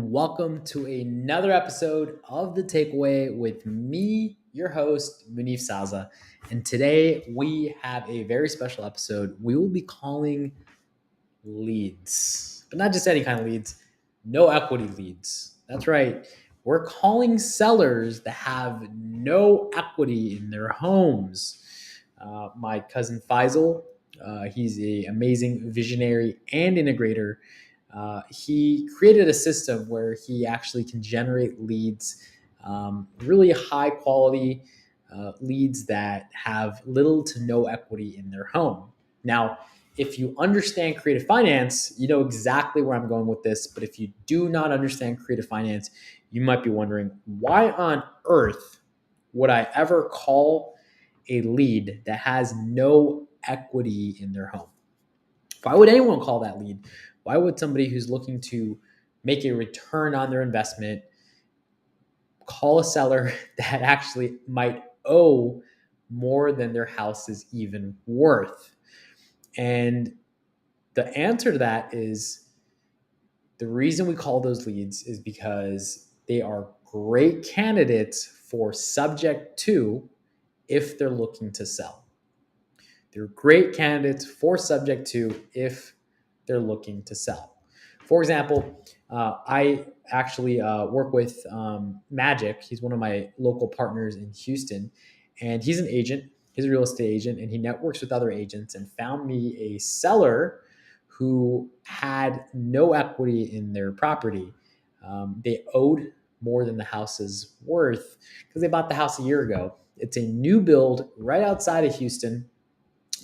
Welcome to another episode of The Takeaway with me, your host, Munif Saza. And today we have a very special episode. We will be calling leads, but not just any kind of leads, no equity leads. That's right. We're calling sellers that have no equity in their homes. My cousin Faisal, he's an amazing visionary and integrator. He created a system where he actually can generate leads, really high quality leads that have little to no equity in their home. Now, if you understand creative finance, you know exactly where I'm going with this. But if you do not understand creative finance, you might be wondering, why on earth would I ever call a lead that has no equity in their home? Why would anyone call that lead? Why would somebody who's looking to make a return on their investment call a seller that actually might owe more than their house is even worth? And the answer to that is the reason we call those leads is because they are great candidates for subject to if they're looking to sell. They're great candidates for subject to if they're looking to sell. For example, I actually work with Magic. He's one of my local partners in Houston, and he's an agent. He's a real estate agent, and he networks with other agents and found me a seller who had no equity in their property. They owed more than the house is worth because they bought the house a year ago. It's a new build right outside of Houston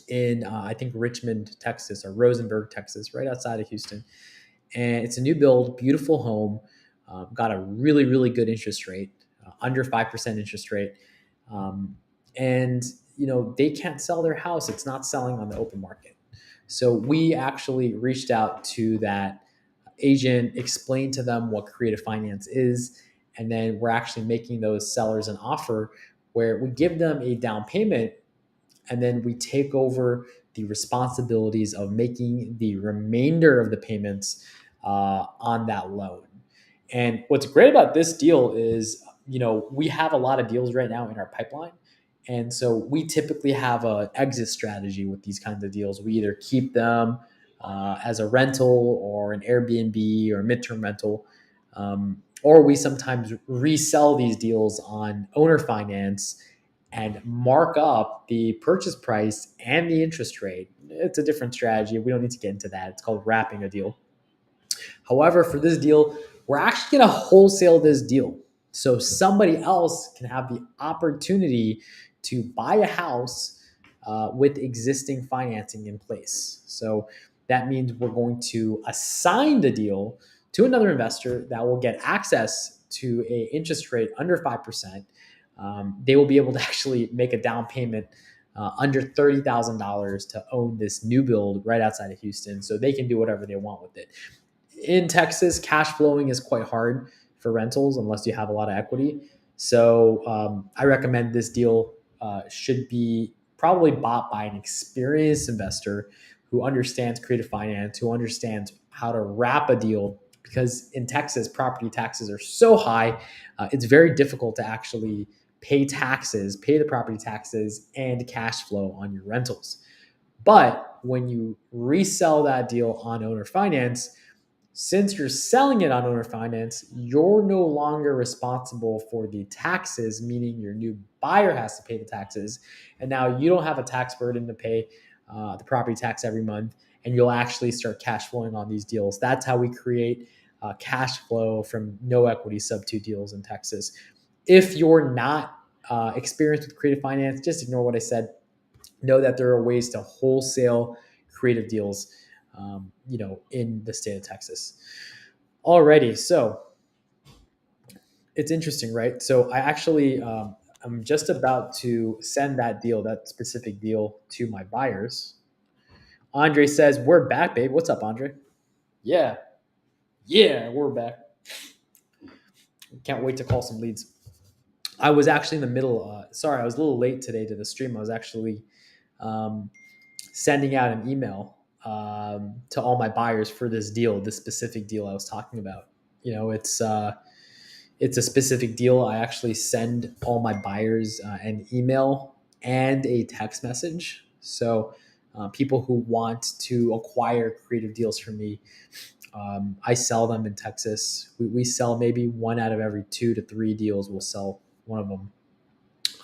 in I think Richmond, Texas, or Rosenberg, Texas, right outside of Houston. And it's a new build, beautiful home, got a really, really good interest rate, under 5% interest rate. And, they can't sell their house. It's not selling on the open market. So we actually reached out to that agent, explained to them what creative finance is, and then we're actually making those sellers an offer where we give them a down payment and then we take over the responsibilities of making the remainder of the payments on that loan. And what's great about this deal is, we have a lot of deals right now in our pipeline. And so we typically have an exit strategy with these kinds of deals. We either keep them as a rental or an Airbnb or midterm rental, or we sometimes resell these deals on owner finance and mark up the purchase price and the interest rate. It's a different strategy. We don't need to get into that. It's called wrapping a deal. However, for this deal, we're actually going to wholesale this deal. So somebody else can have the opportunity to buy a house with existing financing in place. So that means we're going to assign the deal to another investor that will get access to an interest rate under 5%. They will be able to actually make a down payment under $30,000 to own this new build right outside of Houston. So they can do whatever they want with it. In Texas, cash flowing is quite hard for rentals unless you have a lot of equity. So I recommend this deal should be probably bought by an experienced investor who understands creative finance, who understands how to wrap a deal. Because in Texas, property taxes are so high, it's very difficult to actually pay taxes, pay the property taxes, and cash flow on your rentals. But when you resell that deal on owner finance, since you're selling it on owner finance, you're no longer responsible for the taxes, meaning your new buyer has to pay the taxes. And now you don't have a tax burden to pay the property tax every month, and you'll actually start cash flowing on these deals. That's how we create cash flow from no equity sub two deals in Texas. If you're not experienced with creative finance, just ignore what I said. Know that there are ways to wholesale creative deals in the state of Texas. Alrighty, so it's interesting, right? So I actually, I'm just about to send that specific deal to my buyers. Andre says, we're back, babe. What's up, Andre? Yeah, we're back. Can't wait to call some leads. I was actually in the middle. Sorry, I was a little late today to the stream. I was actually um, sending out an email to all my buyers for this deal, this specific deal I was talking about. it's a specific deal. I actually send all my buyers an email and a text message. So people who want to acquire creative deals from me, I sell them in Texas. We sell maybe one out of every 2 to 3 deals. We'll sell one of them.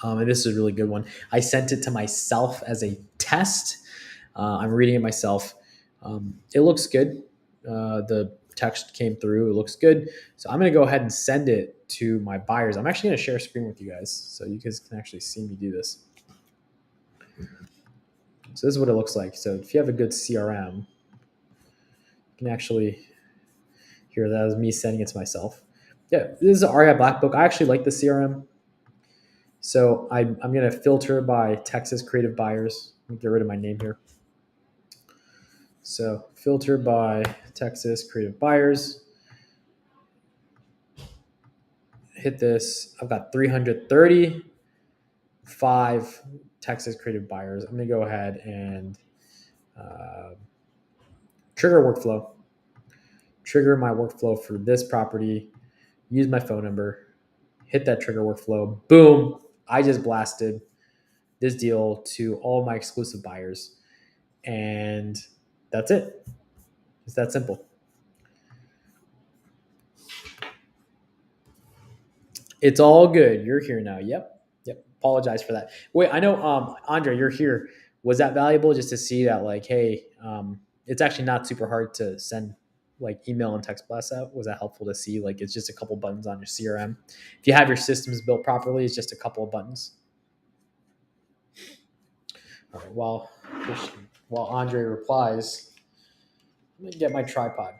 And this is a really good one. I sent it to myself as a test. I'm reading it myself. It looks good. The text came through. It looks good. So I'm going to go ahead and send it to my buyers. I'm actually going to share a screen with you guys so you guys can actually see me do this. So this is what it looks like. So if you have a good CRM, you can actually hear that as me sending it to myself. Yeah, this is an REI Black Book. I actually like the CRM. So I'm going to filter by Texas creative buyers. Let me get rid of my name here. So filter by Texas creative buyers. Hit this. I've got 335 Texas creative buyers. I'm going to go ahead and trigger workflow. Trigger my workflow for this property. Use my phone number. Hit that trigger workflow. Boom. I just blasted this deal to all my exclusive buyers. And that's it. It's that simple. It's all good. You're here now. Yep. Yep. Apologize for that. Wait, I know, Andre, you're here. Was that valuable just to see that, like, hey, it's actually not super hard to send like email and text blasts out? Was that helpful to see? Like, it's just a couple buttons on your CRM. If you have your systems built properly, it's just a couple of buttons. All right. While Andre replies, let me get my tripod.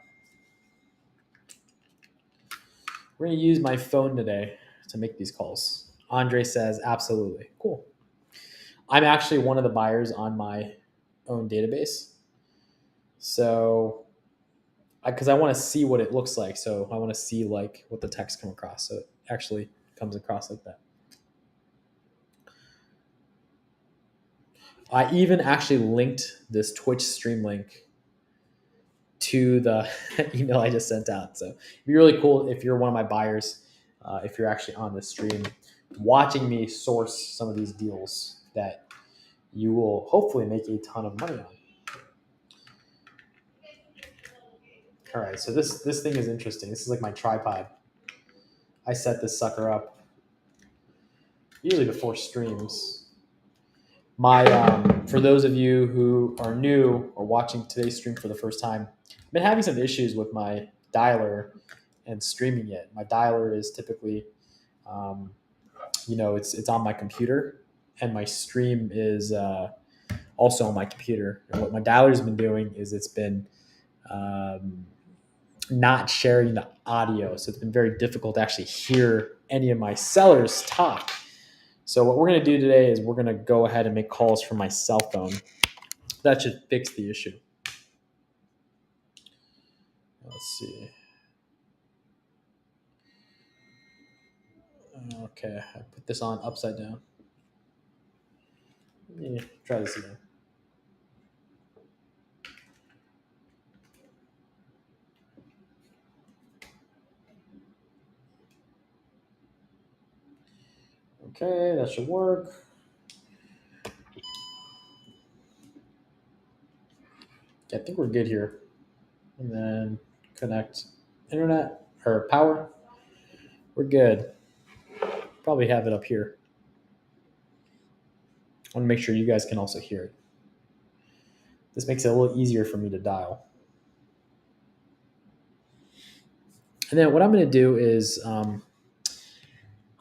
We're going to use my phone today to make these calls. Andre says, absolutely. Cool. I'm actually one of the buyers on my own database. So, because I want to see what it looks like. So I want to see like what the text come across. So it actually comes across like that. I even actually linked this Twitch stream link to the email I just sent out. So it'd be really cool if you're one of my buyers, if you're actually on the stream, watching me source some of these deals that you will hopefully make a ton of money on. All right, so this thing is interesting. This is like my tripod. I set this sucker up usually before streams. My for those of you who are new or watching today's stream for the first time, I've been having some issues with my dialer and streaming it. My dialer is typically, it's on my computer, and my stream is also on my computer. And what my dialer's been doing is it's been not sharing the audio, so it's been very difficult to actually hear any of my sellers talk. So what we're going to do today is we're going to go ahead and make calls from my cell phone. That should fix the issue. Let's see. Okay, I put this on upside down. Let me try this again. Okay, that should work. I think we're good here. And then connect internet or power. We're good. Probably have it up here. I want to make sure you guys can also hear it. This makes it a little easier for me to dial. And then what I'm going to do is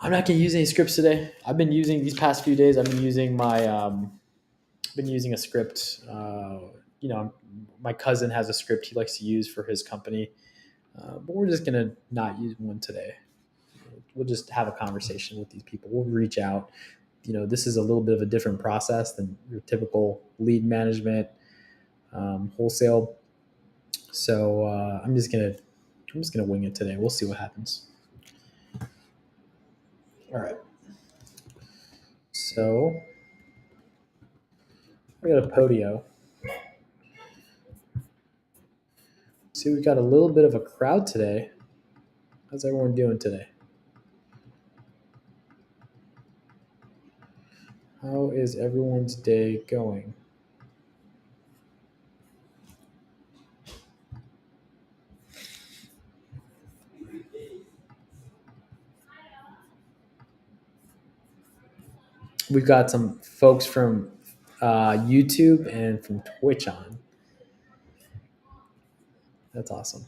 I'm not going to use any scripts today. I've been using these past few days. I've been using a script. My cousin has a script he likes to use for his company, but we're just going to not use one today. We'll just have a conversation with these people. We'll reach out. This is a little bit of a different process than your typical lead management wholesale. So I'm just gonna wing it today. We'll see what happens. All right. So we got a Podio. See, we've got a little bit of a crowd today. How's everyone doing today? How is everyone's day going? We've got some folks from YouTube and from Twitch on. That's awesome.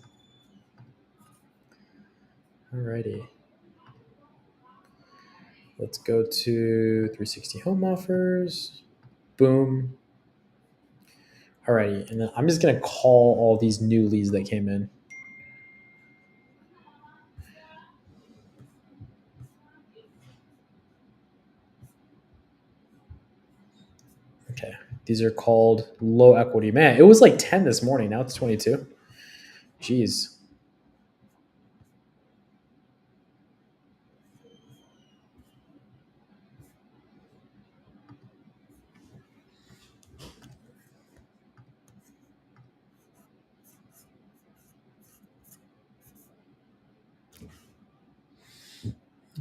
Alrighty. Let's go to 360 home offers. Boom. Alrighty. And then I'm just going to call all these new leads that came in. Okay. These are called low equity. Man, it was like 10 this morning. Now it's 22. Jeez.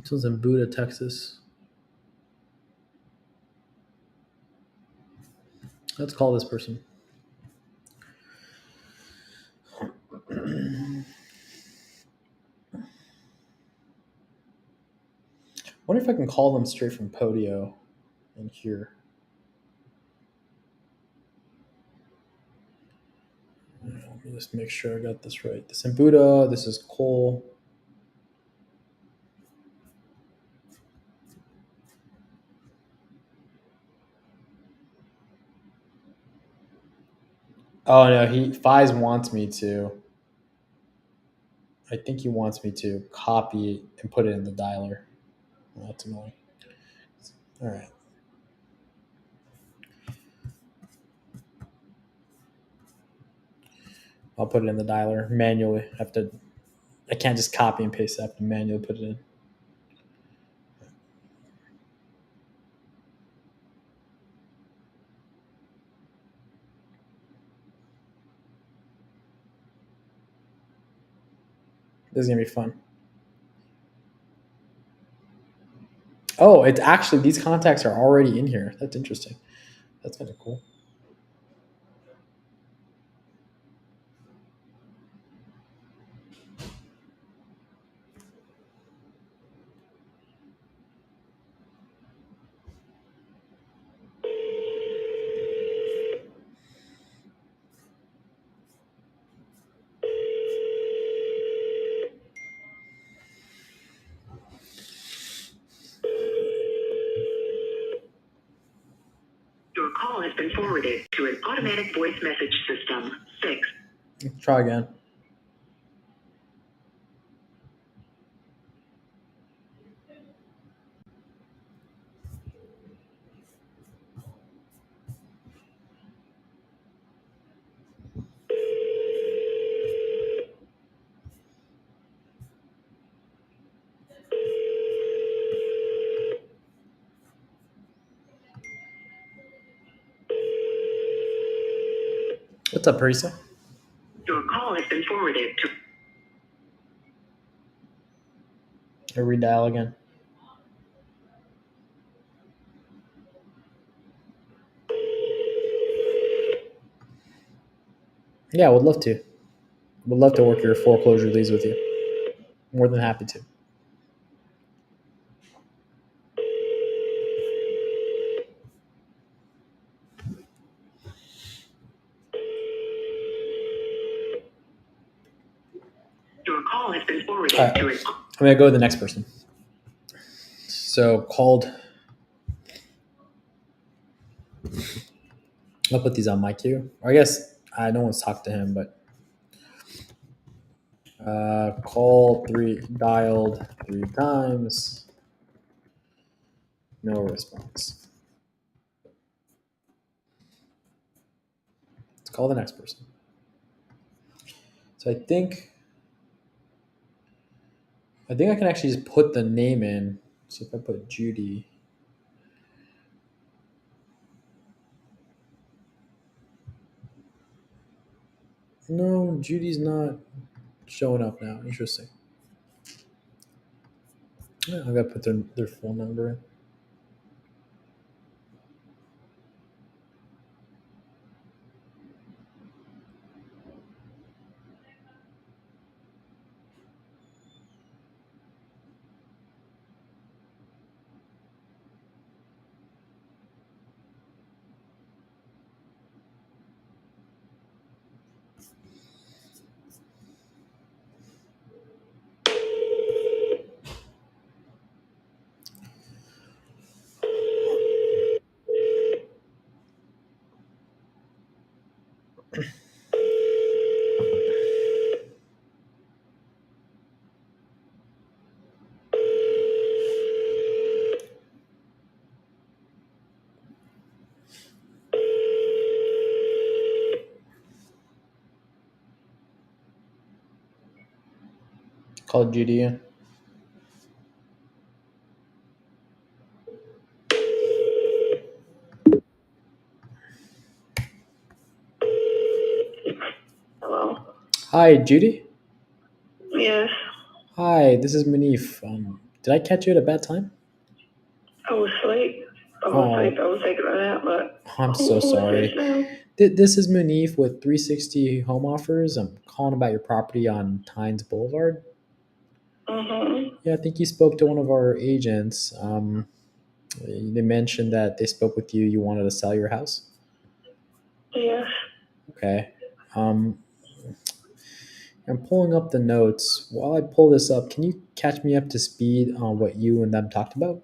This was in Buda, Texas. Let's call this person. Wonder if I can call them straight from Podio in here. Let me just make sure I got this right. This is Buda. This is Cole. Oh no, Fies wants me to. I think he wants me to copy it and put it in the dialer. Well, that's annoying. All right. I'll put it in the dialer manually. I can't just copy and paste it. I have to manually put it in. This is gonna be fun. Oh, it's actually these contacts are already in here. That's interesting. That's kind of cool. Your call has been forwarded to an automatic voice message system. 6. Let's try again. What's up, Parisa? Your call has been forwarded to. I redial again. Yeah, I would love to. Would love to work your foreclosure leads with you. More than happy to. Your call has been forwarded All right. to an. I'm gonna go to the next person. So called. I'll put these on my queue. Or I guess no one's talked to him, but dialed 3 times, no response. Let's call the next person. So I think I can actually just put the name in. So if I put Judy, no, Judy's not showing up now. Interesting. Yeah, I gotta put their phone number in. Call Judy in. Hello? Hi, Judy. Yes. Hi, this is Munif. Did I catch you at a bad time? I was asleep. I was Oh, asleep. I was taking a nap, but I'm so who is this sorry. now? This is Munif with 360 Home Offers. I'm calling about your property on Tynes Boulevard. Mm-hmm. Yeah, I think you spoke to one of our agents. They mentioned that they spoke with you. You wanted to sell your house. Yes. Okay. Um, I'm pulling up the notes. While I pull this up, can you catch me up to speed on what you and them talked about?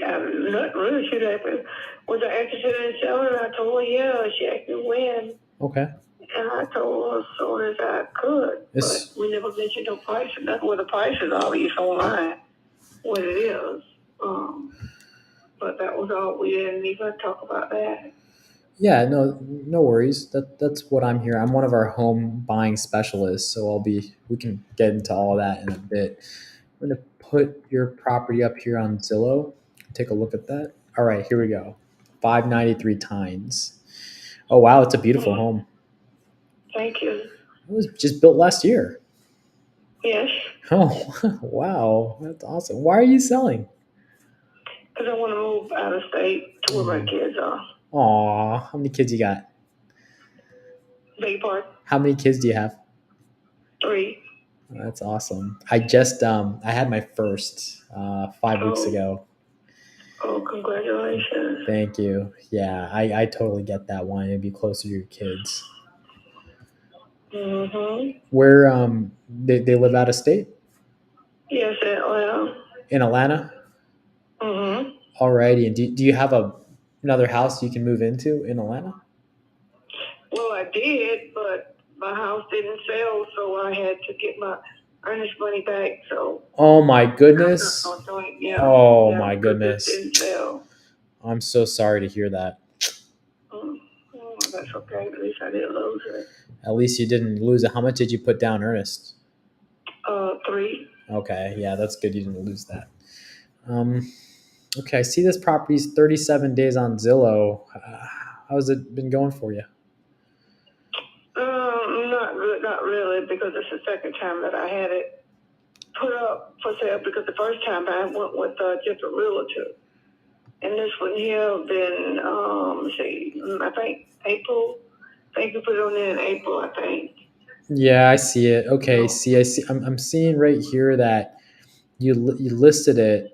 I'm not really sure that, but was I interested in selling? I told her, yeah. She asked me when, Okay. and I told her as soon as I could. But This we never mentioned no price. That's what the price is obvious online, what it is. But that was all. We didn't even talk about that. Yeah, no worries. That's what I'm here. I'm one of our home buying specialists, so we can get into all that in a bit. I'm gonna put your property up here on Zillow. Take a look at that. All right, here we go. 593 Tynes. Oh wow, it's a beautiful home. Thank you. It was just built last year. Yes, Oh wow, that's awesome. Why are you selling? because I want to move out of state to where my kids are. Aw, how many kids you got? Big part How many kids do you have? 3. That's awesome. I had my first 5 weeks Oh, ago. oh, congratulations. Thank you. Yeah, I totally get that one. It'd be closer to your kids. Mm-hmm. Where they live out of state? Yes, Atlanta. In Atlanta? Mm-hmm. Alrighty. And do you have another house you can move into in Atlanta? Well, I did, but my house didn't sell, so I had to get my earnest money back. So Oh my I'm not goodness. going to join. Yeah, Oh yeah, my because it goodness. didn't sell. I'm so sorry to hear that. Mm. That's okay. At least I didn't lose it. At least you didn't lose it. How much did you put down, Ernest? 3. Okay, yeah, that's good. You didn't lose that. Um, okay, I see this property's 37 days on Zillow. How's it been going for you? Not good, not really, because it's the second time that I had it put up for sale. Because the first time I went with a different realtor, and this one here been let's see, I think April. I think you put it on there in April, I think. Yeah, I see it. Okay, So, see, I see. I'm seeing right here that you listed it.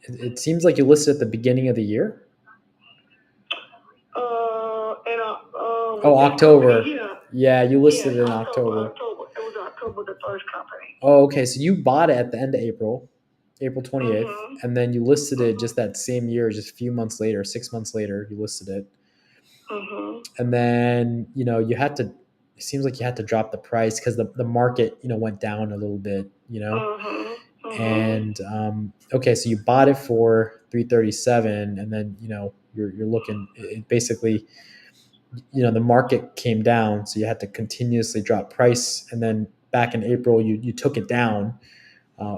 It seems like you listed at the beginning of the year. and Oh, with this company October. here, Yeah, you listed yes, it in October, October. October. It was October, the first company. Oh, okay. So you bought it at the end of April, April 28th, Mhm, and then you listed it mhm, just that same year, just a few months later, 6 months later, you listed it. mhm, And then, you had to, it seems like you had to drop the price because the market, went down a little bit. mhm, mhm. And okay, so you bought it for 337, and then, you're looking, it basically, the market came down, so you had to continuously drop price. And then back in April, you took it down,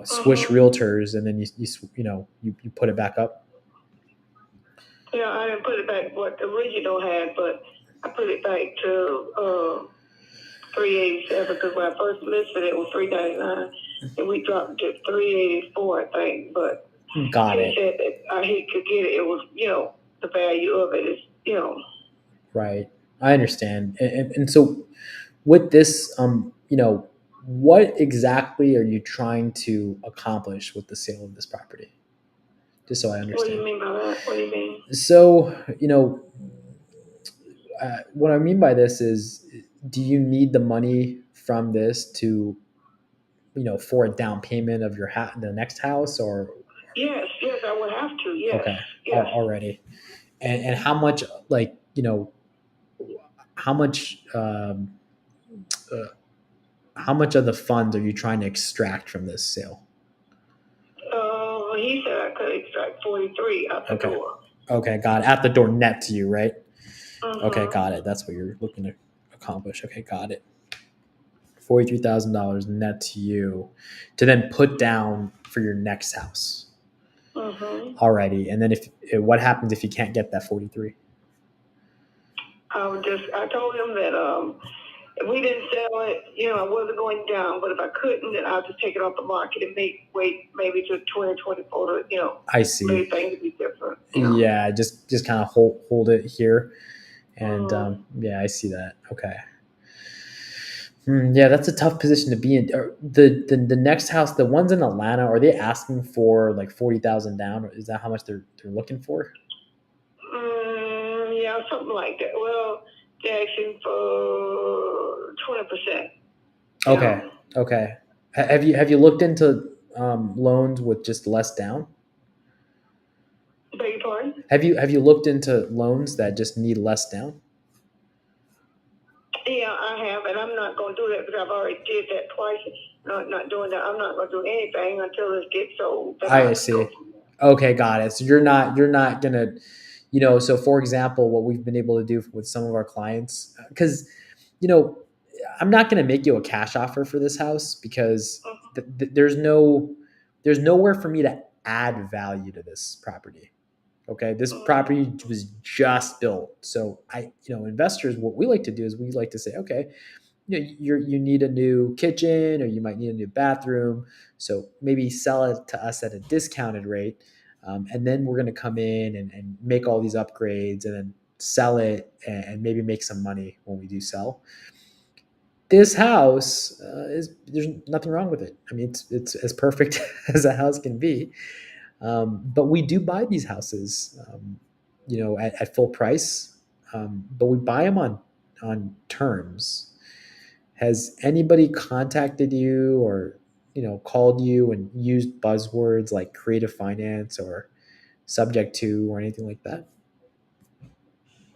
switch Mhm. realtors, and then you put it back up. Yeah, I didn't put it back what the original had, but I put it back to 387 because when I first listed it was 399, and we dropped it to 384, I think. But Got he it. said that he could get it. It was, the value of it is. Right. I understand. And so with this, what exactly are you trying to accomplish with the sale of this property? Just so I What do understand. you mean by that? What do you mean? So, what I mean by this is, do you need the money from this to, for a down payment of your the next house, or? Yes, I would have to. Yes, Okay. yes. Already. And how much, like, how much, uh, how much of the funds are you trying to extract from this sale? He said I could extract 43 out the door. Okay, got it. At the door, net to you, right? Mm-hmm. Okay, got it. That's what you're looking to accomplish. Okay, got it. $43,000 net to you to then put down for your next house. Mm-hmm. Alrighty, and then what happens if you can't get that 43? I told him that if we didn't sell it, I wasn't going down. But if I couldn't, then I'll just take it off the market and wait maybe to 2024 to I see. maybe things be different. Yeah, just kind of hold it here, and yeah, I see that. Okay. Yeah, that's a tough position to be in. The next house, the ones in Atlanta, are they asking for like 40,000 down? Is that how much they're looking for? Yeah, something like that. Well, they're asking for 20%. Okay. Okay. Have you looked into loans with just less down? Beg your pardon? Have you looked into loans that just need less down? Yeah, I have, and I'm not going to do that because I've already did that twice. Not doing that. I'm not going to do anything until this gets sold. I see. Okay, got it. So you're not gonna, So for example, what we've been able to do with some of our clients, because, I'm not gonna make you a cash offer for this house because there's nowhere for me to add value to this property. Okay, this property was just built, so investors, what we like to do is we like to say, okay, you need a new kitchen, or you might need a new bathroom, so maybe sell it to us at a discounted rate, and then we're going to come in and make all these upgrades and then sell it and maybe make some money when we do sell. This house there's nothing wrong with it. I mean, it's as perfect as a house can be. But we do buy these houses, at full price. But we buy them on terms. Has anybody contacted you, or called you and used buzzwords like creative finance or subject to or anything like that?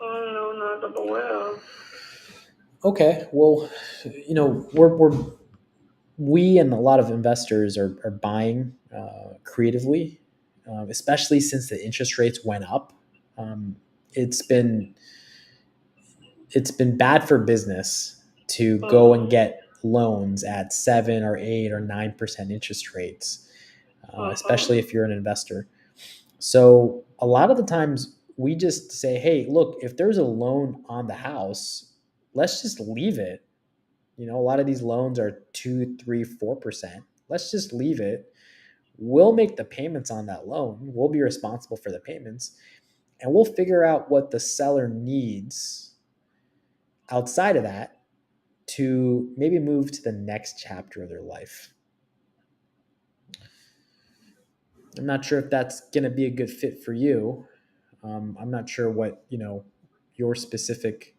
Oh, no, not the well. Okay, well, we and a lot of investors are buying creatively, especially since the interest rates went up. Um, it's been bad for business to go and get loans at 7 or 8 or 9% interest rates, especially if you're an investor. So a lot of the times we just say, hey, look, if there's a loan on the house, let's just leave it. A lot of these loans are 2, 3, 4%. Let's just leave it. We'll make the payments on that loan. We'll be responsible for the payments, and we'll figure out what the seller needs outside of that to maybe move to the next chapter of their life. I'm not sure if that's going to be a good fit for you. I'm not sure what your specific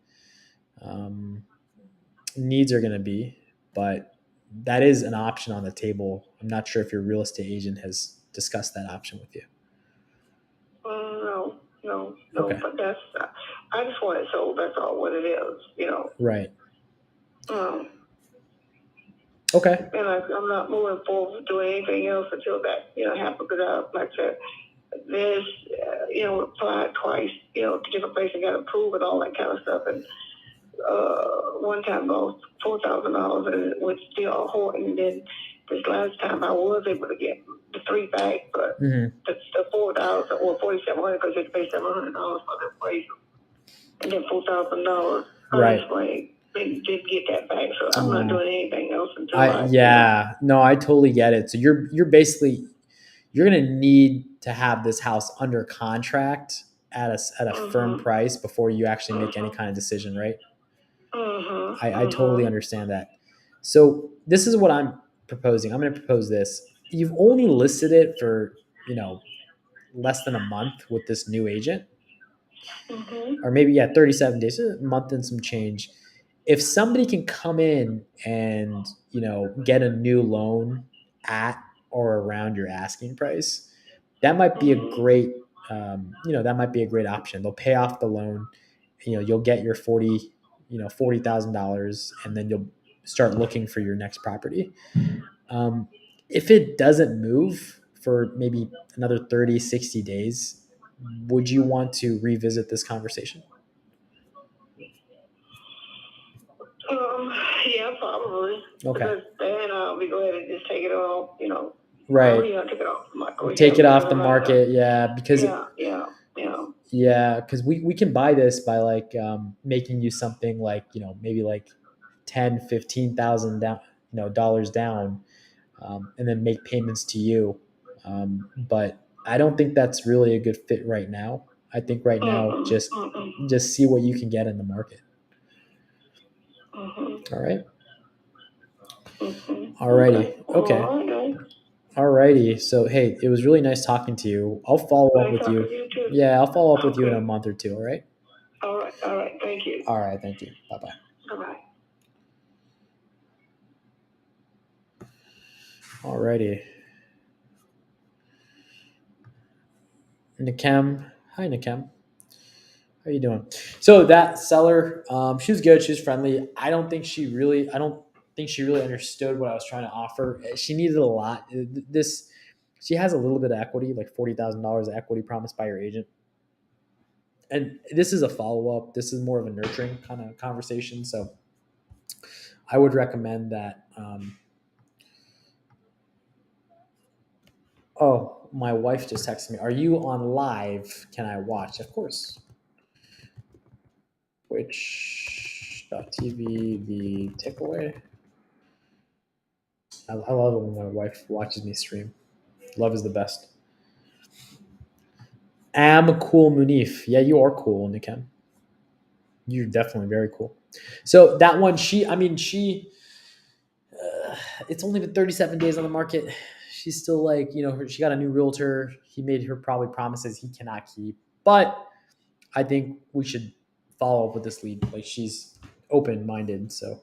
needs are going to be, but that is an option on the table. I'm not sure if your real estate agent has discussed that option with you. No. Okay. But I just want it sold. That's all what it is. Right. Okay. And I'm not moving forward to do anything else until that happens. Because like I said, this applied twice to different places and got approved and all that kind of stuff. And one time lost $4,000 and it was still hoarding. And then this last time I was able to get the 3 back, but the $4,000 or $4,700 because they pay $700 for the appraisal, and then $4,000 Right. honestly. did get that back. So I'm not doing anything else until I totally get it. So you're basically you're gonna need to have this house under contract at a firm price before you actually make any kind of decision, right? I totally understand that. So this is what I'm proposing. I'm going to propose this. You've only listed it for, less than a month with this new agent, or maybe 37 days, a month and some change. If somebody can come in and, get a new loan at or around your asking price, that might be a great, that might be a great option. They'll pay off the loan. You'll get your $40,000, and then you'll start looking for your next property. Um, if it doesn't move for maybe another 30, 60 days, would you want to revisit this conversation? Yeah, probably. Okay. Because then we go ahead and just take it off, Right. Take it off the market. Take it off the market, because because we can buy this by making you something like maybe like 10, 15,000 down, dollars down, and then make payments to you. But I don't think that's really a good fit right now. I think right now just see what you can get in the market. All right. Alrighty. Okay. Alrighty. So hey, it was really nice talking to you. I'll follow up with you. Yeah, I'll follow up with you in a month or two. All right. All right. Thank you. All right. Thank you. Bye bye. Bye-bye. Alrighty. Nakem. Hi, Nakem. How you doing? So that seller, she was good. She was friendly. I don't think she really understood what I was trying to offer. She needed a lot. She has a little bit of equity, like $40,000 of equity promised by her agent. And this is a follow up. This is more of a nurturing kind of conversation. So I would recommend that. Oh, my wife just texted me. Are you on live? Can I watch? Of course. Twitch.tv, the takeaway. I love it when my wife watches me stream. Love is the best. Am cool, Munif. Yeah, you are cool, Nikem. You're definitely very cool. So that one, it's only been 37 days on the market. She's still like, she got a new realtor. He made her probably promises he cannot keep. But I think we should follow up with this lead. Like, she's open-minded. So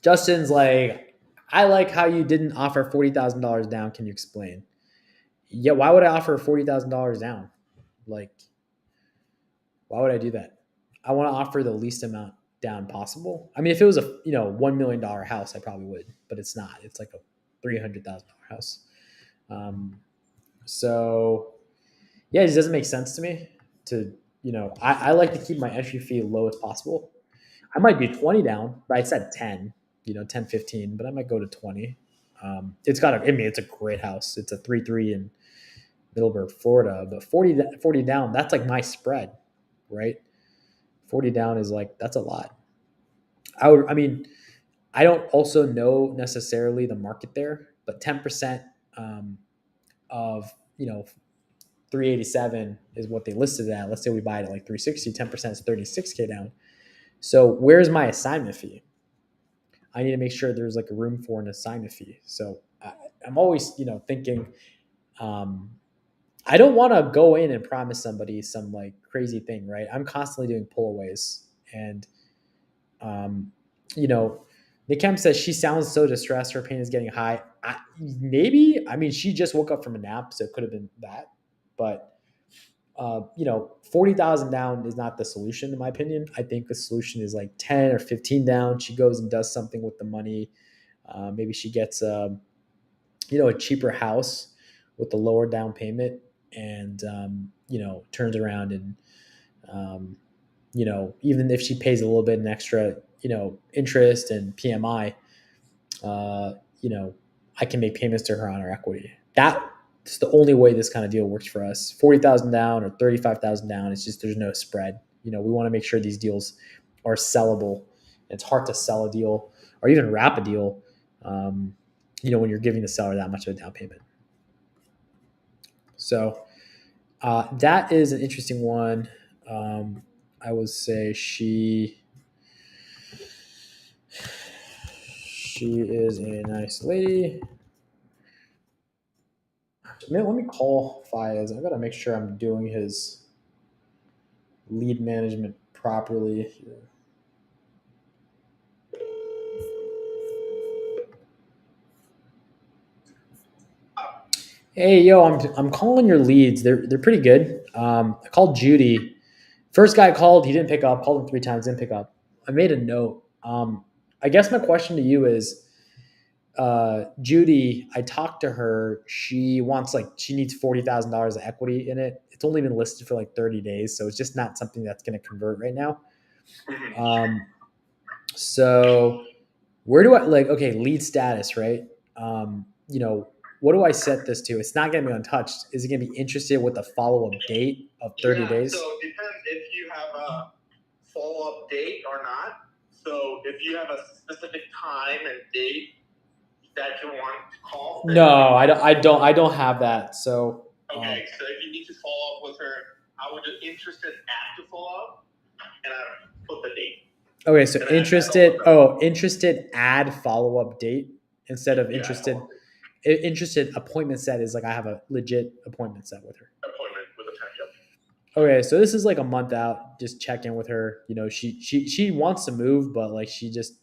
Justin's like, I like how you didn't offer $40,000 down. Can you explain? Yeah, why would I offer $40,000 down? Like, why would I do that? I want to offer the least amount down possible. I mean, if it was a $1 million house, I probably would, but it's not. It's like a $300,000 house. So yeah, it doesn't make sense to me to I like to keep my entry fee low as possible. I might do 20 down, but I said 10, 10, 15, but I might go to 20. It's a great house. It's a 3-3 in Middleburg, Florida, but 40 down, that's like my spread, right? 40 down is like, that's a lot. I don't also know necessarily the market there, but 10% of 387 is what they listed at. Let's say we buy it at like 360, 10% is 36K down. So where's my assignment fee? I need to make sure there's like a room for an assignment fee. So I'm always, thinking, I don't want to go in and promise somebody some like crazy thing, right? I'm constantly doing pullaways, and Nikem says she sounds so distressed. Her pain is getting high. She just woke up from a nap, so it could have been that. But 40,000 down is not the solution, in my opinion. I think the solution is like 10 or 15 down. She goes and does something with the money. Maybe she gets a cheaper house with a lower down payment, and turns around and even if she pays a little bit in extra interest and PMI, I can make payments to her on her equity. That's the only way this kind of deal works for us. 40,000 down or 35,000 down. It's just, there's no spread. We want to make sure these deals are sellable. It's hard to sell a deal or even wrap a deal, when you're giving the seller that much of a down payment. So that is an interesting one. I would say she is a nice lady. Man, let me call Faiz. I gotta make sure I'm doing his lead management properly here. Hey, yo, I'm calling your leads. They're pretty good. I called Judy. First guy called, he didn't pick up. Called him 3 times, didn't pick up. I made a note. I guess my question to you is, Judy, I talked to her. She needs $40,000 of equity in it. It's only been listed for like 30 days, so it's just not something that's going to convert right now. So where do I okay, lead status, right? What do I set this to? It's not going to be untouched. Is it going to be interested with a follow-up date of 30 days? So it depends if you have a follow-up date or not. So if you have a specific time and date that you want to call. No, I don't have that. So okay, so if you need to follow up with her, I would just interested add to follow up, and I put the date. Okay, so interested add follow-up date instead of interested. Interested appointment set is like I have a legit appointment set with her. Appointment with a time. Yep. Okay, so this is like a month out. Just check in with her. She wants to move, but like she just,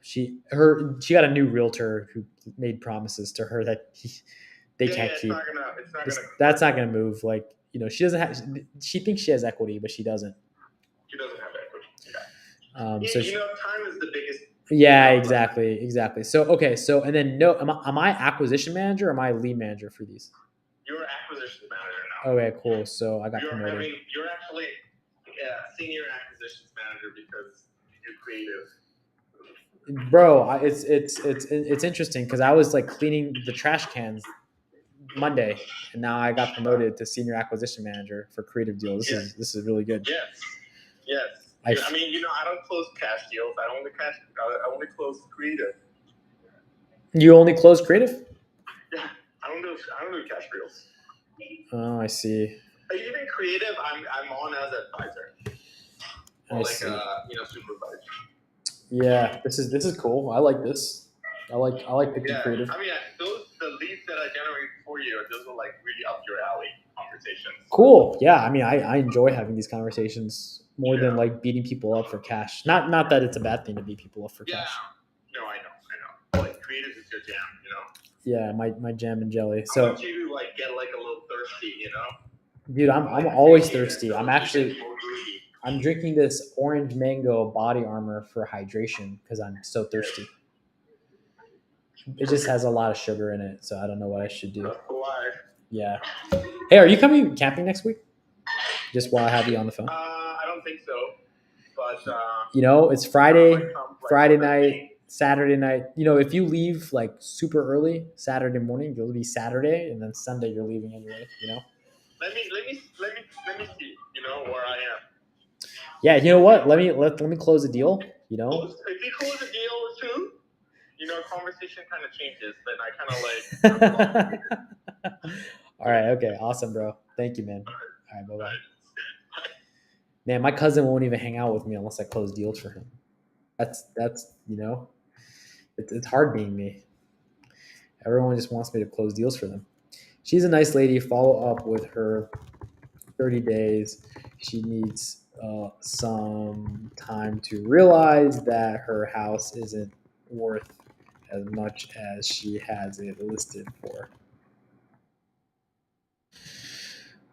she got a new realtor who made promises to her that they can't keep. That's not gonna move. Like she doesn't have. She thinks she has equity, but she doesn't. She doesn't have equity. Yeah. Time is the biggest. Yeah, exactly. So and then am I acquisition manager or am I lead manager for these? You're acquisition manager now. Okay, cool. So I got promoted. You're actually senior acquisitions manager because you're creative. Bro, it's interesting because I was like cleaning the trash cans Monday, and now I got promoted to senior acquisition manager for creative deals. This is really good. Yes. I don't close cash deals. I only close creative. You only close creative? Yeah, I don't do cash deals. Oh, I see. Even creative, I'm on as advisor. Or supervisor. Yeah, this is cool. I like this. I like picking creative. I mean, the leads that I generate for you, those are like really up your alley conversations. Cool. Yeah, I mean, I enjoy having these conversations more than like beating people up for cash. Not that it's a bad thing to beat people up for cash. No, I know. Like creative is your jam, Yeah, my jam and jelly. I So want you to like get like a little thirsty, Dude, I'm always thirsty. I'm drinking this orange mango body armor for hydration because I'm so thirsty. It just has a lot of sugar in it, so I don't know what I should do. Yeah. Hey, are you coming camping next week? Just while I have you on the phone. I don't think so, but it's Friday night, Saturday night. If you leave like super early Saturday morning, it'll be Saturday, and then Sunday you're leaving anyway. Let me see. Where I am. Yeah, you know what? Let me close a deal. If you close a deal too, conversation kind of changes. Then I kind of like. All right. Okay. Awesome, bro. Thank you, man. All right. Bye-bye. Man, my cousin won't even hang out with me unless I close deals for him. That's it's hard being me. Everyone just wants me to close deals for them. She's a nice lady. Follow up with her 30 days. She needs some time to realize that her house isn't worth as much as she has it listed for.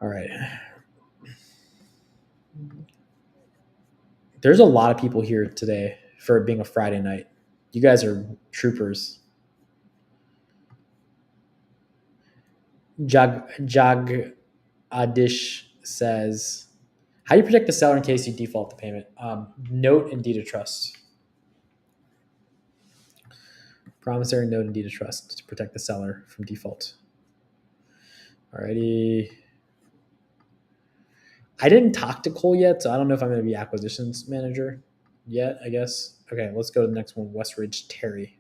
All right. There's a lot of people here today for it being a Friday night. You guys are troopers. Jag Adish says, how do you protect the seller in case you default the payment? Note and deed of trust. Promissory note and deed of trust to protect the seller from default. Alrighty. I didn't talk to Cole yet, so I don't know if I'm going to be acquisitions manager yet, I guess. Okay, let's go to the next one. Westridge Terry.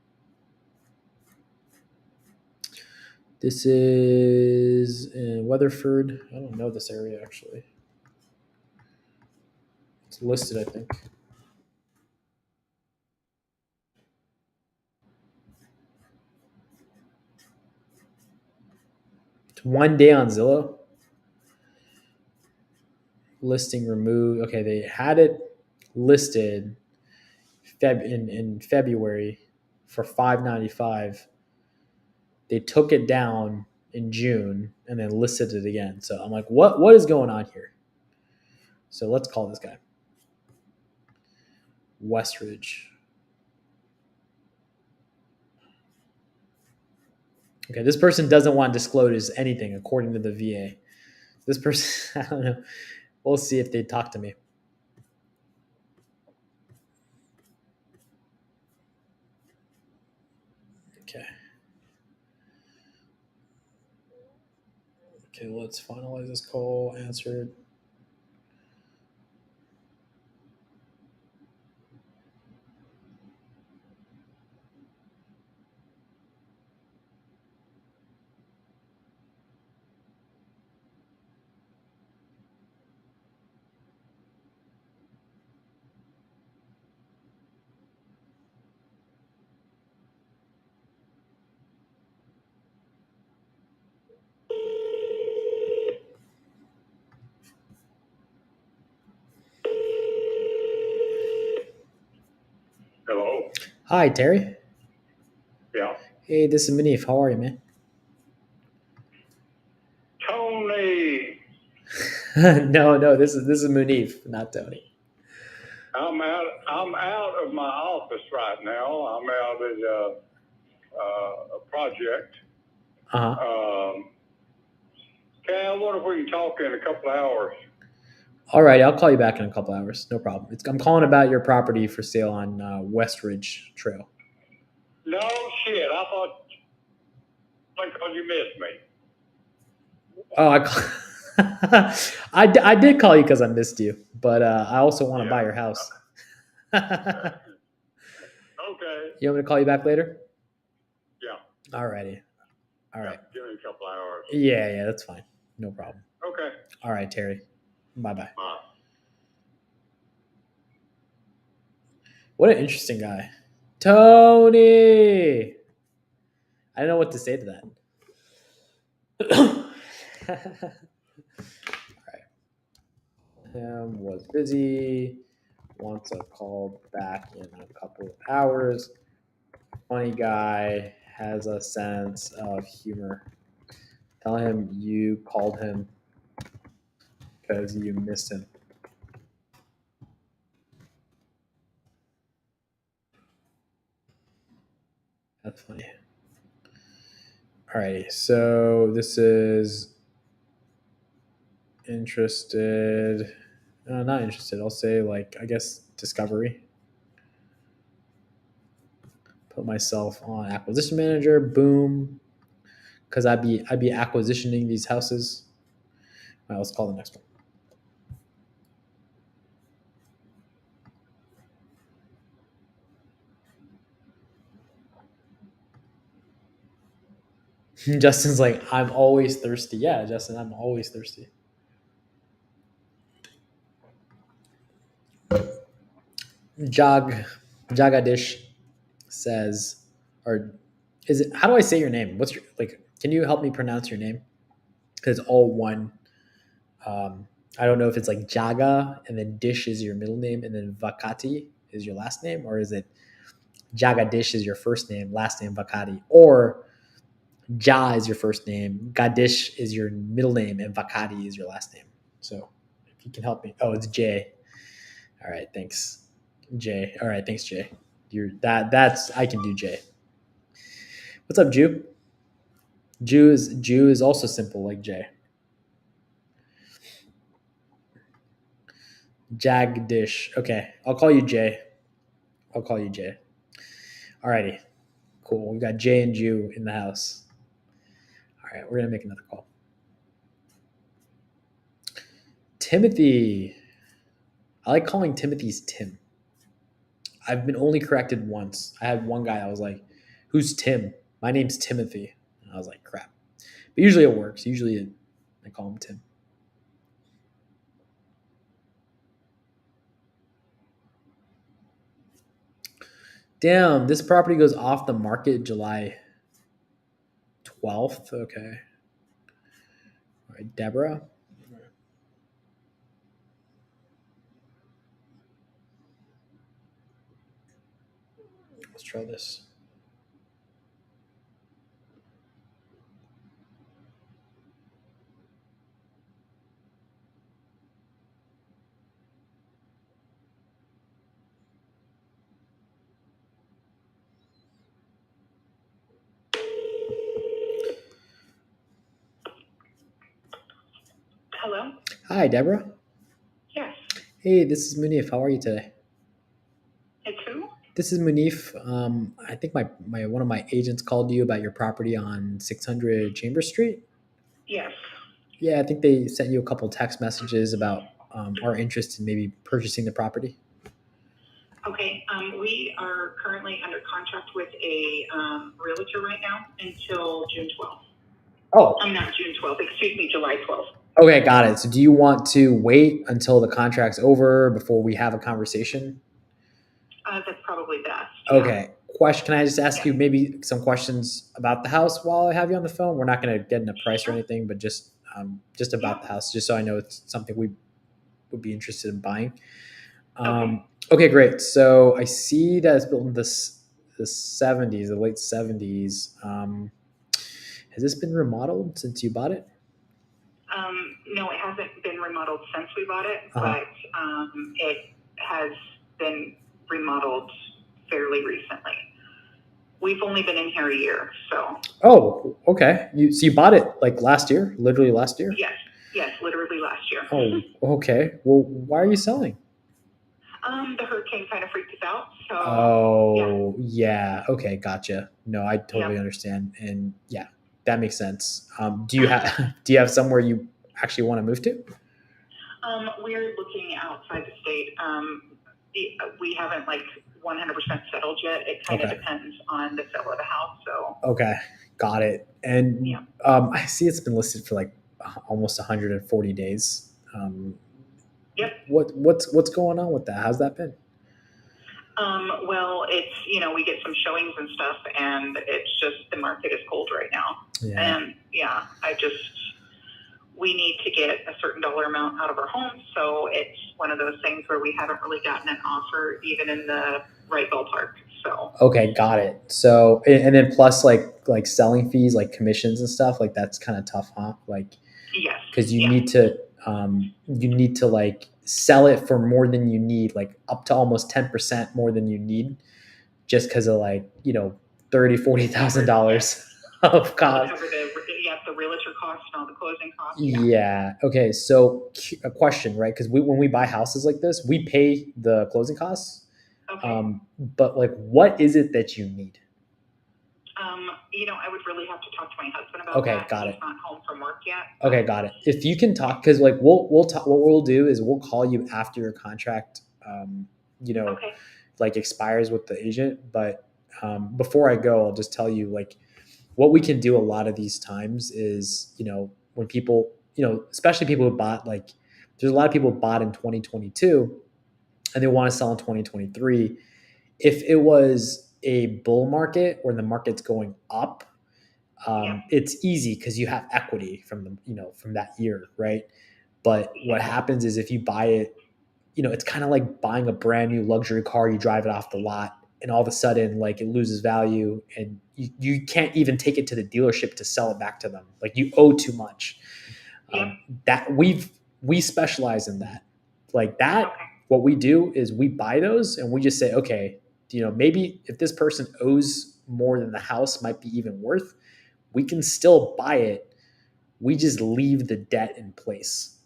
This is in Weatherford. I don't know this area, actually. It's listed, I think. It's 1 day on Zillow. Listing removed. Okay, they had it listed in February for $595. They took it down in June and then listed it again. So I'm like, what is going on here? So let's call this guy Westridge. Okay, this person doesn't want to disclose anything according to the VA. This person, I don't know. We'll see if they talk to me. Okay. Okay, let's finalize this call. Answered. Hello. Hi, Terry. Yeah. Hey, this is Munif. How are you, man? Tony. No. This is Munif, not Tony. I'm out of my office right now. I'm out at a project. I wonder if we can talk in a couple of hours. All right, I'll call you back in a couple hours. No problem. I'm calling about your property for sale on Westridge Trail. No shit. I thought because you missed me. Oh, I did call you because I missed you, but I also want to buy your house. Okay. You want me to call you back later? Yeah. All righty. All right. Give me a couple of hours. Yeah, that's fine. No problem. Okay. All right, Terry. Bye-bye. Bye. What an interesting guy. Tony! I don't know what to say to that. All right. Was busy. Wants a call back in a couple of hours. Funny guy. Has a sense of humor. Tell him you called him because you missed him. That's funny. Alrighty, so this is interested. Not interested. I'll say I guess discovery. Put myself on acquisition manager. Boom, because I'd be acquisitioning these houses. All right, let's call the next one. Justin's like, I'm always thirsty. Yeah, Justin, I'm always thirsty. Jagadish says, or is it? How do I say your name? What's your Can you help me pronounce your name? Because it's all one. I don't know if it's like Jaga and then Dish is your middle name and then Vakati is your last name, or is it Jagadish is your first name, last name Vakati, or Ja is your first name, Gadish is your middle name, and Vakati is your last name. So if you can help me. Oh, it's Jay. All right, thanks, Jay. All right, thanks, Jay. That's I can do Jay. What's up, Jew? Jew is also simple like Jay. Jagdish. Okay, I'll call you Jay. Alrighty, cool. We got Jay and Jew in the house. All right, we're gonna make another call. Timothy. I like calling Timothy's Tim. I've been only corrected once. I had one guy that was like, "Who's Tim?" My name's Timothy. And I was like, "Crap." But usually it works. Usually I call him Tim. Damn, this property goes off the market July 12th. Okay. All right, Deborah. Let's try this. Hello? Hi, Deborah. Yes. Hey, this is Munif. How are you today? It's who? This is Munif. I think my one of my agents called you about your property on 600 Chambers Street. Yes. Yeah, I think they sent you a couple text messages about our interest in maybe purchasing the property. Okay. We are currently under contract with a realtor right now until June 12th. Oh, I'm not June 12th. Excuse me, July 12th. okay, got it. So do you want to wait until the contract's over before we have a conversation? That's probably best. Okay. Question. Can I just ask Yeah. you maybe some questions about the house while I have you on the phone? We're not going to get in a price or Sure. anything, but just about the house, just so I know it's something we would be interested in buying. Okay, great. So I see that it's built in the 70s, the late 70s. Has this been remodeled since you bought it? No, it hasn't been remodeled since we bought it, Uh-huh. but it has been remodeled fairly recently. We've only been in here a year, so. Oh, okay. So you bought it like last year, literally last year? Yes, literally last year. Oh, okay. Well, why are you selling? The hurricane kind of freaked us out, so. Oh, yeah. Okay, gotcha. No, I totally Yep. understand, and yeah, that makes sense. Do you have somewhere you actually want to move to? We're looking outside the state. We haven't 100% settled yet. It kind of Okay. depends on the sale of the house. So. Okay, got it. And Yeah. I see it's been listed for like almost 140 days. Yep. What's going on with that? How's that been? Well, it's we get some showings and stuff, and it's just the market is cold right now. Yeah. And yeah, we need to get a certain dollar amount out of our home, so it's one of those things where we haven't really gotten an offer even in the right ballpark. So. Okay, got it. So and then plus like selling fees, like commissions and stuff, like that's kind of tough, huh? Like, yes, because you need to like sell it for more than you need, like up to almost 10% more than you need, just because of like $30,000-$40,000 of cost. Cover the realtor costs and all the closing costs. Yeah. Okay. So a question, right? Because when we buy houses like this, we pay the closing costs. Okay. But like, what is it that you need? I would really have to talk to my husband about Okay, that. got He's it. not home from work yet. Okay, got it. If you can talk, because like we'll talk. What we'll do is we'll call you after your contract, Okay. like expires with the agent. But before I go, I'll just tell you like what we can do a lot of these times is when people especially people who bought like there's a lot of people who bought in 2022 and they want to sell in 2023. If it was a bull market where the market's going up, it's easy because you have equity from from that year, right? But what happens is if you buy it, it's kind of like buying a brand new luxury car. You drive it off the lot, and all of a sudden, like it loses value, and you can't even take it to the dealership to sell it back to them. Like you owe too much. That we specialize in that. Like that. Okay. What we do is we buy those, and we just say, okay, maybe if this person owes more than the house might be even worth, we can still buy it. We just leave the debt in place.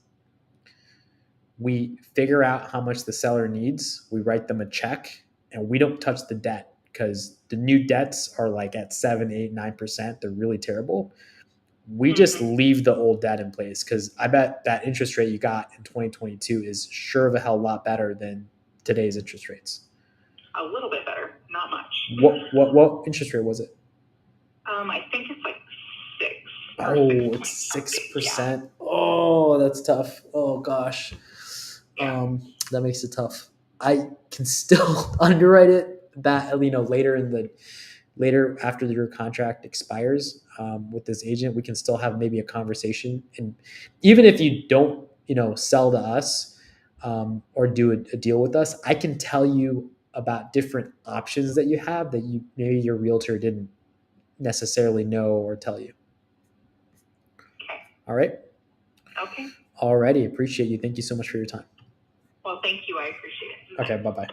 We figure out how much the seller needs. We write them a check, and we don't touch the debt because the new debts are like at 7, 8, 9%. They're really terrible. we just leave the old debt in place, because I bet that interest rate you got in 2022 is sure of a hell lot better than today's interest rates. A little bit better, not much. What interest rate was it? I think it's like 6. Oh, it's 6%. Yeah. Oh, that's tough. Oh gosh. That makes it tough. I can still underwrite it that, later after your contract expires with this agent, we can still have maybe a conversation. And even if you don't, sell to us or do a deal with us, I can tell you about different options that you have that maybe your realtor didn't necessarily know or tell you. Okay. All right. Okay. Alrighty. Appreciate you. Thank you so much for your time. Well, thank you. I appreciate it. Okay. Bye-bye.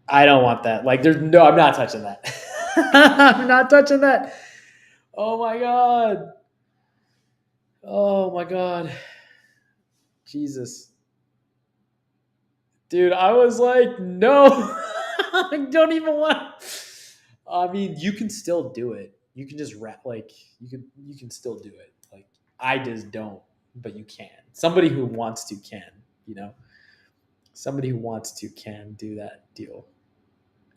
I don't want that. I'm not touching that. I'm not touching that. Oh my God. Oh my God. Jesus. Dude, I was like, no. I don't even want. I mean, you can still do it. You can just you can still do it. I just don't, but you can. Somebody who wants to can, Somebody who wants to can do that deal.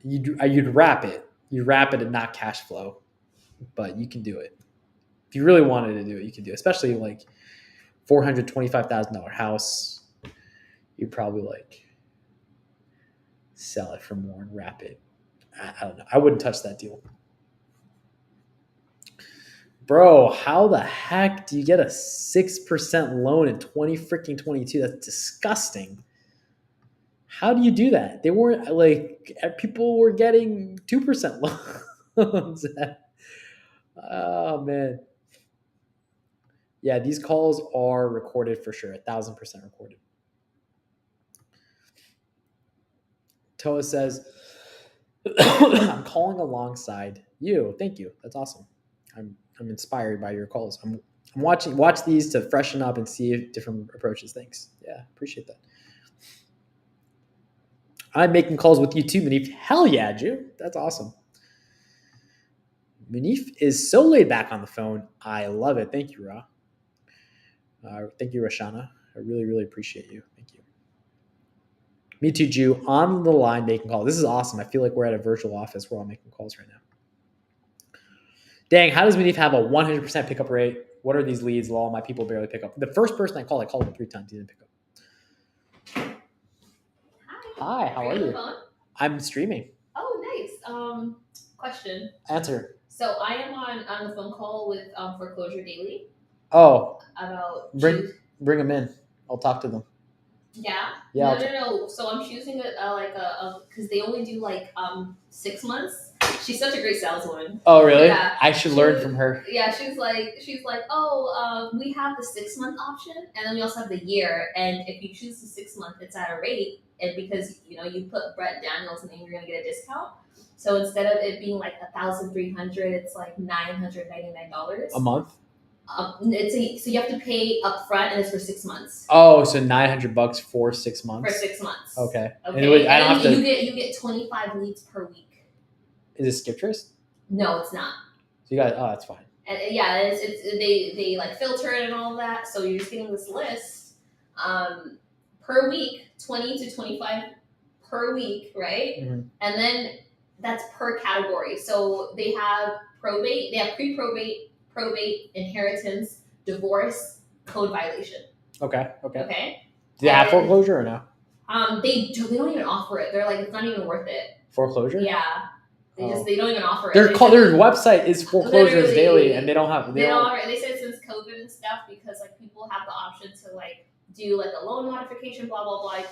You'd wrap it. You wrap it and not cash flow, but you can do it. If you really wanted to do it, you can do it. Especially $425,000 house, you'd probably sell it for more and wrap it. I don't know. I wouldn't touch that deal. Bro, how the heck do you get a 6% loan in 2022? That's disgusting. How do you do that? They weren't people were getting 2% loans. Oh man. Yeah, these calls are recorded for sure. 1,000% recorded. Toa says, I'm calling alongside you. Thank you. That's awesome. I'm inspired by your calls. I'm watch these to freshen up and see different approaches. Thanks. Yeah, appreciate that. I'm making calls with you too, Munif. Hell yeah, Jew. That's awesome. Munif is so laid back on the phone. I love it. Thank you, Ra. Thank you, Rashana. I really, really appreciate you. Thank you. Me too, Jew. On the line making calls. This is awesome. I feel like we're at a virtual office. We're all making calls right now. Dang, how does Munif have a 100% pickup rate? What are these leads? All my people barely pick up. The first person I called him 3 times. He didn't pick up. Hi, how are you? I'm streaming. Oh, nice. Question. Answer. So I am on the phone call with Foreclosure Daily. Oh. About bring them in. I'll talk to them. Yeah. Yeah. No. So I'm choosing because they only do 6 months. She's such a great saleswoman. Oh, really? Yeah. I should learn from her. Yeah, she's like, we have the 6-month option, and then we also have the year. And if you choose the 6 month, it's at a rate, and because you put Brett Daniels, and then you're gonna get a discount. So instead of it being $1,300, it's $999 a month. So you have to pay up front, and it's for 6 months. Oh, so $900 for 6 months. For 6 months. Okay. And you get 25 leads per week. Is it skip trace? No, it's not. So you got that's fine. And yeah, they filter it and all of that. So you're just getting this list per week, 20 to 25 per week, right? Mm-hmm. And then that's per category. So they have probate, they have pre-probate, probate, inheritance, divorce, code violation. Okay. Do they have foreclosure or no? They don't even offer it. They're like, it's not even worth it. Foreclosure? Yeah. They don't even offer it. Their website is Foreclosures Daily, and they don't have. They don't offer it. They said since COVID and stuff, because people have the option to do a loan modification, blah blah blah.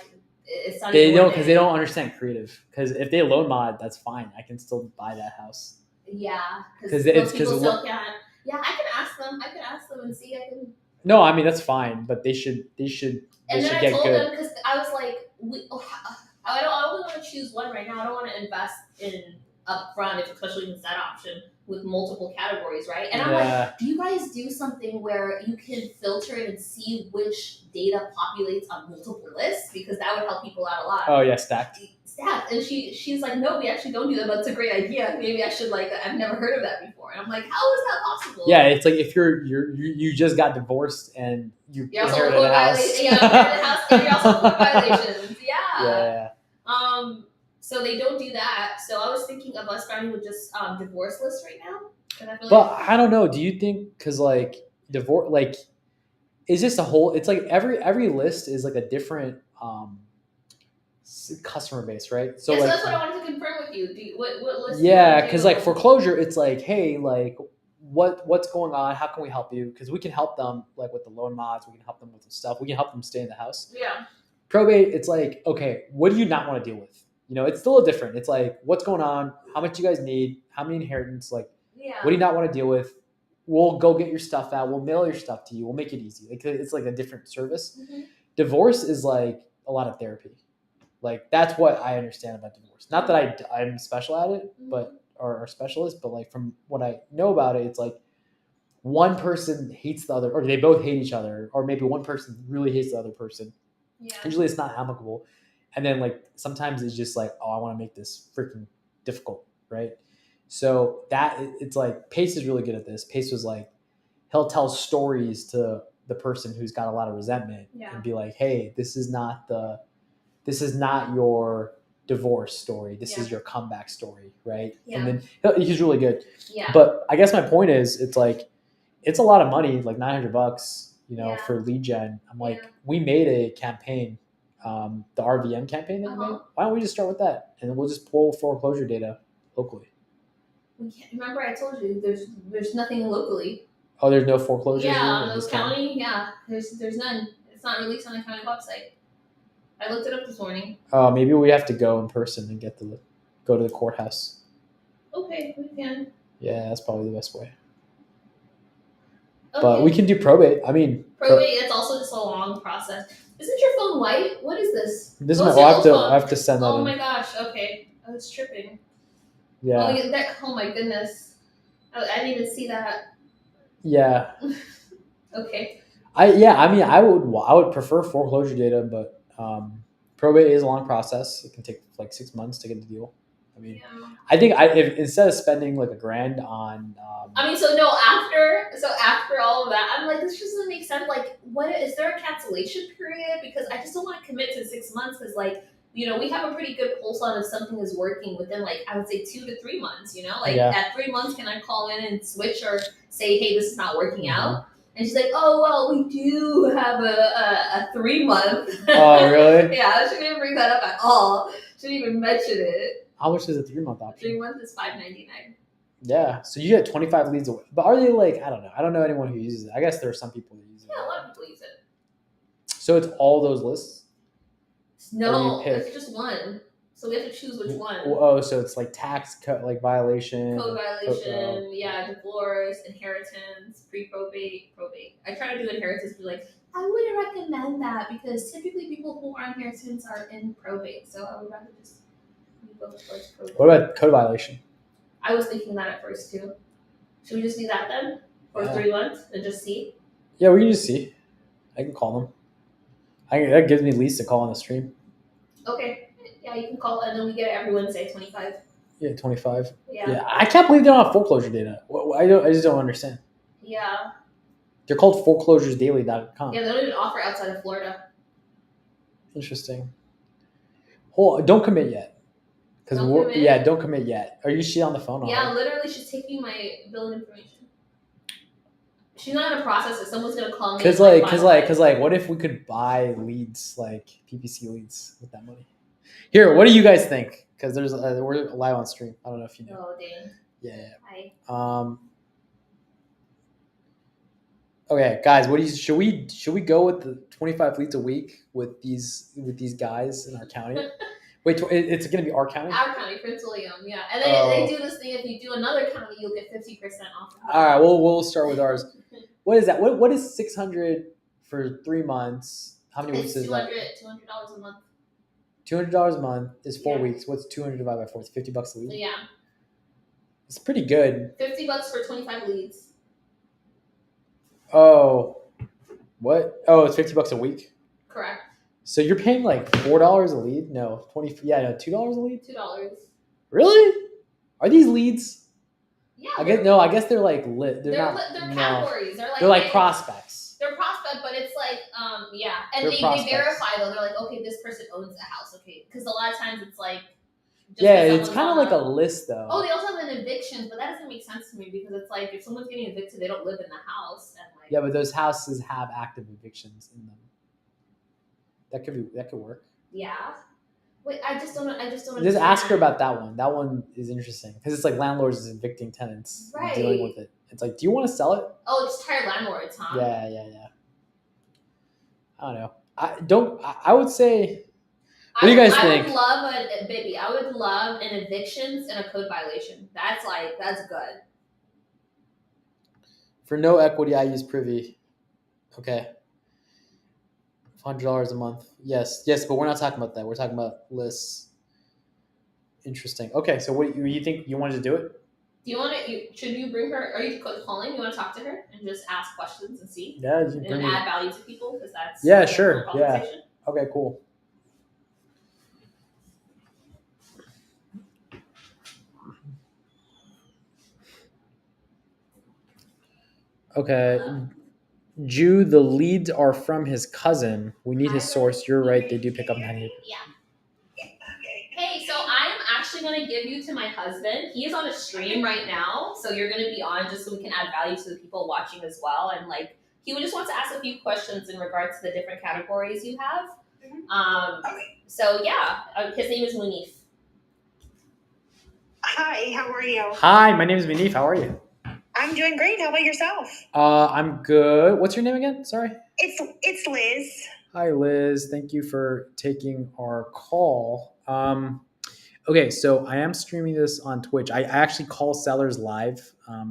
It's not. They don't, because they don't understand creative. Because if they loan mod, that's fine. I can still buy that house. Yeah, because people still can't. Yeah, I can ask them. And see. I can. No, I mean that's fine, but they should. And then I told them, because I was like, I only want to choose one right now. I don't want to invest in upfront, especially with that option with multiple categories, right? And I'm like, do you guys do something where you can filter it and see which data populates on multiple lists? Because that would help people out a lot. Oh yeah, stacked. staff, and she's like, no, we actually don't do that, but it's a great idea. Maybe I should I've never heard of that before. And I'm like, how is that possible? Yeah, it's like if you just got divorced and you You're also inherited a house. Yeah, inherited a house, and you're also code violations. Yeah. Yeah. So they don't do that. So I was thinking of us starting with just divorce lists right now. And I feel But I don't know. Do you think because divorce is just a whole? It's like every list is like a different customer base, right? So that's what I wanted to confirm with you. What list? Yeah, because foreclosure, it's like, hey, what's going on? How can we help you? Because we can help them with the loan mods. We can help them with the stuff. We can help them stay in the house. Yeah. Probate, it's like, okay, what do you not want to deal with? It's still different. It's like, what's going on? How much you guys need? How many inheritance? What do you not want to deal with? We'll go get your stuff out. We'll mail your stuff to you. We'll make it easy. It's like a different service. Mm-hmm. Divorce is like a lot of therapy. That's what I understand about divorce. Not that I'm special at it, but or specialist, but from what I know about it, it's like one person hates the other, or they both hate each other, or maybe one person really hates the other person. Yeah. Usually it's not amicable. And then sometimes it's just I want to make this freaking difficult, right? So it's like Pace is really good at this. Pace was he'll tell stories to the person who's got a lot of resentment and be like, hey, this is not your divorce story. This is your comeback story, right? Yeah. And then he's really good. Yeah. But I guess my point is, it's a lot of money, $900, for lead gen. I'm we made a campaign, the RVM campaign that we made. Why don't we just start with that, and then we'll just pull foreclosure data locally. Remember, I told you there's nothing locally. Oh, there's no foreclosures. Yeah, in county. Yeah, there's none. It's not released on the county website. I looked it up this morning. Oh, maybe we have to go in person and go to the courthouse. Okay, we can. Yeah, that's probably the best way. Okay. But we can do probate. I mean, probate. It's also just a long process. Isn't your phone white? What is this? This is my. I have to send that. Oh in. my gosh. Okay, I was tripping. Yeah. Oh my goodness. I didn't even see that. Yeah. Okay. I would prefer foreclosure data, but probate is a long process. It can take 6 months to get the deal. I mean, yeah. I think if instead of spending $1,000 on. After all of that, I'm this just doesn't make sense. What is there a cancellation period? Because I just don't want to commit to 6 months because we have a pretty good pulse on if something is working within I would say 2 to 3 months. At 3 months, can I call in and switch or say, hey, this is not working out? And she's like, oh, well, we do have a 3 month. Oh, really? Yeah, she didn't bring that up at all. She didn't even mention it. How much is a 3 month option? 3 months is $5.99. Yeah, so you get 25 leads away. But are they I don't know. I don't know anyone who uses it. I guess there are some people who use it. Yeah, a lot of people use it. So it's all those lists? No, it's just one. So we have to choose which one. Oh, so it's tax violation. Code violation, divorce, inheritance, pre-probate, probate. I try to do inheritance, but I wouldn't recommend that because typically people who are inheritance are in probate. So I would rather just go towards probate. What about code violation? I was thinking that at first too. Should we just do that then? For 3 months and just see? Yeah, we can just see. I can call them. That gives me leads to call on the stream. Okay. Yeah, you can call and then we get it every Wednesday, 25. Yeah, 25. Yeah. I can't believe they don't have foreclosure data. I just don't understand. Yeah. They're called foreclosuresdaily.com. Yeah, they don't even offer outside of Florida. Interesting. Don't commit yet. Don't commit yet. Are you on the phone? Yeah, literally, she's taking my billing information. She's not gonna process it. Someone's gonna call me. Cause what if we could buy leads PPC leads with that money? Here, what do you guys think? Because we're live on stream. I don't know if you know. Oh dang. Yeah. Hi. Okay, guys, should we go with the 25 leads a week with these guys in our county? Wait, it's going to be our county? Our county, Prince William, yeah. And then they do this thing, if you do another county, you'll get 50% off. All right, we'll start with ours. What is that? What is $600 for 3 months? How many weeks is that? $200 a month. $200 a month is 4 weeks. What's 200 divided by 4? It's $50 a lead? Yeah. It's pretty good. $50 for 25 leads. Oh. What? Oh, it's $50 a week? Correct. So you're paying like $4 a lead? No, 20. Yeah, no, $2 a lead. $2. Really? Are these leads? Yeah. I guess they're like lit. They're not. They're No. categories. They're like prospects. They're prospect, but it's like yeah, and They're they prospects. verify though. They're like, okay, this person owns a house, okay, because a lot of times it's like. Yeah, it's kind of like a list though. Oh, they also have an eviction, but that doesn't make sense to me because it's like if someone's getting evicted, they don't live in the house, and like. Yeah, but those houses have active evictions in them. That could work. Yeah. Wait, I just don't. Just ask her about that one. That one is interesting because it's like landlords is evicting tenants, and dealing with it. It's like, do you want to sell it? Oh, it's tired landlords, huh? Yeah. I don't know. I would say. What do you guys think? I would love an evictions and a code violation. That's good. For no equity, I use Privy. Okay. $100 a month. Yes, but we're not talking about that. We're talking about lists. Interesting. Okay, so what do you think? You wanted to do it? Do you want to? Should you bring her? Are you calling? You want to talk to her and just ask questions and see? Yeah, you can add value to people because that's. Yeah, sure. Yeah. Okay, cool. Okay. Jew, the leads are from his cousin. We need his source. You're right. They do pick up 98. Yeah. Hey, so I'm actually going to give you to my husband. He is on a stream right now, so you're going to be on just so we can add value to the people watching as well. And like, he would just want to ask a few questions in regards to the different categories you have. So yeah, his name is Munif. Hi, how are you? Hi, my name is Munif. How are you? I'm doing great. How about yourself? I'm good. What's your name again? Sorry. It's Liz. Hi, Liz. Thank you for taking our call. Okay, so I am streaming this on Twitch. I actually call sellers live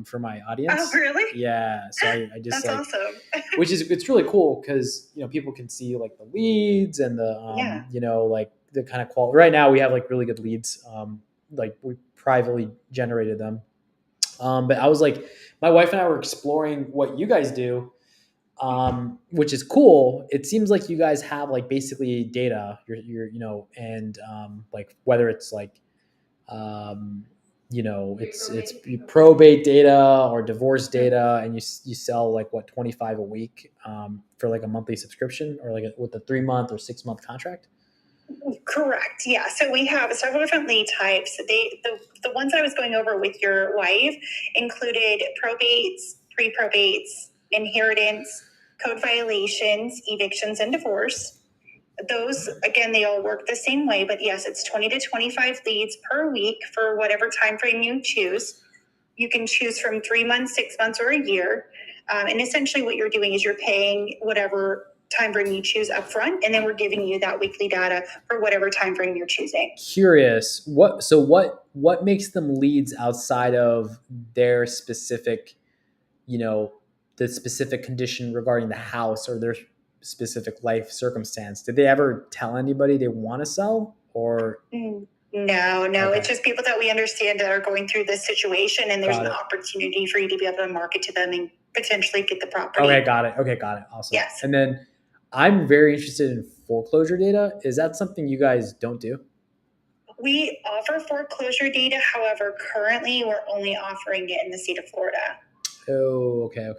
for my audience. Oh, really? Yeah. So I just that's awesome. it's really cool because people can see like the leads and the like the kind of quality. Right now we have like really good leads. Like we privately generated them. But I was like, my wife and I were exploring what you guys do, which is cool. It seems like you guys have like basically data, and like whether it's like, it's probate data or divorce data, and you sell like what 25 a week for like a monthly subscription or like with a 3-month or 6-month contract. Correct. Yeah. So we have several different lead types. The ones I was going over with your wife included probates, pre-probates, inheritance, code violations, evictions, and divorce. Those, again, they all work the same way, but yes, it's 20 to 25 leads per week for whatever time frame you choose. You can choose from 3 months, 6 months, or a year. And essentially what you're doing is you're paying whatever time frame you choose up front, and then we're giving you that weekly data for whatever time frame you're choosing. Curious, what makes them leads outside of their specific, the specific condition regarding the house or their specific life circumstance? Did they ever tell anybody they want to sell or? No. Okay. It's just people that we understand that are going through this situation, and there's an opportunity for you to be able to market to them and potentially get the property. Okay, got it. Awesome. Yes. And then I'm very interested in foreclosure data. Is that something you guys don't do? We offer foreclosure data. However, currently we're only offering it in the state of Florida. Oh, okay.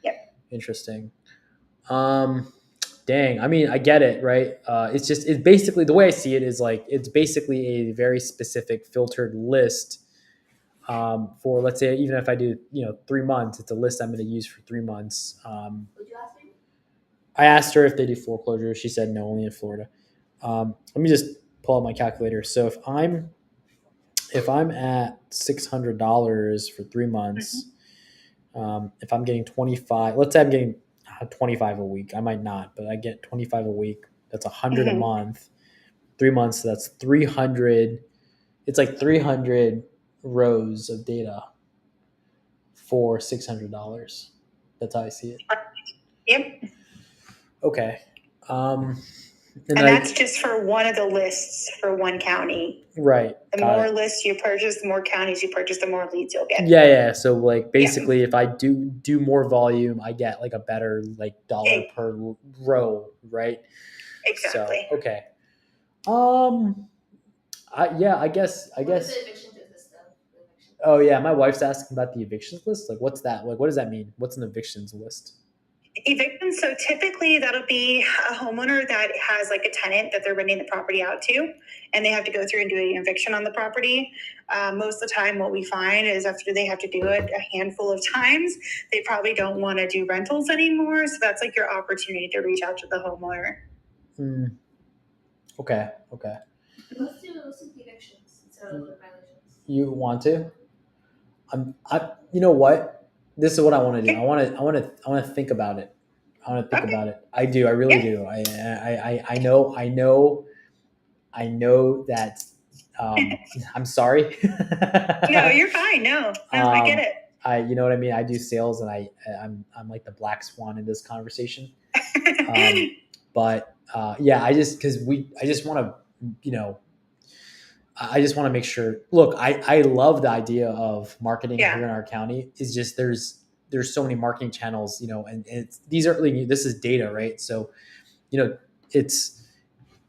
Yep. Interesting. Dang. I mean, I get it, right? It's basically, the way I see it is like, it's basically a very specific filtered list for, let's say, even if I do, 3 months, it's a list I'm going to use for 3 months. Would you ask me? I asked her if they do foreclosure. She said no, only in Florida. Let me just pull out my calculator. So if I'm at $600 for 3 months, if I'm getting 25, let's say I'm getting 25 a week. I might not, but I get 25 a week. That's 100 a month. 3 months, so that's 300. It's like 300 rows of data for $600. That's how I see it. Yep. Okay. And that's just for one of the lists for one county. Right. The more lists you purchase, the more counties you purchase, the more leads you'll get. Yeah. So like basically if I do more volume, I get like a better like dollar per row, right? Exactly. So, okay. I guess. What is the eviction business though? The eviction Oh yeah, my wife's asking about the evictions list. Like, what's that? Like, what does that mean? What's an evictions list? Eviction, so typically that'll be a homeowner that has like a tenant that they're renting the property out to, and they have to go through and do an eviction on the property. Most of the time, what we find is after they have to do it a handful of times, they probably don't want to do rentals anymore. So that's like your opportunity to reach out to the homeowner. Okay. Let's do the evictions instead of the violations. You want to? You know what? This is what I want to do. I want to think about it. I want to think about it. I do. I really do. I know that. I'm sorry. No, you're fine. No, I get it. You know what I mean? I do sales, and I'm like the black swan in this conversation. But yeah, I just want to, I just want to make sure. Look, I love the idea of marketing here in our county. It's just there's so many marketing channels, and this is data, right? So, it's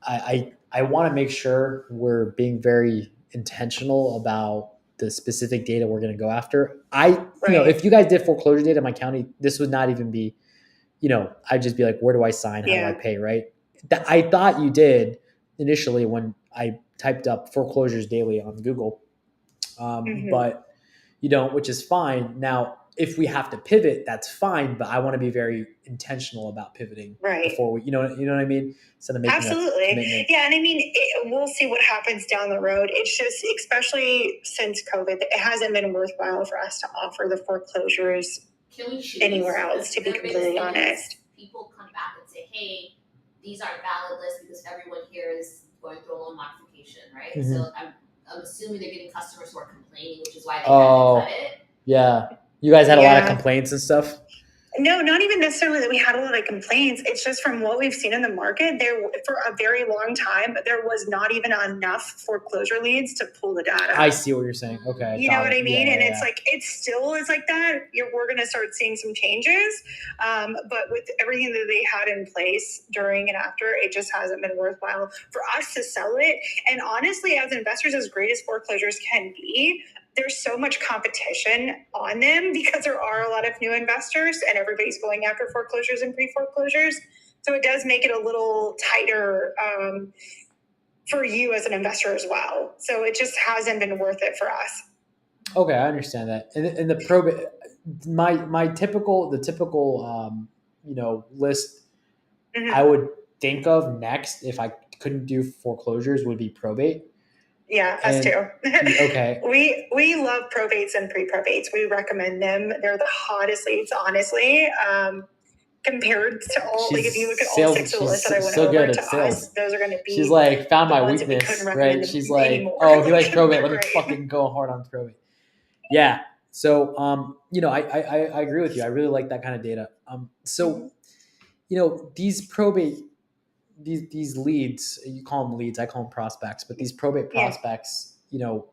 I want to make sure we're being very intentional about the specific data we're going to go after. If you guys did foreclosure data in my county, this would not even be, I'd just be like, where do I sign? How do I pay? Right. I thought you did initially when I typed up foreclosures daily on Google. But you don't, which is fine. Now, if we have to pivot, that's fine, but I want to be very intentional about pivoting before we, you know what I mean? Instead of making absolutely. a commitment. Yeah. And I mean, we'll see what happens down the road. It's just, especially since COVID, it hasn't been worthwhile for us to offer the foreclosures anywhere else, to be completely honest. People come back and say, hey, these aren't valid lists because everyone here is going through a loan modification, right? Mm-hmm. So I'm assuming they're getting customers who are complaining, which is why they haven't cut it. Yeah. You guys had a lot of complaints and stuff? No, not even necessarily that we had a lot of complaints. It's just from what we've seen in the market, there for a very long time, there was not even enough foreclosure leads to pull the data. I see what you're saying. Okay. You know what I mean? And it's like, it still is like that. We're going to start seeing some changes. But with everything that they had in place during and after, it just hasn't been worthwhile for us to sell it. And honestly, as investors, as great as foreclosures can be, there's so much competition on them because there are a lot of new investors and everybody's going after foreclosures and pre-foreclosures. So it does make it a little tighter for you as an investor as well. So it just hasn't been worth it for us. Okay, I understand that. And the probate, the typical list I would think of next if I couldn't do foreclosures would be probate. Yeah, us too. Okay. We love probates and pre-probates. We recommend them. They're the hottest leads, honestly. Compared to all, like if you look at all 6 of the lists that I went over to us, those are going to be. She's like, found my weakness, right? She's like, anymore. Oh, he likes probate. Let me fucking go hard on probate. Yeah. So, I agree with you. I really like that kind of data. So, these probate. These leads, you call them leads, I call them prospects, but these probate prospects,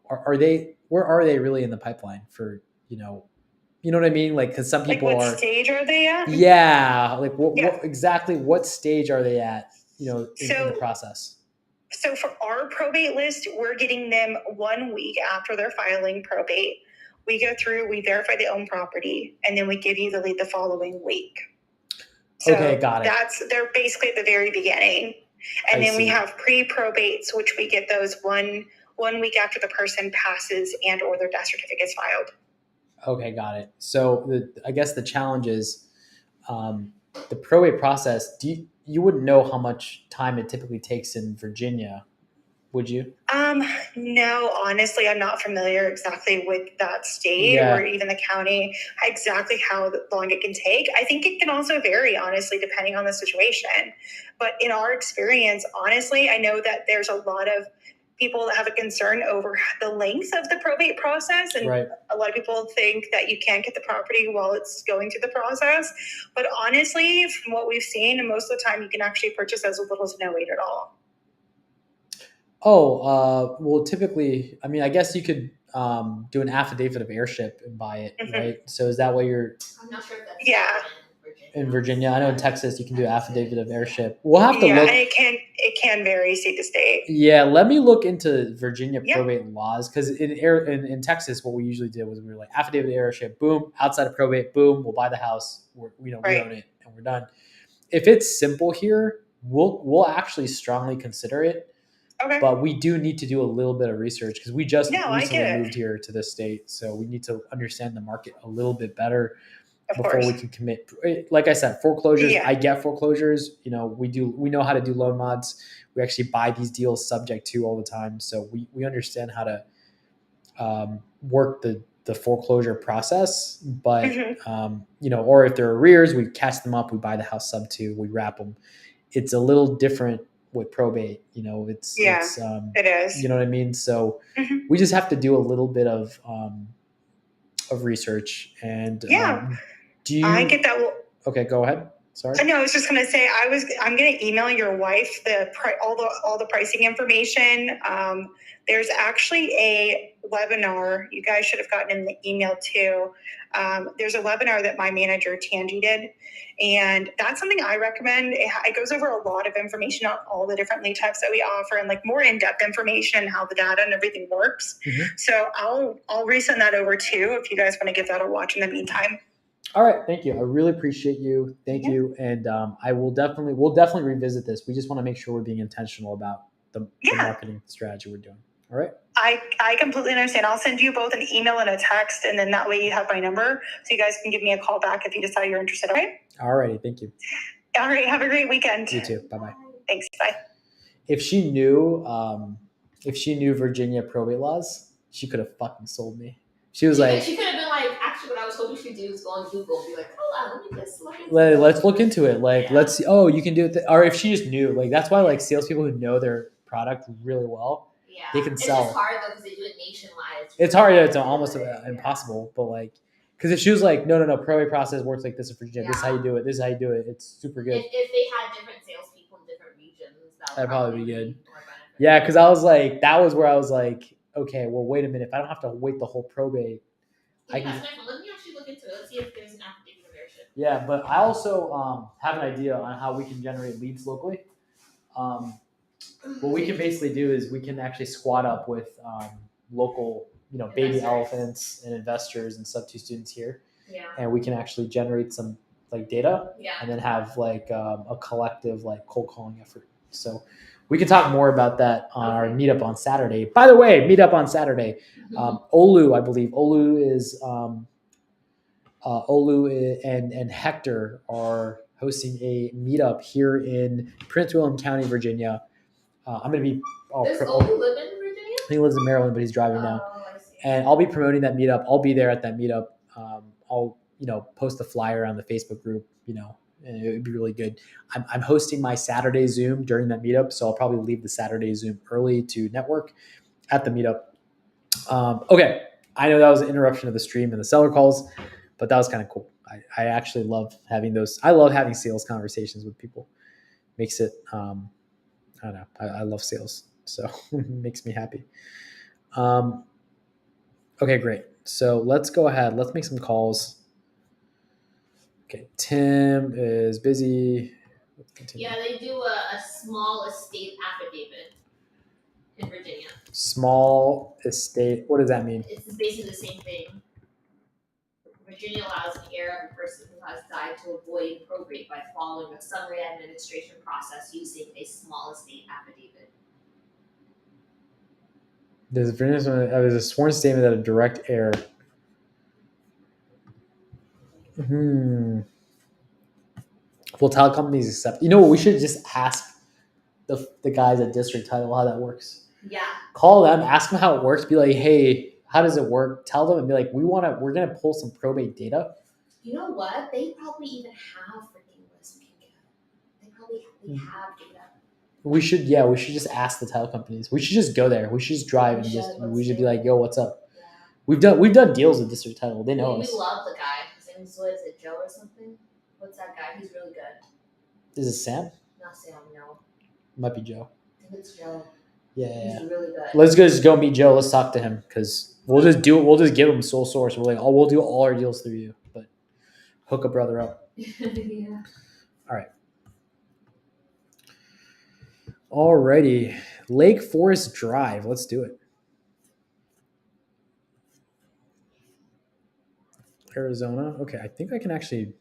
are they, where are they really in the pipeline for, you know what I mean? Like, cause some people what stage are they at? Yeah. Like what stage are they at, in the process? So for our probate list, we're getting them 1 week after they're filing probate. We go through, we verify they own property, and then we give you the lead the following week. So okay, got it. They're basically at the very beginning. And then we have pre-probates, which we get those one week after the person passes and or their death certificate is filed. Okay, got it. So I guess the challenge is the probate process. You wouldn't know how much time it typically takes in Virginia, would you? No, honestly, I'm not familiar exactly with that state or even the county, exactly how long it can take. I think it can also vary, honestly, depending on the situation. But in our experience, honestly, I know that there's a lot of people that have a concern over the length of the probate process. And a lot of people think that you can't get the property while it's going through the process. But honestly, from what we've seen, most of the time you can actually purchase as little as no wait at all. Oh, well, typically, I mean, I guess you could do an affidavit of heirship and buy it, right? So is that what you're? I'm not sure if that's in in Virginia. I know in Texas you can do affidavit of heirship. We'll have to Yeah, look. and it can vary state to state. Yeah, let me look into Virginia Yeah. probate laws because in Texas, what we usually did was we were like affidavit of heirship, boom, outside of probate, boom, we'll buy the house, we Right. own it, and we're done. If it's simple here, we'll actually strongly consider it, Okay. but we do need to do a little bit of research because we just No, I recently get it. moved here to this state, so we need to understand the market a little bit better Of before course. we can commit. Like I said, foreclosures, Yeah. I get foreclosures. We know how to do loan mods. We actually buy these deals subject to all the time. So we understand how to work the foreclosure process, but Mhm. or if there are arrears, we catch them up, we buy the house sub to, we wrap them. It's a little different with probate, it's It is. you know what I mean? So Mhm. we just have to do a little bit of research. And Yeah. do you? I get that. Okay, go ahead. Sorry. No, I was just gonna say I'm gonna email your wife all the pricing information. There's actually a webinar. You guys should have gotten in the email too. There's a webinar that my manager Tangi did, and that's something I recommend. It goes over a lot of information on all the different lead types that we offer and like more in-depth information, how the data and everything works. Mhm. So I'll resend that over too if you guys want to give that a watch in the meantime. All right, thank you. I really appreciate you. Thank Yeah. you, and we'll definitely revisit this. We just want to make sure we're being intentional about the marketing strategy we're doing. All right. I completely understand. I'll send you both an email and a text, and then that way you have my number, so you guys can give me a call back if you decide you're interested. Okay. All righty. Thank you. All right. Have a great weekend. You too. Bye bye. Thanks. Bye. If she knew Virginia probate laws, she could have fucking sold me. She was like, she could have been like, actually, what I was hoping she'd do is go on Google and be like, hold on, let me just look into let's look into it. Like, let's see. Oh, you can do it. Or if she just knew, like, that's why like salespeople who know their product really well, they can sell. It's just hard though because they do it nationwide. It's hard. It's almost impossible. But like, because if she was like, no, probate process works like this in Virginia. This is how you do it. This is how you do it. It's super good. If they had different salespeople in different regions, that'd probably be good. more beneficial. Yeah, because I was like, that was where I was like, okay, well, wait a minute. If I don't have to wait the whole probate, let me actually look into it. Let's see if there's an affidavit of heirship. Yeah, but I also have an idea on how we can generate leads locally. What we can basically do is we can actually squat up with local, baby elephants and investors and sub-2 students here. Yeah. And we can actually generate some like data. Yeah. And then have like a collective like cold calling effort. So we can talk more about that on our meetup on Saturday. By the way, meetup on Saturday. Olu, I believe. Olu and Hector are hosting a meetup here in Prince William County, Virginia. I'm going to be. Does Olu live in Virginia? He lives in Maryland, but he's driving now. I see. And I'll be promoting that meetup. I'll be there at that meetup. I'll post a flyer on the Facebook group. And it would be really good. I'm hosting my Saturday Zoom during that meetup, so I'll probably leave the Saturday Zoom early to network at the meetup. Okay, I know that was an interruption of the stream and the seller calls, but that was kind of cool. I actually love having those. I love having sales conversations with people. Makes it, I don't know. I love sales, so it makes me happy. Okay, great. So let's go ahead. Let's make some calls. Okay, Tim is busy. Let's continue. Yeah, they do a small estate affidavit in Virginia. Small estate. What does that mean? It's basically the same thing. Virginia allows an heir of a person who has died to avoid probate by following a summary administration process using a small estate affidavit. There's a sworn statement that a direct heir. Will title companies accept? You know what? We should just ask the guys at District Title how that works. Yeah. Call them, ask them how it works. Be like, hey, how does it work? Tell them and be like, we're gonna pull some probate data. You know what? They probably even have freaking lists we can get. They probably have data. We should just ask the title companies. We should just go there. We should just drive and we should be like, yo, what's up? Yeah. We've done deals with District Title. They know us. We love the guy. His name is Joe or something. What's that guy? He's really good. Is it Sam? Not Sam, no. It might be Joe. I think it's Joe. Yeah. He's really good. Let's just go meet Joe. Let's talk to him because we'll just do it. We'll just give him sole source. We're like, we'll do all our deals through you, but hook a brother up. Yeah. Alrighty. Lake Forest Drive. Let's do it. Arizona. Okay, I think I can actually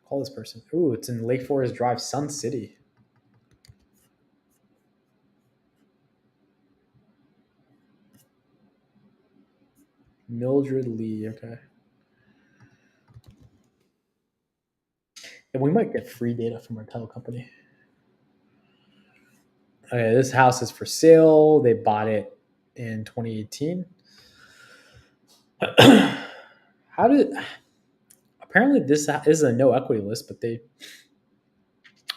call this person. Ooh, it's in Lake Forest Drive, Sun City. Mildred Lee. Okay. And we might get free data from our title company. Okay, this house is for sale. They bought it in 2018. How did? Apparently, this is a no equity list, but they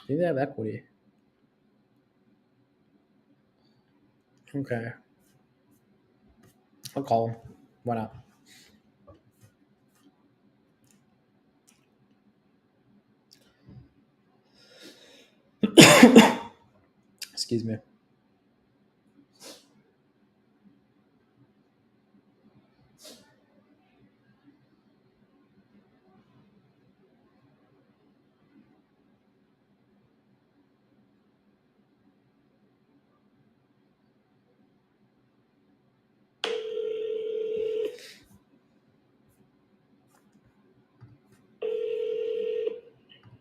have equity. Okay, I'll call them. Why not? Excuse me.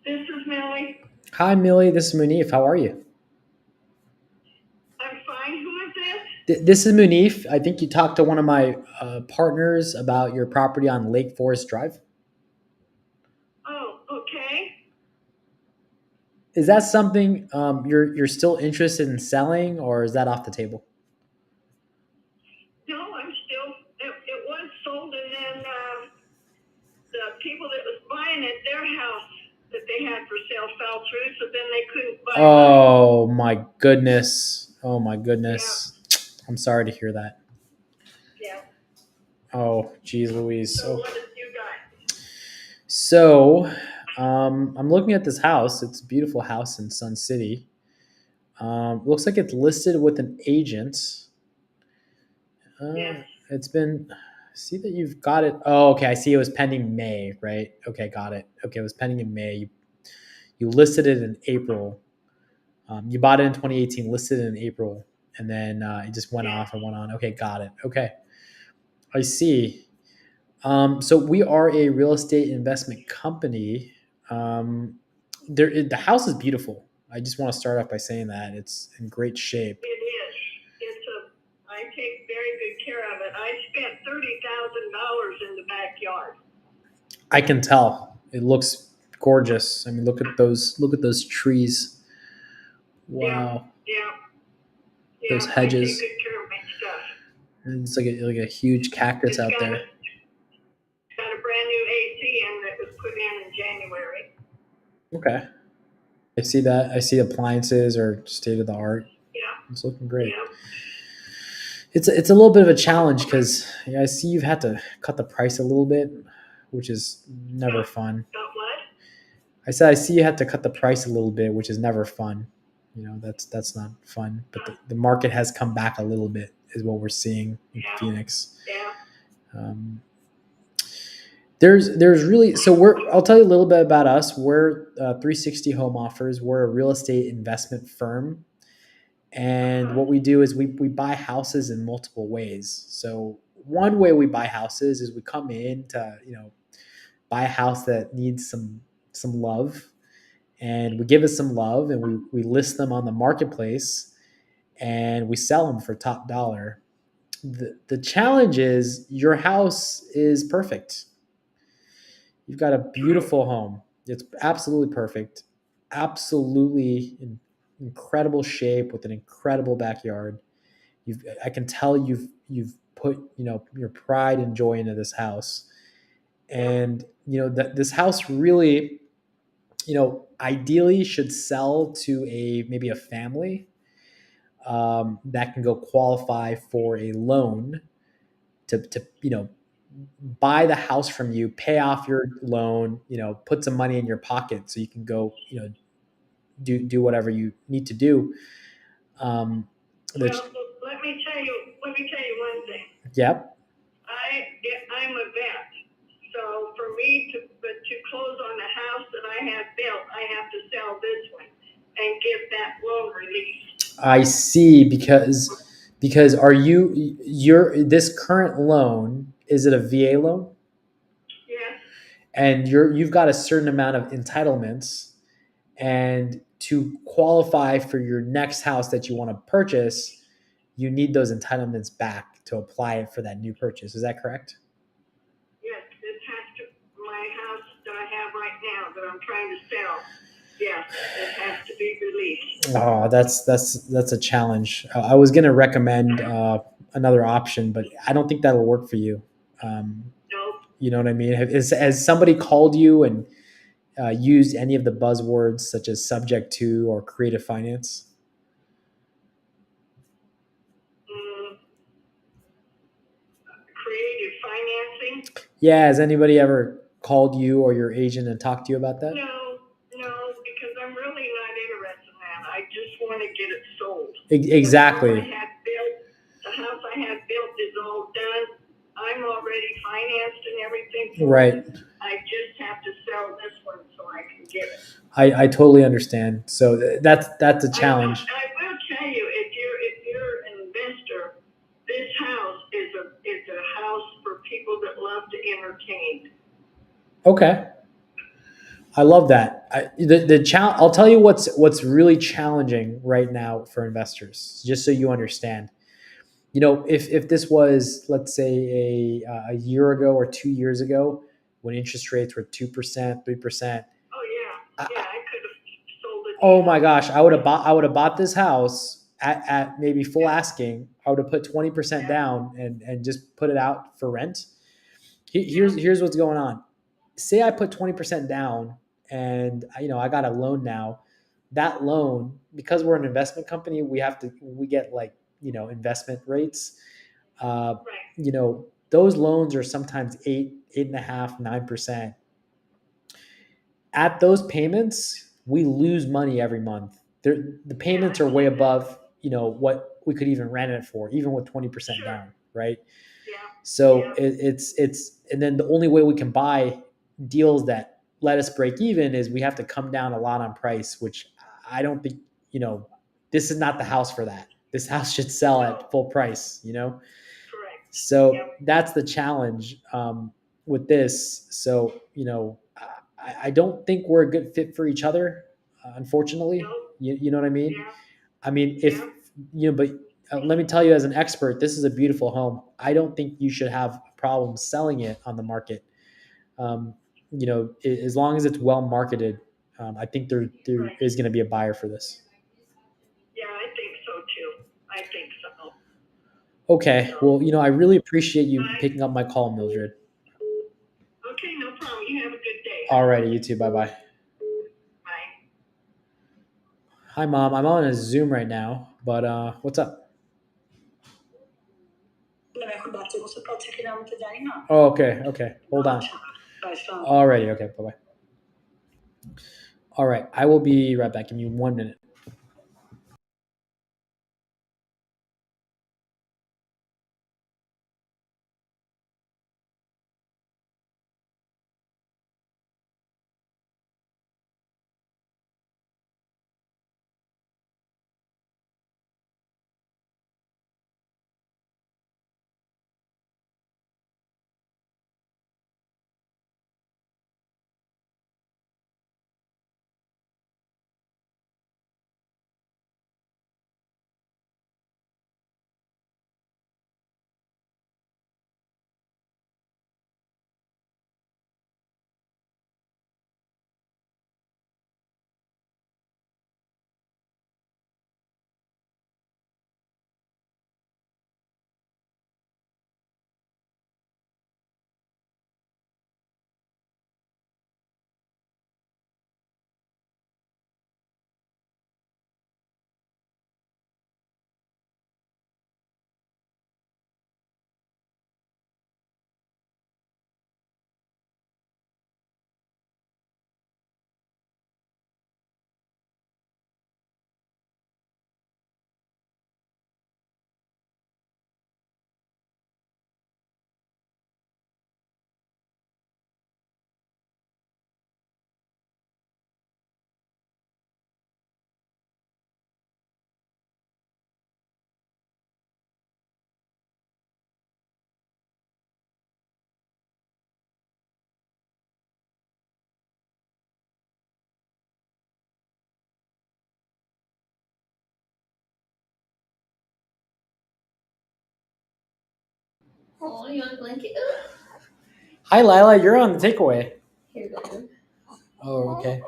This is Millie. Hi, Millie. This is Munif. How are you? I'm fine. Who is this? This is Munif. I think you talked to one of my partners about your property on Lake Forest Drive. Oh, okay. Is that something you're still interested in selling, or is that off the table? No, I'm still. It was sold, and then the people that was buying it, their house that they had for sale fell through, so then they couldn't buy. Oh my goodness! Oh my goodness! Yeah. I'm sorry to hear that. Yeah. Oh, geez, Louise. So what did you got? So, I'm looking at this house. It's a beautiful house in Sun City. Looks like it's listed with an agent. Yes. It's been. See that you've got it. Oh, okay. I see it was pending May, right? Okay, got it. Okay, it was pending in May. You listed it in April. You bought it in 2018, listed it in April, and then it just went off and went on. Okay, got it. Okay, I see. So we are a real estate investment company. The house is beautiful. I just want to start off by saying that it's in great shape. It is. I take very good care of it. I spent $30,000 in the backyard. I can tell. It looks gorgeous. I mean, look at those trees. Wow. Yeah. Those hedges. I take good care of my stuff. And it's like a huge cactus out there. Got a brand new AC in that was put in January. Okay. I see that. I see appliances are state of the art. Yeah. It's looking great. Yeah. It's a little bit of a challenge because I see you've had to cut the price a little bit, which is never fun. Got what? I said I see you had to cut the price a little bit, which is never fun. That's not fun. But the market has come back a little bit, is what we're seeing in Phoenix. Yeah. There's really I'll tell you a little bit about us. We're 360 Home Offers. We're a real estate investment firm. And what we do is we buy houses in multiple ways. So one way we buy houses is we come in to, buy a house that needs some love, and we give it some love, and we list them on the marketplace, and we sell them for top dollar. The challenge is your house is perfect. You've got a beautiful home. It's absolutely perfect. Absolutely incredible shape with an incredible backyard. I can tell you've put your pride and joy into this house, and that this house really ideally should sell to maybe a family that can go qualify for a loan to buy the house from you, pay off your loan, put some money in your pocket so you can go do whatever you need to do. Let me tell you one thing. Yep. I'm a vet, so for me to close on the loan release. I see, because are this current loan, is it a VA loan? Yes. And you've got a certain amount of entitlements, and to qualify for your next house that you want to purchase, you need those entitlements back to apply it for that new purchase. Is that correct? Yes, this has to, my house that I have right now that I'm trying to sell. Yes, it has to be released. Oh, that's a challenge. I was going to recommend another option, but I don't think that'll work for you. Nope. You know what I mean? Has somebody called you and used any of the buzzwords such as subject to or creative finance? Creative financing? Yeah, has anybody ever called you or your agent and talked to you about that? No, because I'm really not interested in that. I just want to get it sold. Exactly. The house I had built is all done. I'm already financed and everything. Right. I just have to sell this one so I can get it. I totally understand. So that's a challenge. I will tell you, if you're an investor, this house is a house for people that love to entertain. Okay. I love that. I'll tell you what's really challenging right now for investors, just so you understand. You know, if this was, let's say, a year ago or 2 years ago, when interest rates were 2%, 3%. Oh yeah, I could have sold it. Oh my gosh, I would have bought this house at maybe full asking. I would have put 20% down and just put it out for rent. Here's what's going on. Say I put 20% down, and I got a loan now. That loan, because we're an investment company, we get like investment rates. Right. Those loans are sometimes 8.5%, 9%. At those payments, we lose money every month. The payments are way above what we could even rent it for, even with 20% down, right? Yeah. So it's and then the only way we can buy deals that let us break even is we have to come down a lot on price, which I don't think, this is not the house for that. This house should sell at full price, Correct. So that's the challenge with this. So, I don't think we're a good fit for each other, unfortunately. No. You know what I mean? Yeah. I mean, but let me tell you, as an expert, this is a beautiful home. I don't think you should have a problem selling it on the market. As long as it's well marketed, I think there is going to be a buyer for this. Yeah, I think so too. I think so. Okay. Well, I really appreciate you picking up my call, Mildred. Okay, no problem. You have a good day. All righty. You too. Bye-bye. Bye. Hi, Mom. I'm on a Zoom right now, but what's up? Oh, okay. Hold on. All righty. Okay. Bye-bye. All right. I will be right back. Give me 1 minute. Oh, you want a blanket? Hi, Lila. You're on the takeaway. Here you go. Oh, okay.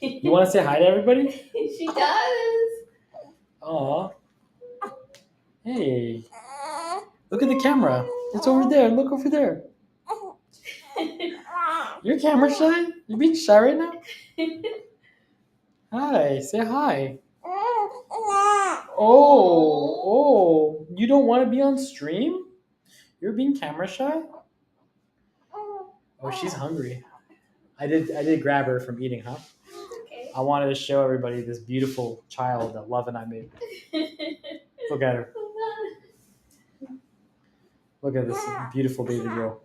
You want to say hi to everybody? She does. Aw. Hey. Look at the camera. It's over there. Look over there. You're camera shy? You're being shy right now? Hi. Say hi. Oh. You don't want to be on stream? You're being camera shy? Oh, she's hungry. I did grab her from eating, huh? Okay. I wanted to show everybody this beautiful child that Love and I made. Look at her. Look at this beautiful baby girl.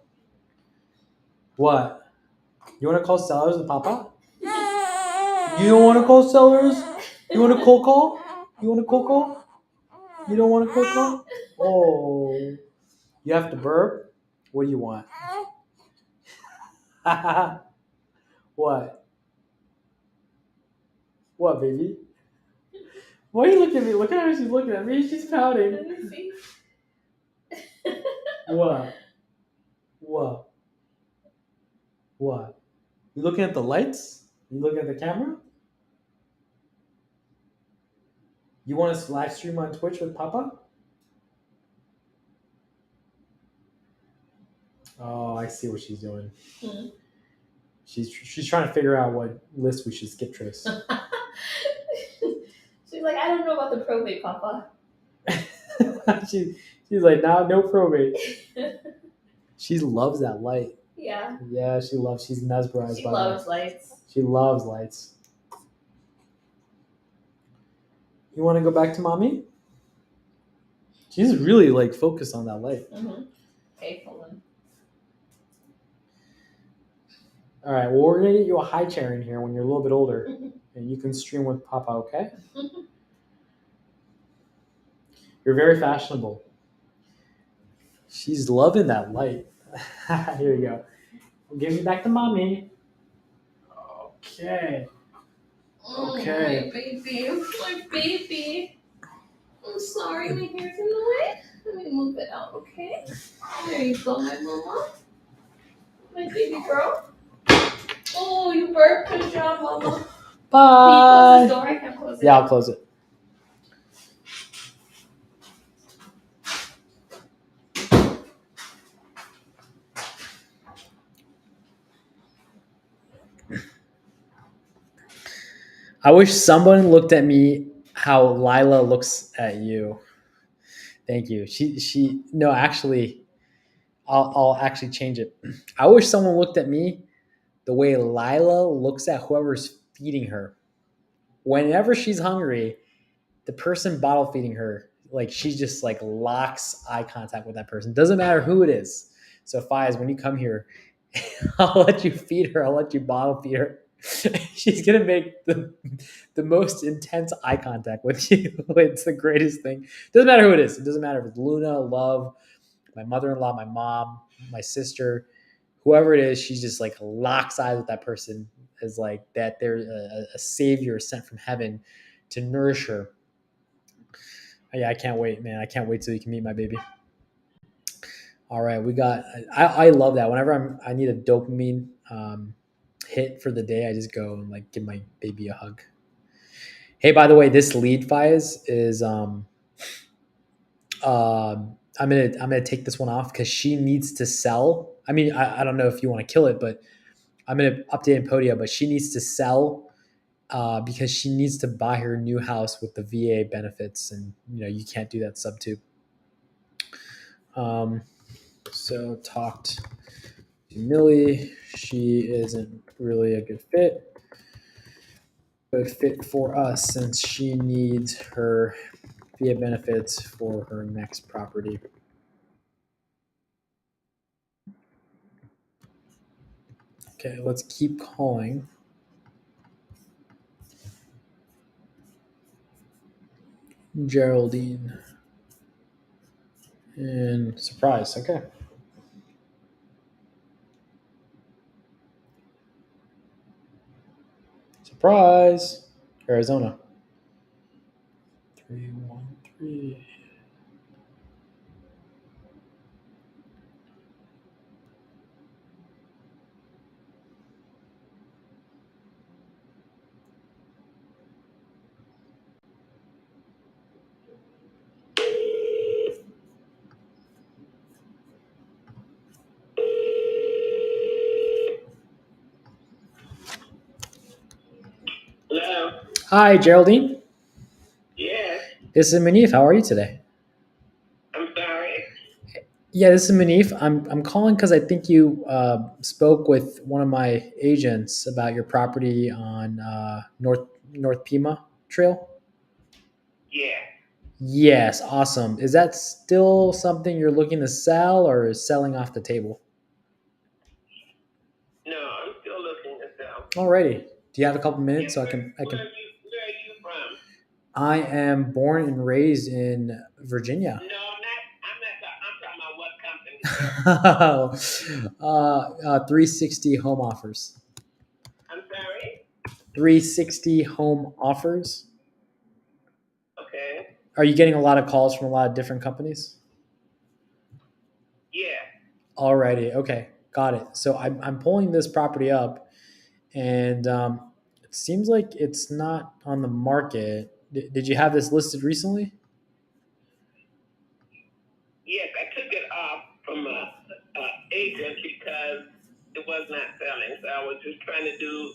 What? You want to call Sellers and Papa? You don't want to call Sellers? You want a cold call? You want a cold call? You don't want a cold call? Oh. You have to burp? What do you want? What? What, baby? Why are you looking at me? Look at her. She's looking at me. She's pouting. Let me see. What? What? What? You looking at the lights? You looking at the camera? You want us to live stream on Twitch with Papa? Oh, I see what she's doing. Hmm. She's trying to figure out what list we should skip trace. She's like, I don't know about the probate, Papa. she's like, nah, no probate. She loves that light. Yeah. Yeah, she's mesmerized She by loves that. lights. She loves lights. You want to go back to mommy? She's really like focused on that light. Mm-hmm. Okay, hold on. All right, well, we're gonna get you a high chair in here when you're a little bit older, and you can stream with Papa. Okay? You're very fashionable. She's loving that light. Here you go. We'll give you back to mommy. Okay. Okay. My baby. My baby. I'm sorry, my hair's in the way. Let me move it out, okay? There you go, my mama. My baby girl. Oh, you burped. Good job, mama. Can you close Bye. this door? I can't close it. Yeah, I'll close it. I wish someone looked at me how Lila looks at you. Thank you. No, actually, I'll actually change it. I wish someone looked at me the way Lila looks at whoever's feeding her. Whenever she's hungry, the person bottle feeding her, like she just like locks eye contact with that person. Doesn't matter who it is. So Fiaz, when you come here, I'll let you feed her. I'll let you bottle feed her. She's gonna make the most intense eye contact with you. It's the greatest thing. Doesn't matter who it is. It doesn't matter if it's Luna, Love, my mother-in-law, my mom, my sister, whoever it is. She's just like locks eyes with that person as like that. They're a savior sent from heaven to nourish her. Yeah, I can't wait, man. I can't wait till you can meet my baby. All right, we got. I love that. Whenever I need a dopamine hit for the day, I just go and like give my baby a hug. Hey, by the way, this lead Fiaz is I'm gonna take this one off because she needs to sell. I mean, I don't know if you want to kill it, but I'm gonna update in Podia. But she needs to sell because she needs to buy her new house with the VA benefits, and you can't do that subtube. So talked to Millie. She isn't really a good fit for us since she needs her VA benefits for her next property. Okay, let's keep calling. Geraldine. And surprise, okay. Surprise! Arizona. 313. Hello. Hi, Geraldine. Yes. This is Munif. How are you today? I'm sorry. Yeah, this is Munif. I'm calling because I think you spoke with one of my agents about your property on North Pima Trail. Yeah. Yes, awesome. Is that still something you're looking to sell, or is selling off the table? No, I'm still looking to sell. Alrighty. Do you have a couple minutes so I Where can? are you from? I am born and raised in Virginia. No, I'm talking about what company. 360 home offers. I'm sorry. 360 home offers. Okay. Are you getting a lot of calls from a lot of different companies? Yeah. Alrighty. Okay. Got it. So I'm pulling this property up, and it seems like it's not on the market. Did you have this listed recently? Yes, I took it off from a agent because it was not selling. So I was just trying to do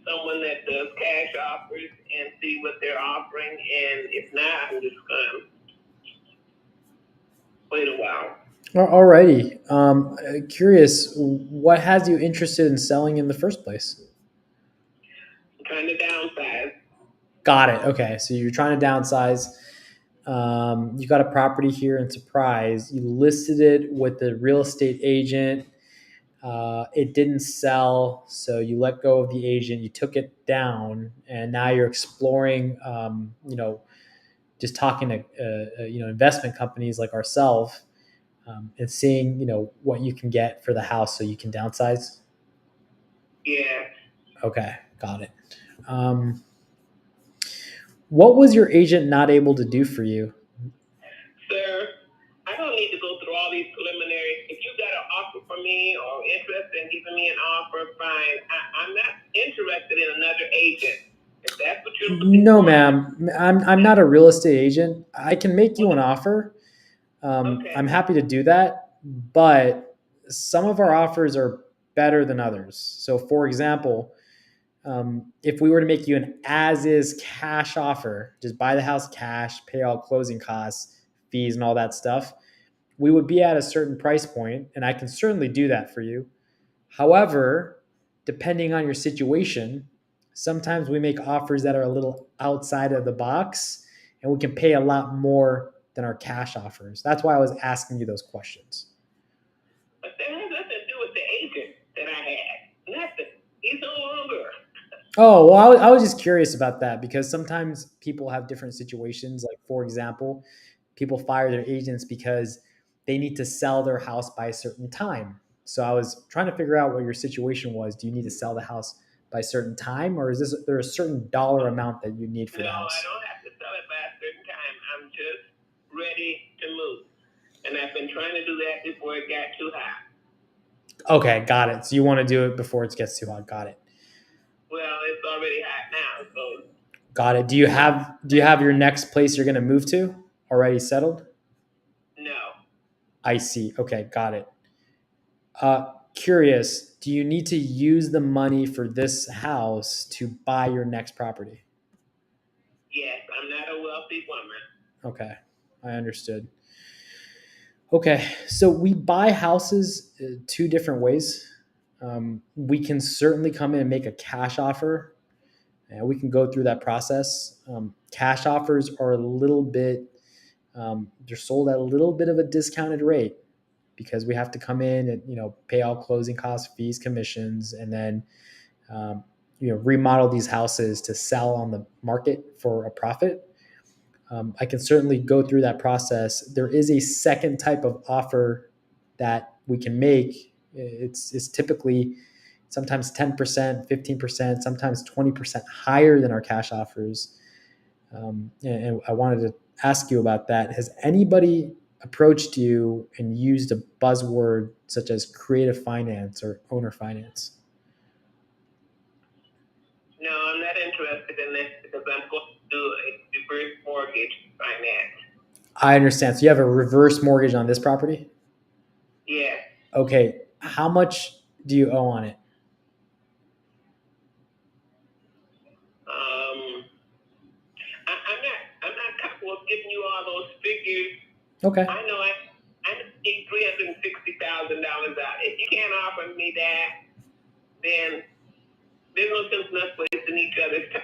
someone that does cash offers and see what they're offering. And if not, I'm just gonna wait a while. Alrighty. Curious, what has you interested in selling in the first place? I'm trying to downsize. Got it. Okay. So you're trying to downsize. You got a property here in Surprise. You listed it with the real estate agent. It didn't sell, so you let go of the agent. You took it down, and now you're exploring. Just talking to investment companies like ourselves, and seeing what you can get for the house, so you can downsize. Yeah. Okay, got it. What was your agent not able to do for you? Sir, I don't need to go through all these preliminaries. If you got an offer for me or interested in giving me an offer, fine. I'm not interested in another agent. If that's what you're looking No, for. ma'am. I'm not a real estate agent. I can make you an offer. Okay. I'm happy to do that, but some of our offers are better than others. So, for example, if we were to make you an as-is cash offer, just buy the house cash, pay all closing costs, fees, and all that stuff, we would be at a certain price point, and I can certainly do that for you. However, depending on your situation, sometimes we make offers that are a little outside of the box, and we can pay a lot more than our cash offers. That's why I was asking you those questions. But that has nothing to do with the agent that I had. Nothing. He's no longer. Oh, well, I was just curious about that because sometimes people have different situations. Like, for example, people fire their agents because they need to sell their house by a certain time. So I was trying to figure out what your situation was. Do you need to sell the house by a certain time, or is there a certain dollar amount that you need for the No, I house? don't have to sell it by a certain time. I'm just ready to move. And I've been trying to do that before it got too hot. Okay, got it. So you want to do it before it gets too hot. Got it. Well, it's already hot now, so Got it. Do you have your next place you're going to move to already settled? no. I see. Okay, got it. Curious, do you need to use the money for this house to buy your next property? Yes, I'm not a wealthy woman. Okay, I understood. Okay, so we buy houses two different ways. We can certainly come in and make a cash offer, and we can go through that process. Cash offers are a little bit, they're sold at a little bit of a discounted rate because we have to come in and pay all closing costs, fees, commissions, and then remodel these houses to sell on the market for a profit. I can certainly go through that process. There is a second type of offer that we can make. It's typically sometimes 10%, 15%, sometimes 20% higher than our cash offers. And I wanted to ask you about that. Has anybody approached you and used a buzzword such as creative finance or owner finance? No, I'm not interested in this because I'm going to do a reverse mortgage finance. I understand. So you have a reverse mortgage on this property? Yeah. Okay. How much do you owe on it? I'm not comfortable with giving you all those figures. Okay. I know I need $360,000 out. If you can't offer me that, then there's no sense in us wasting each other's time.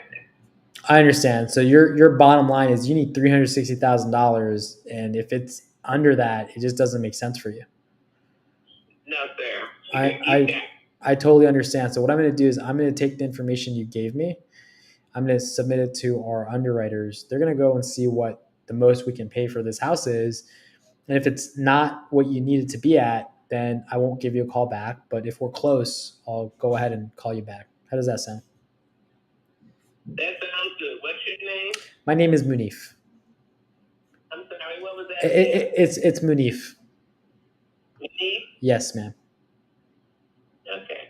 I understand. So your bottom line is you need $360,000, and if it's under that, it just doesn't make sense for you. No, sir. I totally understand. So what I'm going to do is I'm going to take the information you gave me. I'm going to submit it to our underwriters. They're going to go and see what the most we can pay for this house is. And if it's not what you need it to be at, then I won't give you a call back. But if we're close, I'll go ahead and call you back. How does that sound? That sounds good. What's your name? My name is Munif. I'm sorry, what was that? It's Munif. Munif? Yes, ma'am. Okay.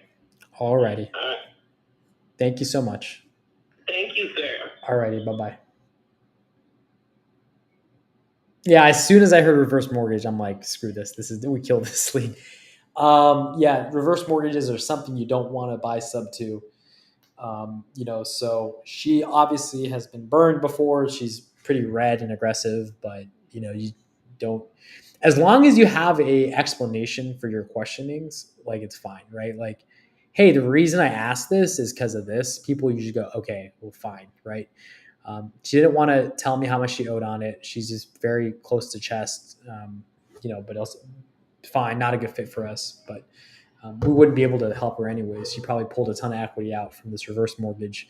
Alrighty. All right. Thank you so much. Thank you, sir. Alrighty, bye-bye. Yeah, as soon as I heard reverse mortgage, I'm like, screw this. We kill this lead. Yeah, reverse mortgages are something you don't want to buy sub to. So she obviously has been burned before. She's pretty red and aggressive, but you don't, as long as you have a explanation for your questionings, like it's fine, right? Like, hey, the reason I asked this is because of this. People usually go, okay, well, fine, right? She didn't want to tell me how much she owed on it. She's just very close to chest, but also fine, not a good fit for us, but we wouldn't be able to help her anyways. She probably pulled a ton of equity out from this reverse mortgage.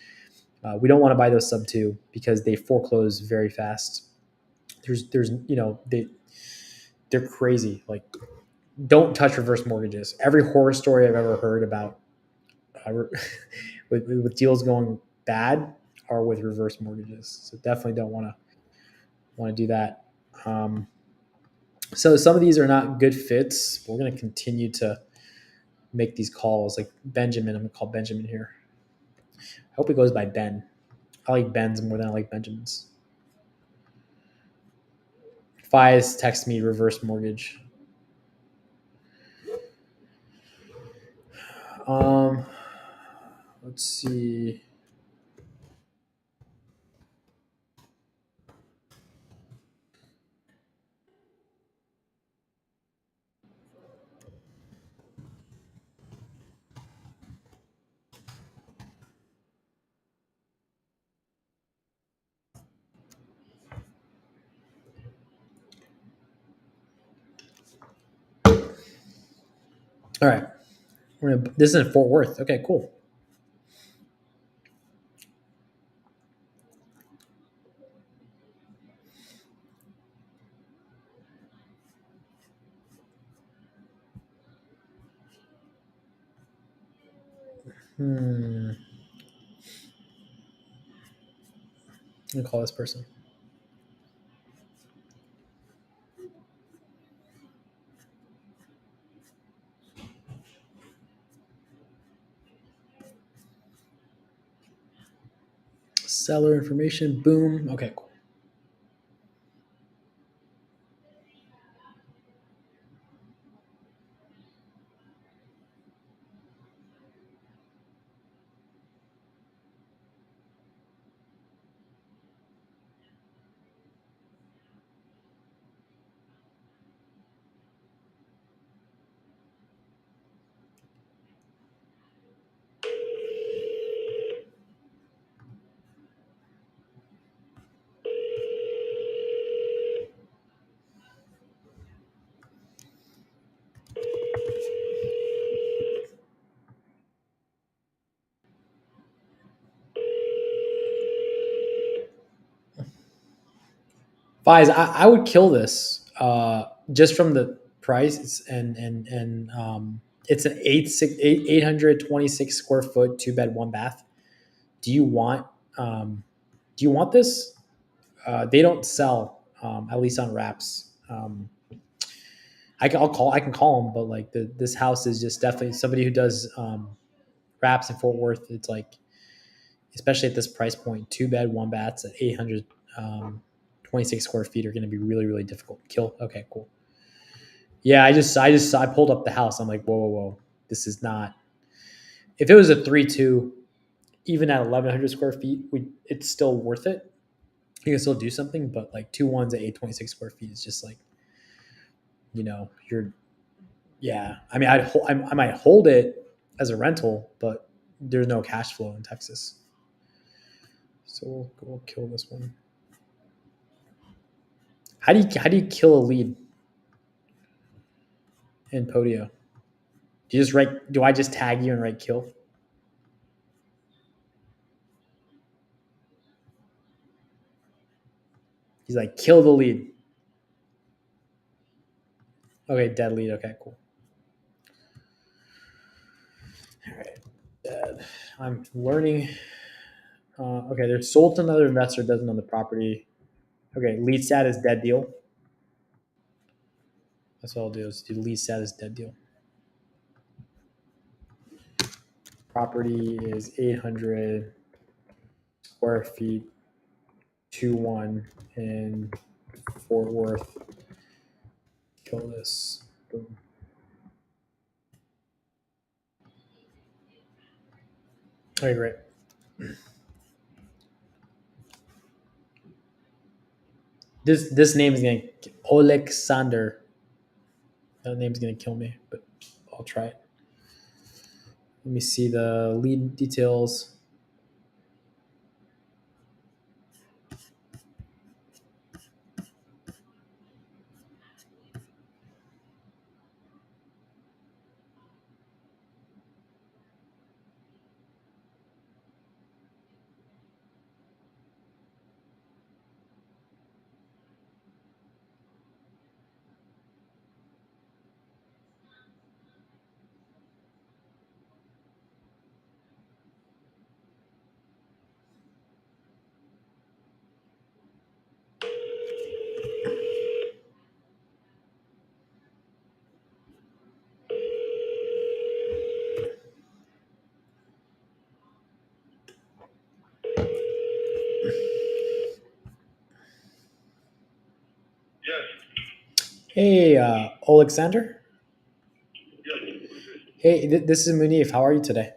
We don't want to buy those sub two because they foreclose very fast. They're crazy. Like, don't touch reverse mortgages. Every horror story I've ever heard about with deals going bad are with reverse mortgages. So definitely don't want to do that. So some of these are not good fits. We're going to continue to make these calls. Like Benjamin, I'm going to call Benjamin here. I hope it goes by Ben. I like Ben's more than I like Benjamin's. Fies text me reverse mortgage. Let's see. All right. This is in Fort Worth. Okay, cool. I'm going to call this person. Seller information. Boom. Okay, cool. Fies, I would kill this just from the price and it's an 826 square foot 2-bed 1-bath. Do you want this? They don't sell at least on wraps. I can call him, but like this house is just definitely somebody who does wraps in Fort Worth. It's like, especially at this price point, 2 bed, 1 baths at 800, 26 square feet are going to be really, really difficult to kill. Okay, cool. Yeah, I pulled up the house. I'm like, whoa. This is not, if it was a 3-2, even at 1100 square feet, it's still worth it. You can still do something, but like 2 1s at 826 square feet is just like, yeah. I mean, I might hold it as a rental, but there's no cash flow in Texas. So we'll kill this one. How do you kill a lead in Podio? Do I just tag you and write kill? He's like, kill the lead. Okay, dead lead. Okay, cool. All right, dead. I'm learning. Okay, they're sold to another investor, doesn't own the property. Okay, lead status dead deal. That's all I'll do is do lead status dead deal. Property is 800 square feet, 2-1 in Fort Worth. Kill this. Boom. Okay, great. This name is gonna Alexander. That name's gonna kill me, but I'll try it. Let me see the lead details. Hey, Alexander. Hey, this is Munif. How are you today?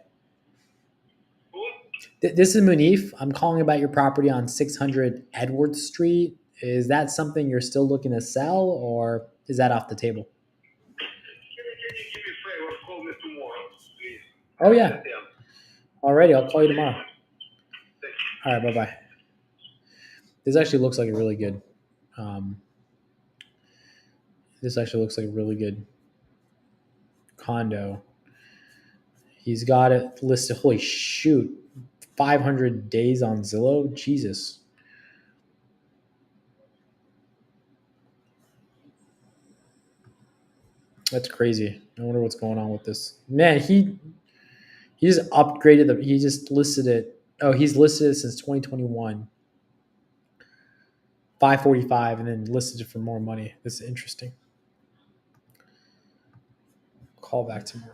This is Munif. I'm calling about your property on 600 Edward Street. Is that something you're still looking to sell, or is that off the table? Oh, yeah. Alrighty, I'll call you tomorrow. All right, bye-bye. This actually looks like a really good condo. He's got it listed. Holy shoot. 500 days on Zillow. Jesus. That's crazy. I wonder what's going on with this. Man, he just upgraded he just listed it. Oh, he's listed it since 2021. 545 and then listed it for more money. This is interesting. Call back tomorrow.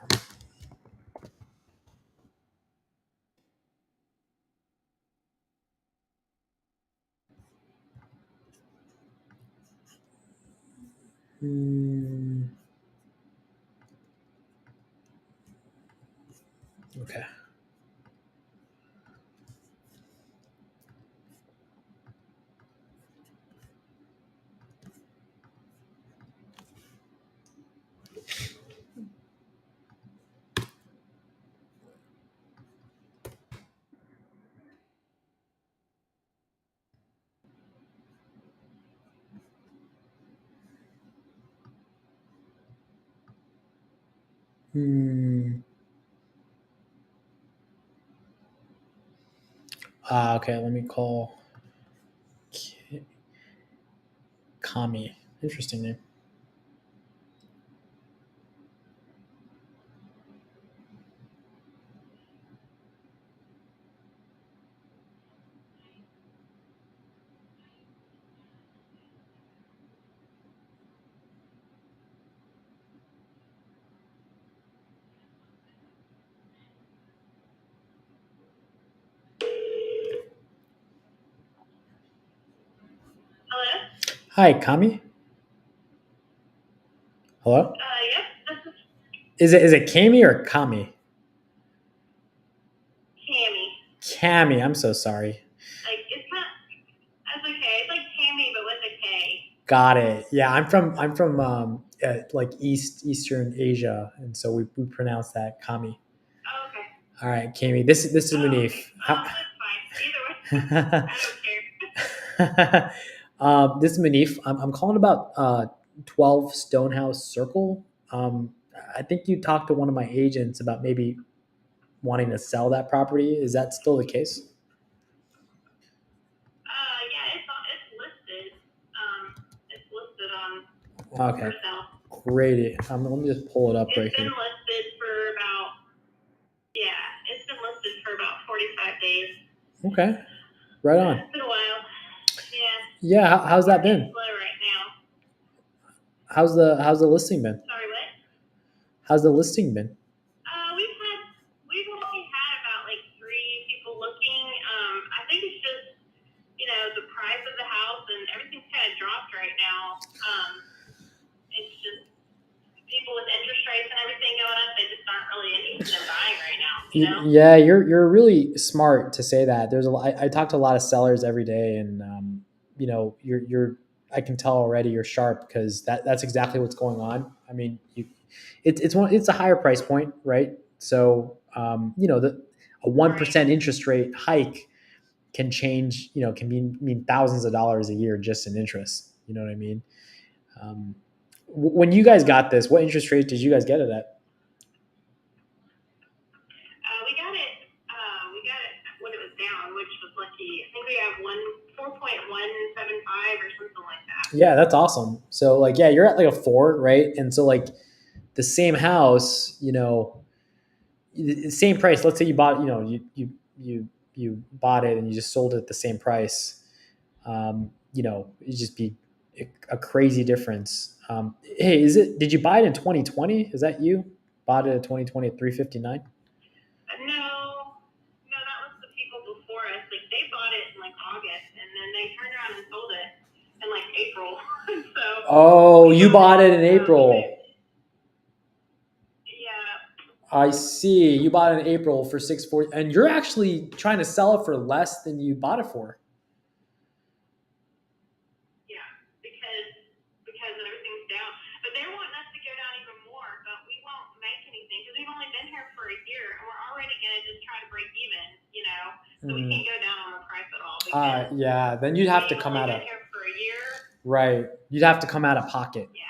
Okay. Okay, let me call Kami. Interesting name. Hi, Kami. Hello. Yes, this is Is it Kami or Kami? Tammy. Kami. I'm so sorry. Like it's not. That's okay. It's like Tammy, but with a K. Got it. Yeah, I'm from like Eastern Asia, and so we pronounce that Kami. Oh, okay. All right, Kami. This is Munif. Okay. That's fine. Either way, I don't care. This is Munif. I'm calling about 12 Stonehouse Circle. I think you talked to one of my agents about maybe wanting to sell that property. Is that still the case? Yeah, it's listed. It's listed on Okay, for sale. great. Let me just pull it up right It's been here. listed for about it's been listed for about 45 days. Okay, right on. It's been a while. Yeah, how's that been? It's slow right now. How's the listing been? Sorry, what? How's the listing been? We've only had about like 3 people looking. I think it's just the price of the house and everything's kind of dropped right now. It's just people with interest rates and everything going up, they just aren't really interested in buying right now. Yeah, you're really smart to say that. I talk to a lot of sellers every day, and you're I can tell already you're sharp because that's exactly what's going on. I mean, it's a higher price point, right? So a 1% interest rate hike can change, can mean thousands of dollars a year just in interest. You know what I mean? When you guys got this, what interest rate did you guys get it at? We got it when it was down, which was lucky. I think we have 4.175 or something like that. Yeah, that's awesome. So like, yeah, you're at like a 4, right? And so like the same house, same price. Let's say you bought, you bought it and you just sold it at the same price. It'd just be a crazy difference. Hey, did you buy it in 2020? Is that you bought it in 2020 at 359? No, that was the people before us. Like they bought it in like August, and then they turned around and sold it in like April. So. Oh, you bought it in April. Yeah. I see. You bought it in April for $640, and you're actually trying to sell it for less than you bought it for. Yeah, because everything's down. But they're wanting us to go down even more, but we won't make anything because we've only been here for a year, and we're already going to just try to break even, so we can't go down on the price at all. Yeah, then you'd have to come out of here for a year. Right. You'd have to come out of pocket. Yeah.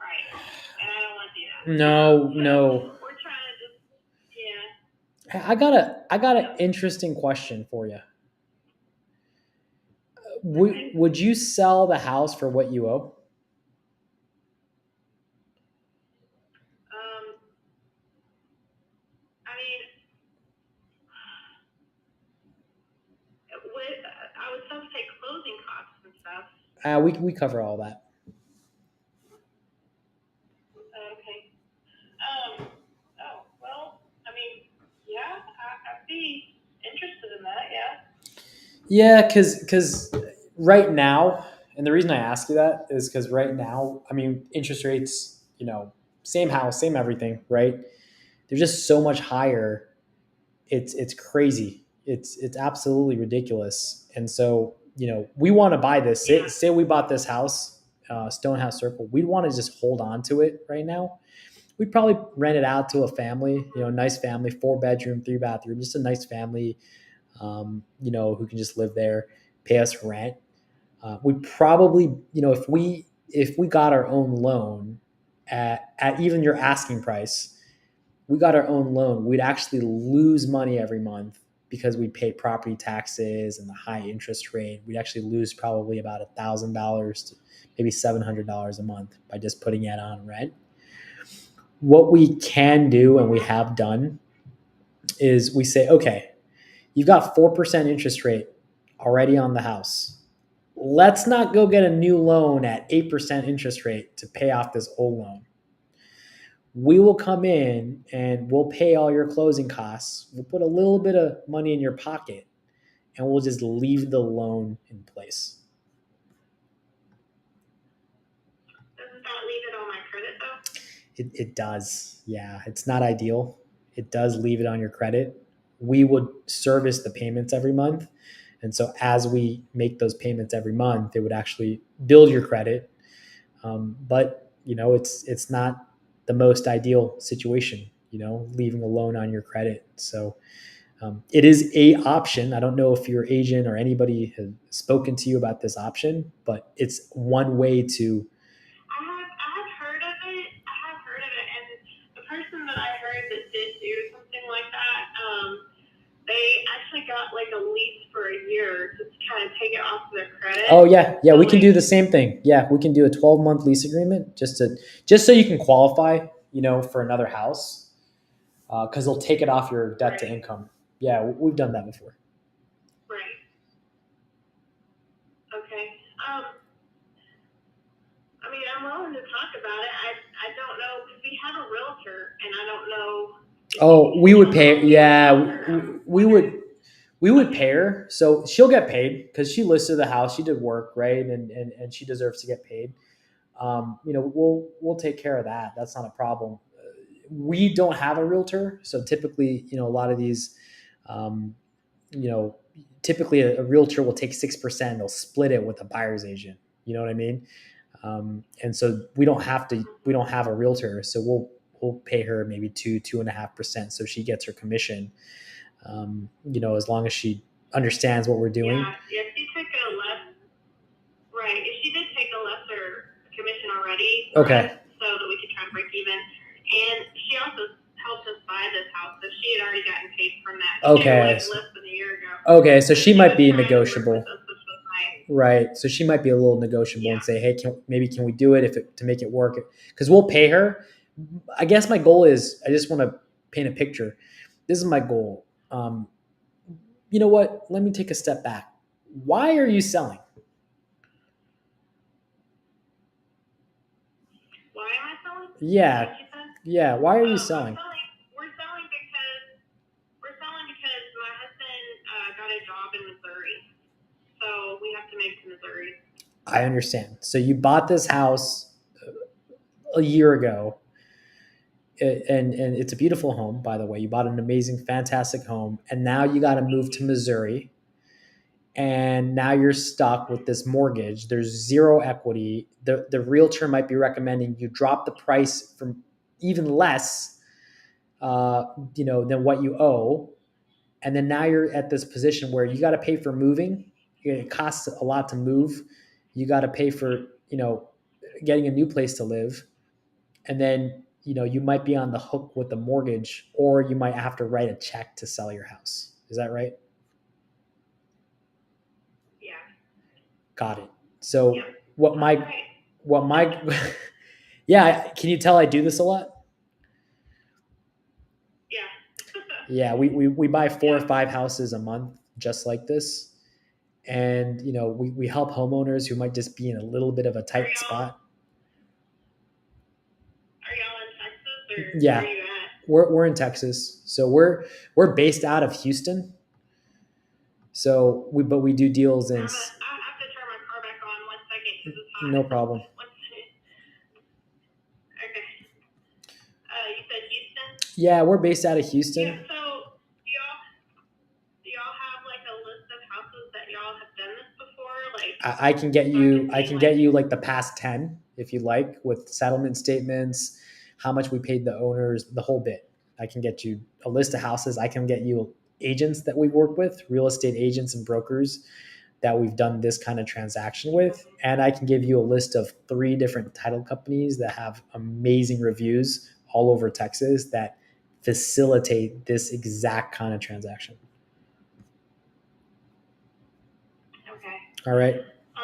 Right. And I don't want to do that. No. We're trying to just I got an interesting question for you. Would you sell the house for what you owe? I mean, I would still say closing costs and stuff. We cover all that. Okay. Well, I mean, yeah, I'd be interested in that. Yeah. Yeah, because right now, and the reason I ask you that is because right now, I mean, interest rates, same house, same everything, right? They're just so much higher. It's crazy. It's absolutely ridiculous. And so, we want to buy this. Say we bought this house, Stonehouse Circle. We'd want to just hold on to it right now. We'd probably rent it out to a family, nice family, 4-bedroom, 3-bathroom, just a nice family, who can just live there, pay us rent. We'd probably, if we got our own loan at even your asking price, we got our own loan, we'd actually lose money every month because we pay property taxes and the high interest rate. We'd actually lose probably about $1,000 to maybe $700 a month by just putting it on rent. What we can do, and we have done, is we say, okay, you've got 4% interest rate already on the house. Let's not go get a new loan at 8% interest rate to pay off this old loan. We will come in and we'll pay all your closing costs. We'll put a little bit of money in your pocket and we'll just leave the loan in place. Doesn't that leave it on my credit though? It does. Yeah, it's not ideal. It does leave it on your credit. We would service the payments every month. And so as we make those payments every month, it would actually build your credit. But it's not the most ideal situation, leaving a loan on your credit. So it is a option. I don't know if your agent or anybody has spoken to you about this option, but it's one way to. I have heard of it. And the person that I heard that did do something like that, they actually got like a lease for a year to kind of take it off of their credit. Oh yeah, we can do the same thing. Yeah, we can do a 12-month lease agreement just so you can qualify, for another house, because they'll take it off your debt to income. Yeah, we've done that before. Right. Okay. I mean, I'm willing to talk about it. I don't know, because we have a realtor, and I don't know. Oh, we would pay. Yeah, we would pay her, so she'll get paid because she listed the house. She did work, right, and she deserves to get paid. We'll take care of that. That's not a problem. We don't have a realtor, so typically, a lot of these, typically a realtor will take 6%. They'll split it with a buyer's agent. You know what I mean? And so we don't have a realtor, so we'll pay her maybe 2.5%, so she gets her commission. As long as she understands what we're doing. Yeah, she took a less. Right, if she did take a lesser commission already. Okay. So that we could try to break even, and she also helped us buy this house, so she had already gotten paid from that. Okay. Less than a year ago. Okay, so she might be negotiable. Us, nice. Right. So she might be a little negotiable and say, hey, can we do it to make it work? Because we'll pay her. I guess my goal is, I just want to paint a picture. This is my goal. You know what? Let me take a step back. Why are you selling? Why am I selling? Yeah. Yeah. Why are you selling? We're selling because my husband got a job in Missouri. So we have to make to Missouri. I understand. So you bought this house a year ago, and it's a beautiful home, by the way. You bought an amazing, fantastic home, and now you got to move to Missouri, and now you're stuck with this mortgage. There's zero equity. The realtor might be recommending you drop the price from even less, than what you owe, and then now you're at this position where you got to pay for moving. It costs a lot to move. You got to pay for, getting a new place to live. And then, you might be on the hook with the mortgage, or you might have to write a check to sell your house. Is that right? Yeah. Got it. So yeah, can you tell I do this a lot? Yeah. Yeah, we buy 4 or 5 houses a month just like this. And, we help homeowners who might just be in a little bit of a tight spot. Are y'all in Texas, or yeah, where are you at? We're in Texas. So we're based out of Houston. So but we do deals in. I have to turn my car back on 1 second because it's hot. No problem. 1 second. Okay. You said Houston? Yeah, we're based out of Houston. Yeah, so do y'all have like a list of houses that y'all have done this before? Like I can get you like the past 10 if you like, with settlement statements, how much we paid the owners, the whole bit. I can get you a list of houses. I can get you agents that we've worked with, real estate agents and brokers that we've done this kind of transaction with. And I can give you a list of 3 different title companies that have amazing reviews all over Texas that facilitate this exact kind of transaction. Okay. All right. I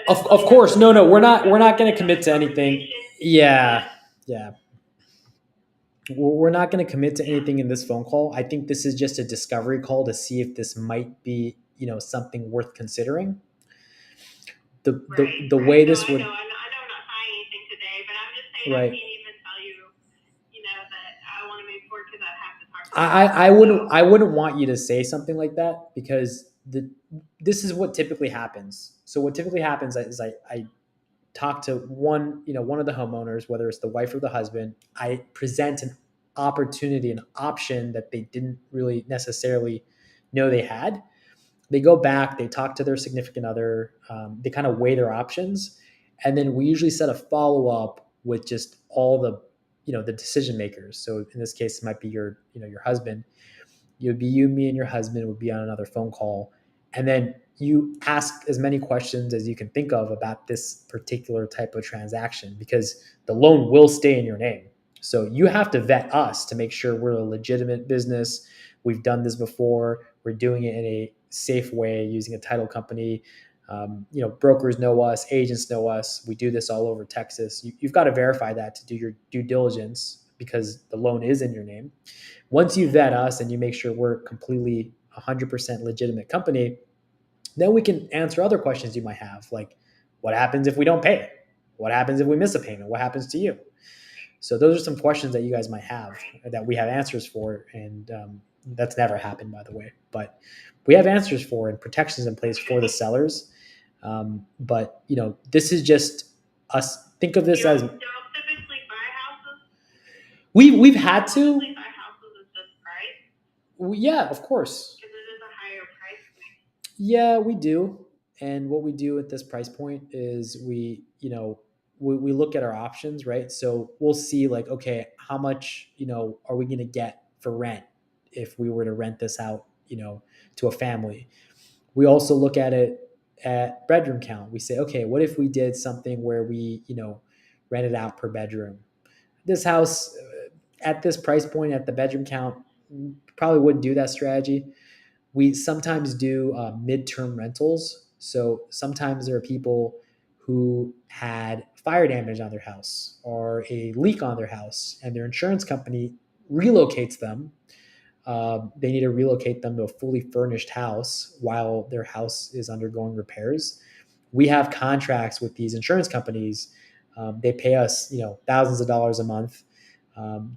have to. Of course, no, we're not going to commit to anything. Yeah. We're not going to commit to anything in this phone call. I think this is just a discovery call to see if this might be, something worth considering. The way this would. I know I'm not buying anything today, but I'm just saying right. I can't even tell you, that I want to move forward because I have to talk to you. I wouldn't want you to say something like that, because this is what typically happens. So what typically happens is talk to one of the homeowners, whether it's the wife or the husband. I present an opportunity, an option that they didn't really necessarily know they had. They go back, they talk to their significant other, they kind of weigh their options, and then we usually set a follow-up with just all the the decision makers. So in this case, it might be your husband. It would be you, me, and your husband would be on another phone call, and then you ask as many questions as you can think of about this particular type of transaction, because the loan will stay in your name. So you have to vet us to make sure we're a legitimate business. We've done this before. We're doing it in a safe way using a title company. Brokers know us, agents know us. We do this all over Texas. You've got to verify that to do your due diligence, because the loan is in your name. Once you vet us and you make sure we're completely 100% legitimate company, then we can answer other questions you might have, like what happens if we don't pay? What happens if we miss a payment? What happens to you? So those are some questions that you guys might have that we have answers for, and that's never happened, by the way. But we have answers for and protections in place for the sellers. But this is just us. Think of this as Y'all typically buy houses? we've had to. Typically buy houses at this price? Yeah, of course. Because it is a higher price point. Yeah, we do. And what we do at this price point is we look at our options, right? So we'll see, like, okay, how much, are we going to get for rent if we were to rent this out, to a family? We also look at it at bedroom count. We say, okay, what if we did something where we, rent it out per bedroom? This house at this price point, at the bedroom count, probably wouldn't do that strategy. We sometimes do midterm rentals. So sometimes there are people who had fire damage on their house or a leak on their house, and their insurance company relocates them. They need to relocate them to a fully furnished house while their house is undergoing repairs. We have contracts with these insurance companies. They pay us, thousands of dollars a month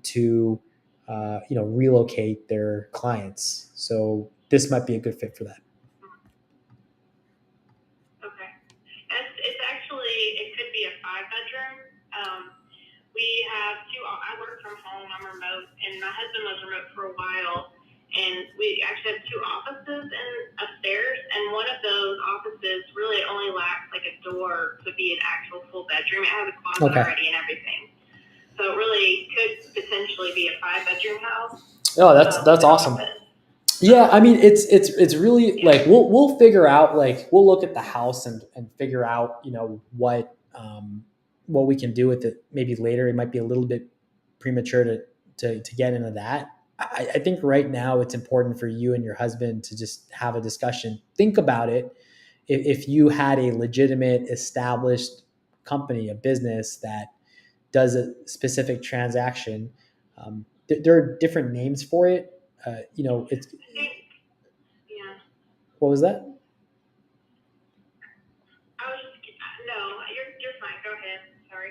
to relocate their clients. So this might be a good fit for that. Okay. It's actually, it could be a 5-bedroom. We have two, I work from home, I'm remote, and my husband was remote for a while. And we actually have 2 offices upstairs, and one of those offices really only lacks like a door to be an actual full bedroom. It has a closet already and everything. So it really could potentially be a 5-bedroom house. Oh, that's awesome. Yeah, I mean, it's really like we'll figure out, like we'll look at the house and figure out what we can do with it. Maybe later, it might be a little bit premature to get into that. I think right now it's important for you and your husband to just have a discussion. Think about it. If you had a legitimate, established company, a business that does a specific transaction, there are different names for it. It's. Yeah. What was that? You're fine. Go ahead. Sorry.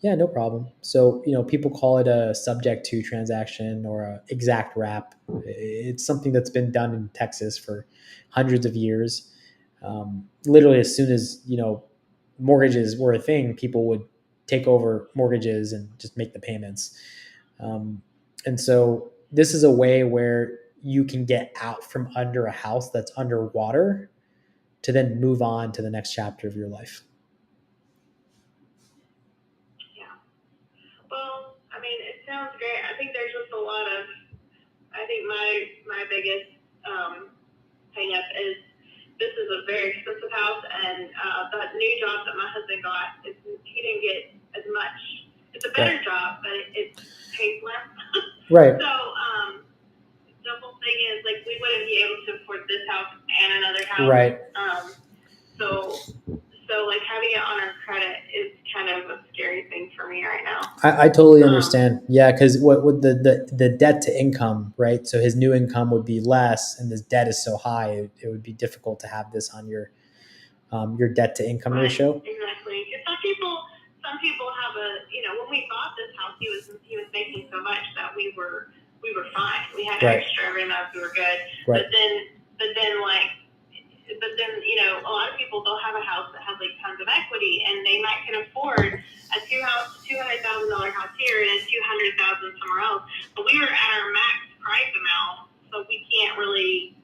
Yeah, no problem. So, people call it a subject to transaction or a exact wrap. It's something that's been done in Texas for hundreds of years. Literally, as soon as, mortgages were a thing, people would take over mortgages and just make the payments. And so this is a way where you can get out from under a house that's underwater to then move on to the next chapter of your life. Well, I mean, it sounds great. I think there's just a lot of, I think my biggest hang up is this is a very expensive house, and that new job that my husband got, he didn't get as much. It's a better job, but it pays less. Right. So the whole thing is, like, we wouldn't be able to afford this house and another house. Right. So like having it on our credit is kind of a scary thing for me right now. I totally understand. Yeah, because what would the debt to income, right? So his new income would be less, and this debt is so high, it would be difficult to have this on your debt to income ratio. Exactly. Because some people have when we bought this house, he was making so much that we were fine. We had extra every month. We were good. Right. But then a lot of people, they'll have a house that has like tons of equity, and they might can afford a $200,000 house here and a $200,000 somewhere else. But we were at our max price amount, so we can't really.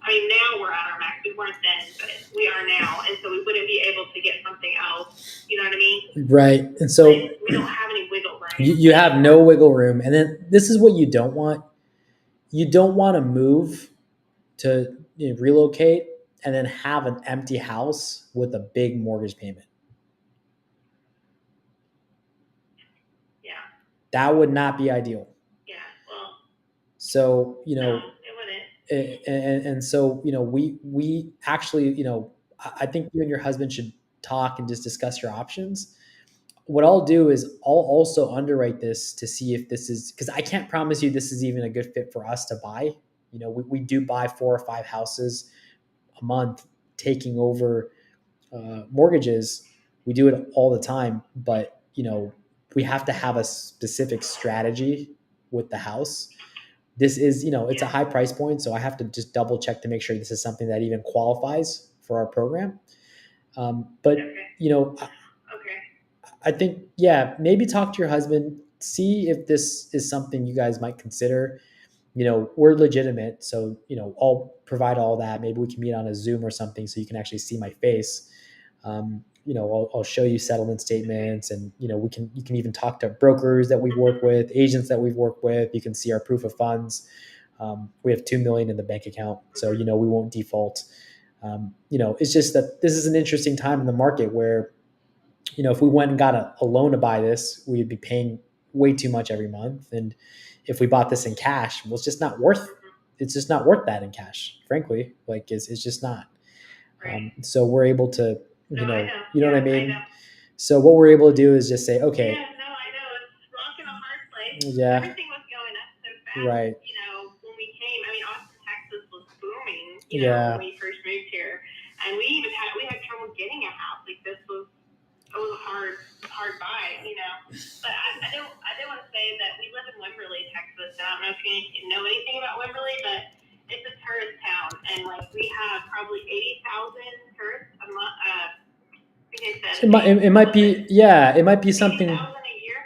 I mean, now we're at our max. We weren't then, but we are now, and so we wouldn't be able to get something else. You know what I mean? Right. And so Like, we don't have any wiggle room. you have no wiggle room. And then this is what you don't want. You don't want to move to relocate and then have an empty house with a big mortgage payment. Yeah. That would not be ideal. Yeah. Well. So, No, it wouldn't. and so, we actually, I think you and your husband should talk and just discuss your options. What I'll do is I'll also underwrite this to see if this is, because I can't promise you this is even a good fit for us to buy. We do buy 4 or 5 houses a month, taking over mortgages. We do it all the time, but we have to have a specific strategy with the house. This is, it's a high price point, so I have to just double check to make sure this is something that even qualifies for our program. But Okay. I think, maybe talk to your husband, see if this is something you guys might consider. We're legitimate, so I'll provide all that. Maybe we can meet on a Zoom or something so you can actually see my face. I'll show you settlement statements, and you can even talk to brokers that we've worked with, agents that we've worked with. You can see our proof of funds. We have $2 million in the bank account, so we won't default. It's just that this is an interesting time in the market where if we went and got a loan to buy this, we'd be paying way too much every month. And if we bought this in cash, well, it's just not worth that in cash, frankly. Like it's just not. Right. So we're able to, I know. What I mean? I know. So what we're able to do is just say, okay. Yeah, no, I know. It's rock and a hard place. Yeah. Everything was going up so fast. Right. When we came, Austin, Texas was booming, Yeah. when we first moved here. And we had trouble getting a house. Like it was a hard buy, But I don't want to say that we live in Wimberley, Texas. I don't know if you know anything about Wimberley, but it's a tourist town, and like we have probably 80,000 tourists a month. It might be, it might be something. 80,000 a year.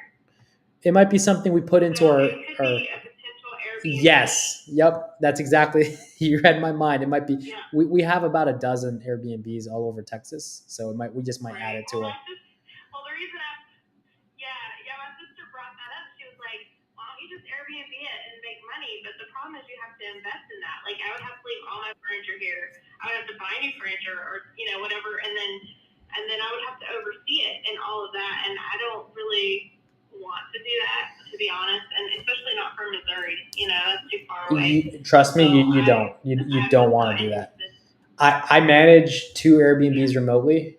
It might be something we put into our. It could be a potential Airbnb. Yes. Yep. That's exactly. You read my mind. It might be. Yeah. We have about a dozen Airbnbs all over Texas, so we just might add it to it. Well, the reason my sister brought that up. She was like, "Why don't you just Airbnb it and make money?" But the problem is you have to invest in that. Like I would have to leave all my furniture here. I would have to buy new furniture or whatever, and then I would have to oversee it and all of that. And I don't really want to do that, to be honest, and especially not for Missouri. That's too far away. Trust me, you don't. You don't want to do that. I manage 2 Airbnbs remotely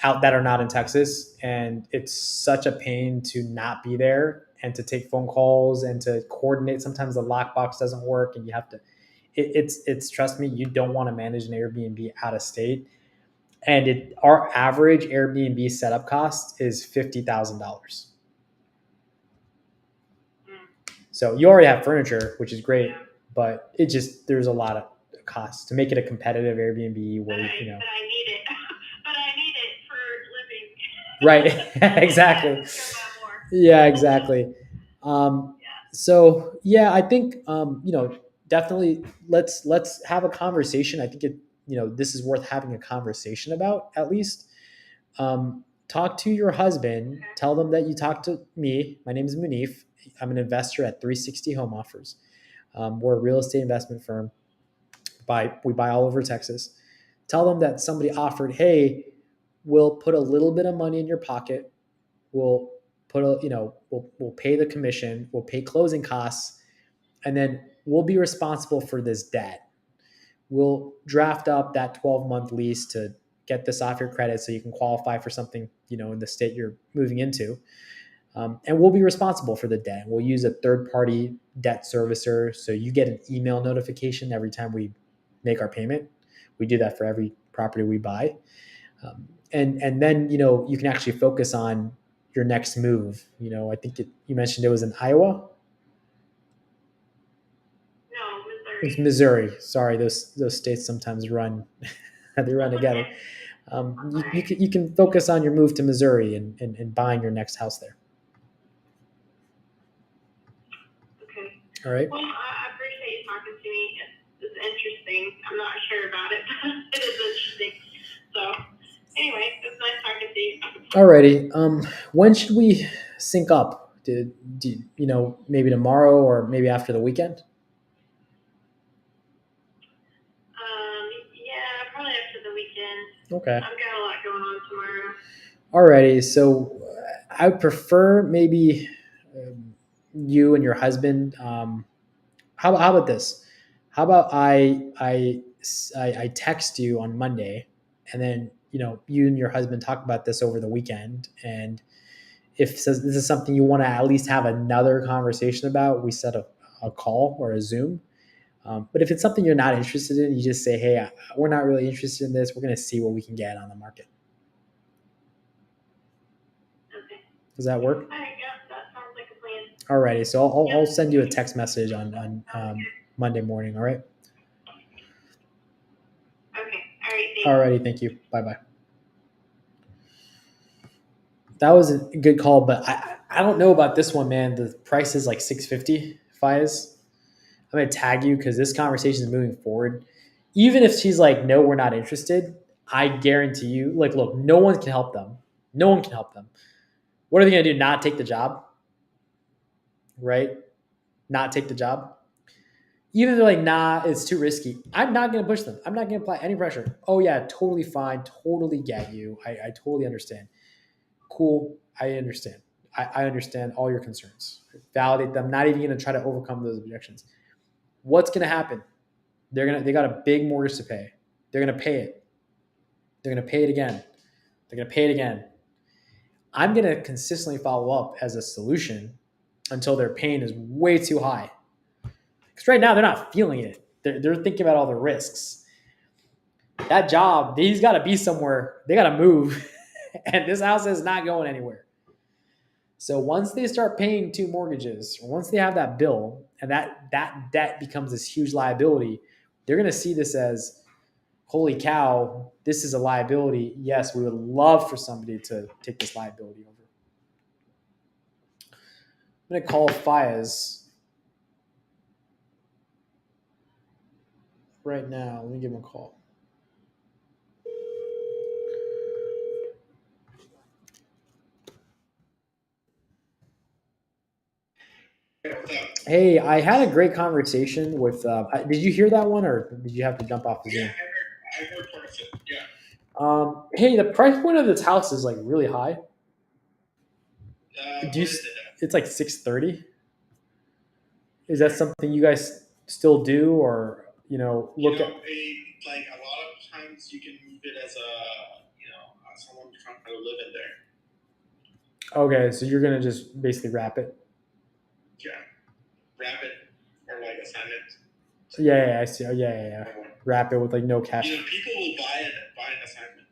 out that are not in Texas, and it's such a pain to not be there and to take phone calls and to coordinate. Sometimes the lockbox doesn't work, and you have to. It's trust me, you don't want to manage an Airbnb out of state. And our average Airbnb setup cost is $50,000. So you already have furniture, which is great, but there's a lot of costs to make it a competitive Airbnb where But I need it. But I need it for living. Right. Exactly. Yeah, exactly. So I think definitely let's have a conversation. I think this is worth having a conversation about, at least. Talk to your husband. Okay. Tell them that you talked to me. My name is Munif. I'm an investor at 360 Home Offers. We're a real estate investment firm. We buy all over Texas. Tell them that somebody offered, hey, we'll put a little bit of money in your pocket. We'll we'll pay the commission. We'll pay closing costs, and then we'll be responsible for this debt. We'll draft up that 12-month lease to get this off your credit so you can qualify for something, in the state you're moving into. And we'll be responsible for the debt. We'll use a third-party debt servicer, so you get an email notification every time we make our payment. We do that for every property we buy. And then, you can actually focus on your next move. I think you mentioned it was in Iowa. No, Missouri. It's Missouri. Sorry, those states sometimes run, they run together. You can focus on your move to Missouri and buying your next house there. Okay. All right. Well, I appreciate you talking to me. It's interesting. I'm not sure about it, but it is interesting. So, anyway, it's nice talking to you. Alrighty. When should we sync up? Maybe tomorrow or maybe after the weekend? Yeah, probably after the weekend. Okay. I've got a lot going on tomorrow. Alrighty. So I would prefer maybe you and your husband. How about this? How about I text you on Monday, and then you and your husband talk about this over the weekend, and if this is something you want to at least have another conversation about, we set a call or a Zoom. But if it's something you're not interested in, you just say, hey, we're not really interested in this. We're going to see what we can get on the market. Okay. Does that work? All right, yeah, that sounds like a plan. Alrighty. So I'll send you a text message on Monday morning. All right. Okay. All right. Thanks. Alrighty. Thank you. Bye-bye. That was a good call, but I don't know about this one, man. The price is like $650. Fias. I'm gonna tag you because this conversation is moving forward. Even if she's like, no, we're not interested, I guarantee you, like, look, no one can help them. No one can help them. What are they gonna do? Not take the job? Right? Not take the job? Even if they're like, nah, it's too risky. I'm not gonna push them. I'm not gonna apply any pressure. Oh yeah, totally fine. Totally get you. I totally understand. Cool. I understand. I understand all your concerns. Validate them. Not even gonna try to overcome those objections. What's gonna happen? They got a big mortgage to pay. They're gonna pay it. They're gonna pay it again. They're gonna pay it again. I'm gonna consistently follow up as a solution until their pain is way too high. Because right now they're not feeling it. They're thinking about all the risks. That job, he's got to be somewhere. They got to move, and this house is not going anywhere. So once they start paying 2 mortgages, or once they have that bill, and that debt becomes this huge liability, they're going to see this as, holy cow, this is a liability. Yes, we would love for somebody to take this liability over. I'm going to call Fayez right now. Let me give him a call. Hey, I had a great conversation with. Did you hear that one, or did you have to jump off the Zoom? Yeah, I heard part of it. Yeah. Hey, the price point of this house is like really high. What is it? It's like 630. Is that something you guys still do, or look at? Like a lot of times you can move it as someone trying to live in there. Okay, so you're gonna just basically wrap it. Yeah, wrap it or like assign it. Yeah, I see. Oh, yeah. Wrap it with like no cash. People will buy an assignment.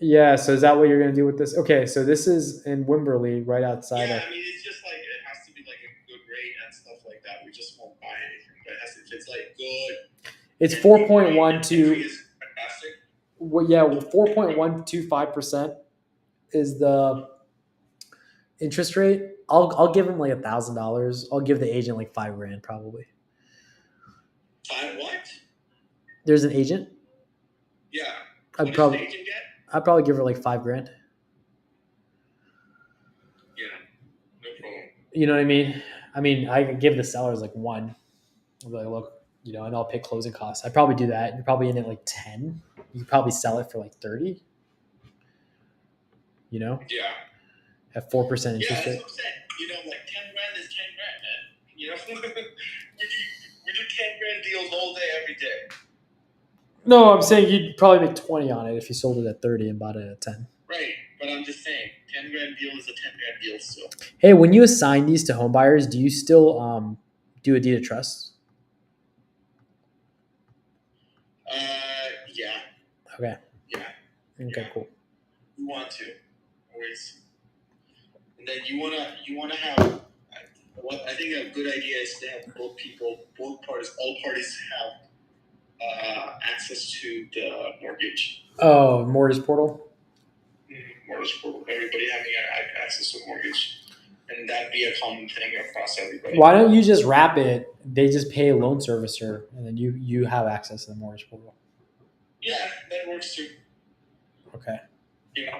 Yeah. So is that what you're gonna do with this? Okay, so this is in Wimberley, right outside. Yeah, I mean it's just like it has to be like a good rate and stuff like that. We just won't buy anything, but if it's like good. It's 4.12. Fantastic. Well, yeah, 4.125% is the interest rate. I'll give him like $1,000. I'll give the agent like $5,000 probably. 5 what? There's an agent. Yeah. I'd probably give her like $5,000. Yeah. No problem. You know what I mean? I mean, I could give the sellers like 1. I'll be like, look, and I'll pay closing costs. I'd probably do that. You're probably in at like 10. You could probably sell it for like 30. Yeah. At 4% interest rate. Yeah, that's what I'm saying. Like $10,000 is $10,000, man. we do $10,000 deals all day, every day. No, I'm saying you'd probably make 20 on it if you sold it at 30 and bought it at 10. Right, but I'm just saying, $10,000 deal is a $10,000 deal still. Hey, when you assign these to home buyers, do you still do a deed of trust? Yeah. Okay. Yeah. Okay, yeah. Cool. You want to always, and then you wanna have. I think a good idea is to have all parties have access to the mortgage. Oh, mortgage portal. Mortgage portal. Everybody having access to a mortgage, and that be a common thing across everybody. Why don't you just wrap it? They just pay a loan servicer, and then you have access to the mortgage portal. Yeah, that works too. Okay. You know,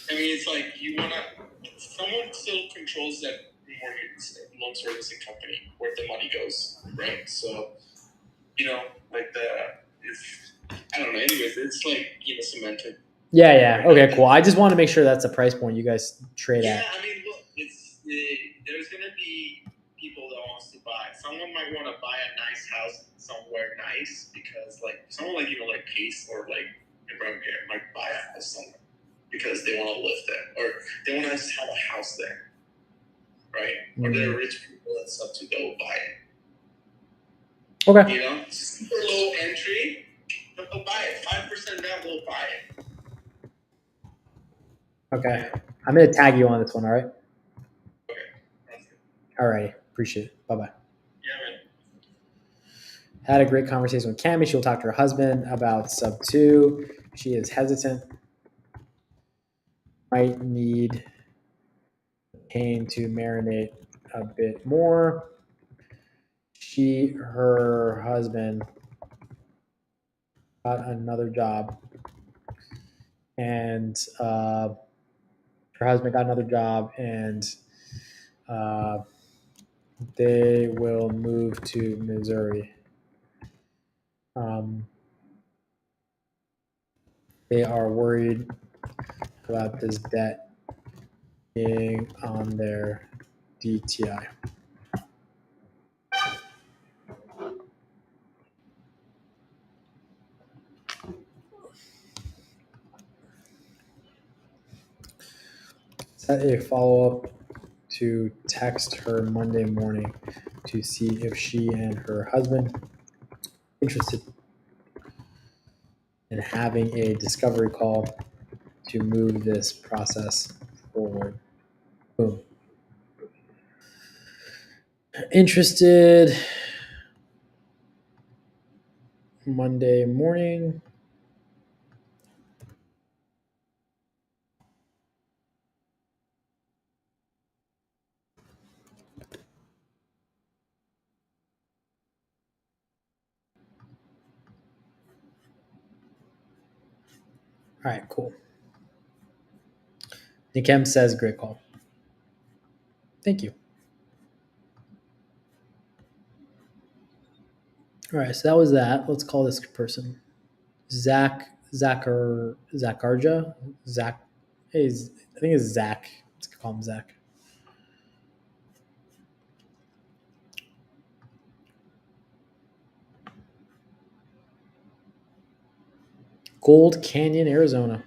I mean, it's like someone still controls that mortgage loan servicing company where the money goes, right? So, like I don't know. Anyways, it's like cemented. Yeah. Okay, cool. I just want to make sure that's the price point you guys trade Yeah, at. I mean, look, there's gonna be people that wants to buy. Someone might want to buy a nice house somewhere nice because, like, someone like Pace or like your grandparent might buy a house somewhere because they want to live there or they want to just have a house there, right? Or they're rich people and stuff to go buy it. Okay. Super low entry, but they'll buy it. 5% down, they'll buy it. Okay. I'm gonna tag you on this one. All right. Okay. That's good. All right. Appreciate it. Bye bye. Yeah, man. Had a great conversation with Cammie. She'll talk to her husband about sub 2. She is hesitant. Might need pain to marinate a bit more. Her husband got another job, and her husband got another job, and they will move to Missouri. They are worried about this debt being on their DTI. Set a follow-up to text her Monday morning to see if she and her husband interested in having a discovery call to move this process forward. Boom. Interested Monday morning. All right, cool. Nikem says, great call. Thank you. All right, so that was that. Let's call this person. Zacharja. Zach. Hey, I think it's Zach. Let's call him Zach. Gold Canyon, Arizona.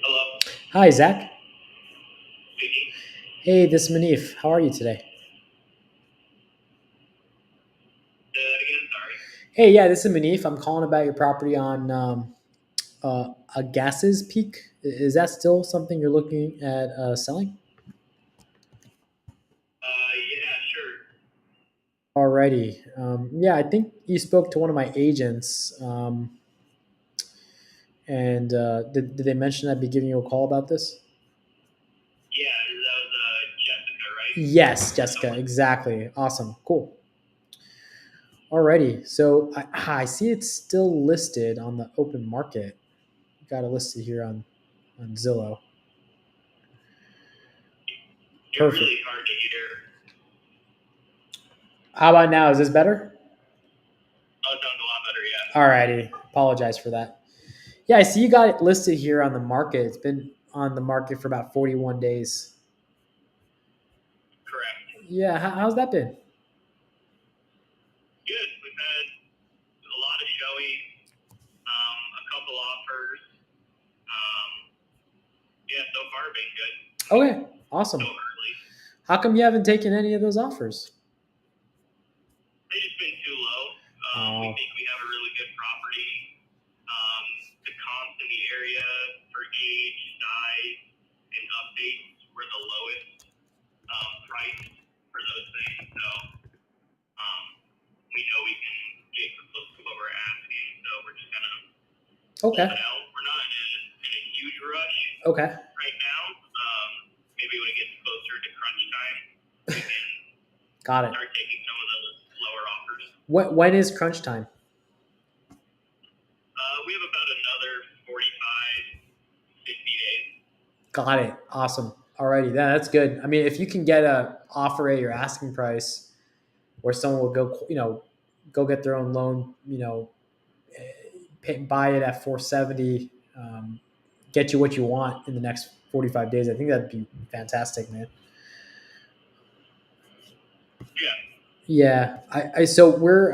Hello. Hi, Zach. Speaking. Hey, this is Munif. How are you today? Say that again. Sorry. Hey, yeah, this is Munif. I'm calling about your property on Agassiz Peak. Is that still something you're looking at selling? Yeah, sure. Alrighty. Yeah, I think you spoke to one of my agents. And did they mention I'd be giving you a call about this? Yeah, that was Jessica, right? Yes, Jessica. Exactly. Awesome. Cool. Alrighty. So I see it's still listed on the open market. Got it listed here on Zillow. You're Perfect. really hard to hear. How about now? Is this better? Oh, it sounds a lot better, yeah. Alrighty. Apologize for that. Yeah, I see you got it listed here on the market. It's been on the market for about 41 days. Correct. Yeah, how's that been? Good. We've had a lot of showings, a couple offers. Yeah, so far been good. Okay, awesome. So early. How come you haven't taken any of those offers? They just been too low. We think we have a really good property. The comps in the area for age, size, and updates were the lowest price for those things. So we know we can get close to what we're asking. So we're just gonna Okay. hold it out. We're not in a huge rush Okay. right now. Maybe when it gets closer to crunch time, we can Got it. start taking some of those lower offers. When is crunch time? We have about another 45, 50 days. Got it. Awesome. Alrighty, that's good. I mean, if you can get a offer at your asking price, where someone will go, go get their own loan, buy it at 470, get you what you want in the next 45 days. I think that'd be fantastic, man. Yeah. So we're,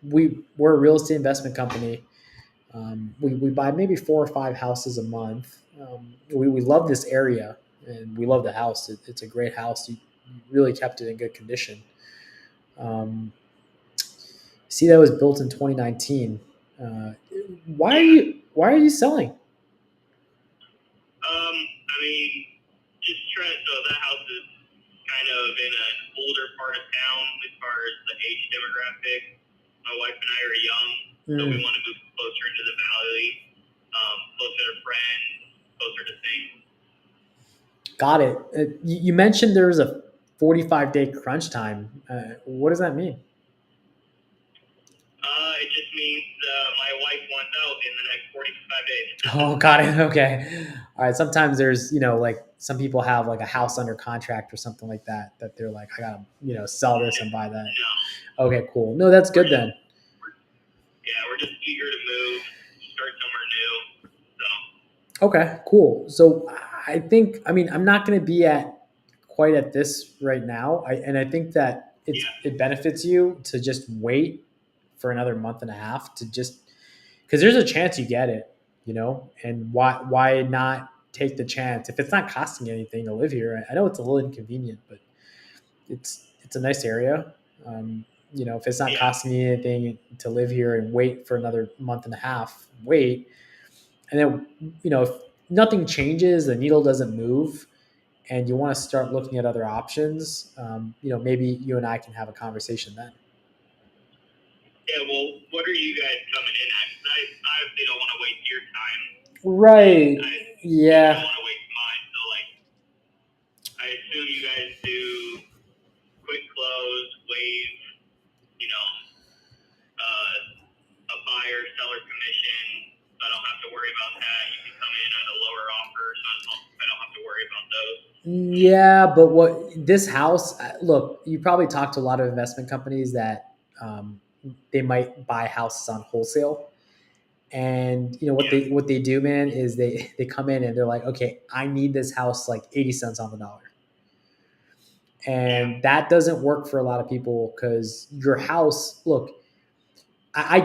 we're a real estate investment company. We buy maybe 4 or 5 houses a month. We love this area and we love the house. It's a great house. You really kept it in good condition. See, that was built in 2019. Why are you selling? I mean, just trying. So that house is kind of in an older part of town as far as the age demographic. My wife and I are young, so we want to move closer into the valley, closer to friends, closer to things. Got it. You mentioned there was a 45-day crunch time. What does that mean? It just means my wife wants out in the next 45 days. Oh, got it. Okay. All right. Sometimes there's, like some people have like a house under contract or something like that they're like, I gotta, sell this and buy that. No. Okay, cool. No, that's good then. We're just eager to move, start somewhere new. So. Okay, cool. So I think, I'm not going to be quite at this right now. And I think that it benefits you to just wait for another month and a half to just, because there's a chance you get it, and why not take the chance if it's not costing you anything to live here? I know it's a little inconvenient, but it's a nice area. If it's not costing you anything to live here and wait for another month and a half, wait. And then, if nothing changes, the needle doesn't move, and you want to start looking at other options, maybe you and I can have a conversation then. Yeah, well, what are you guys coming in at? I obviously don't want to waste your time. Right. Yeah. I don't want to waste mine. So, I assume you guys do quick close, waive, a buyer seller commission. So I don't have to worry about that. You can come in at a lower offer, so I don't have to worry about those. Yeah, but this house, look, you probably talk to a lot of investment companies that they might buy houses on wholesale. And what they do, man, is they come in and they're like, okay, I need this house like 80 cents on the dollar. And that doesn't work for a lot of people because your house, look, I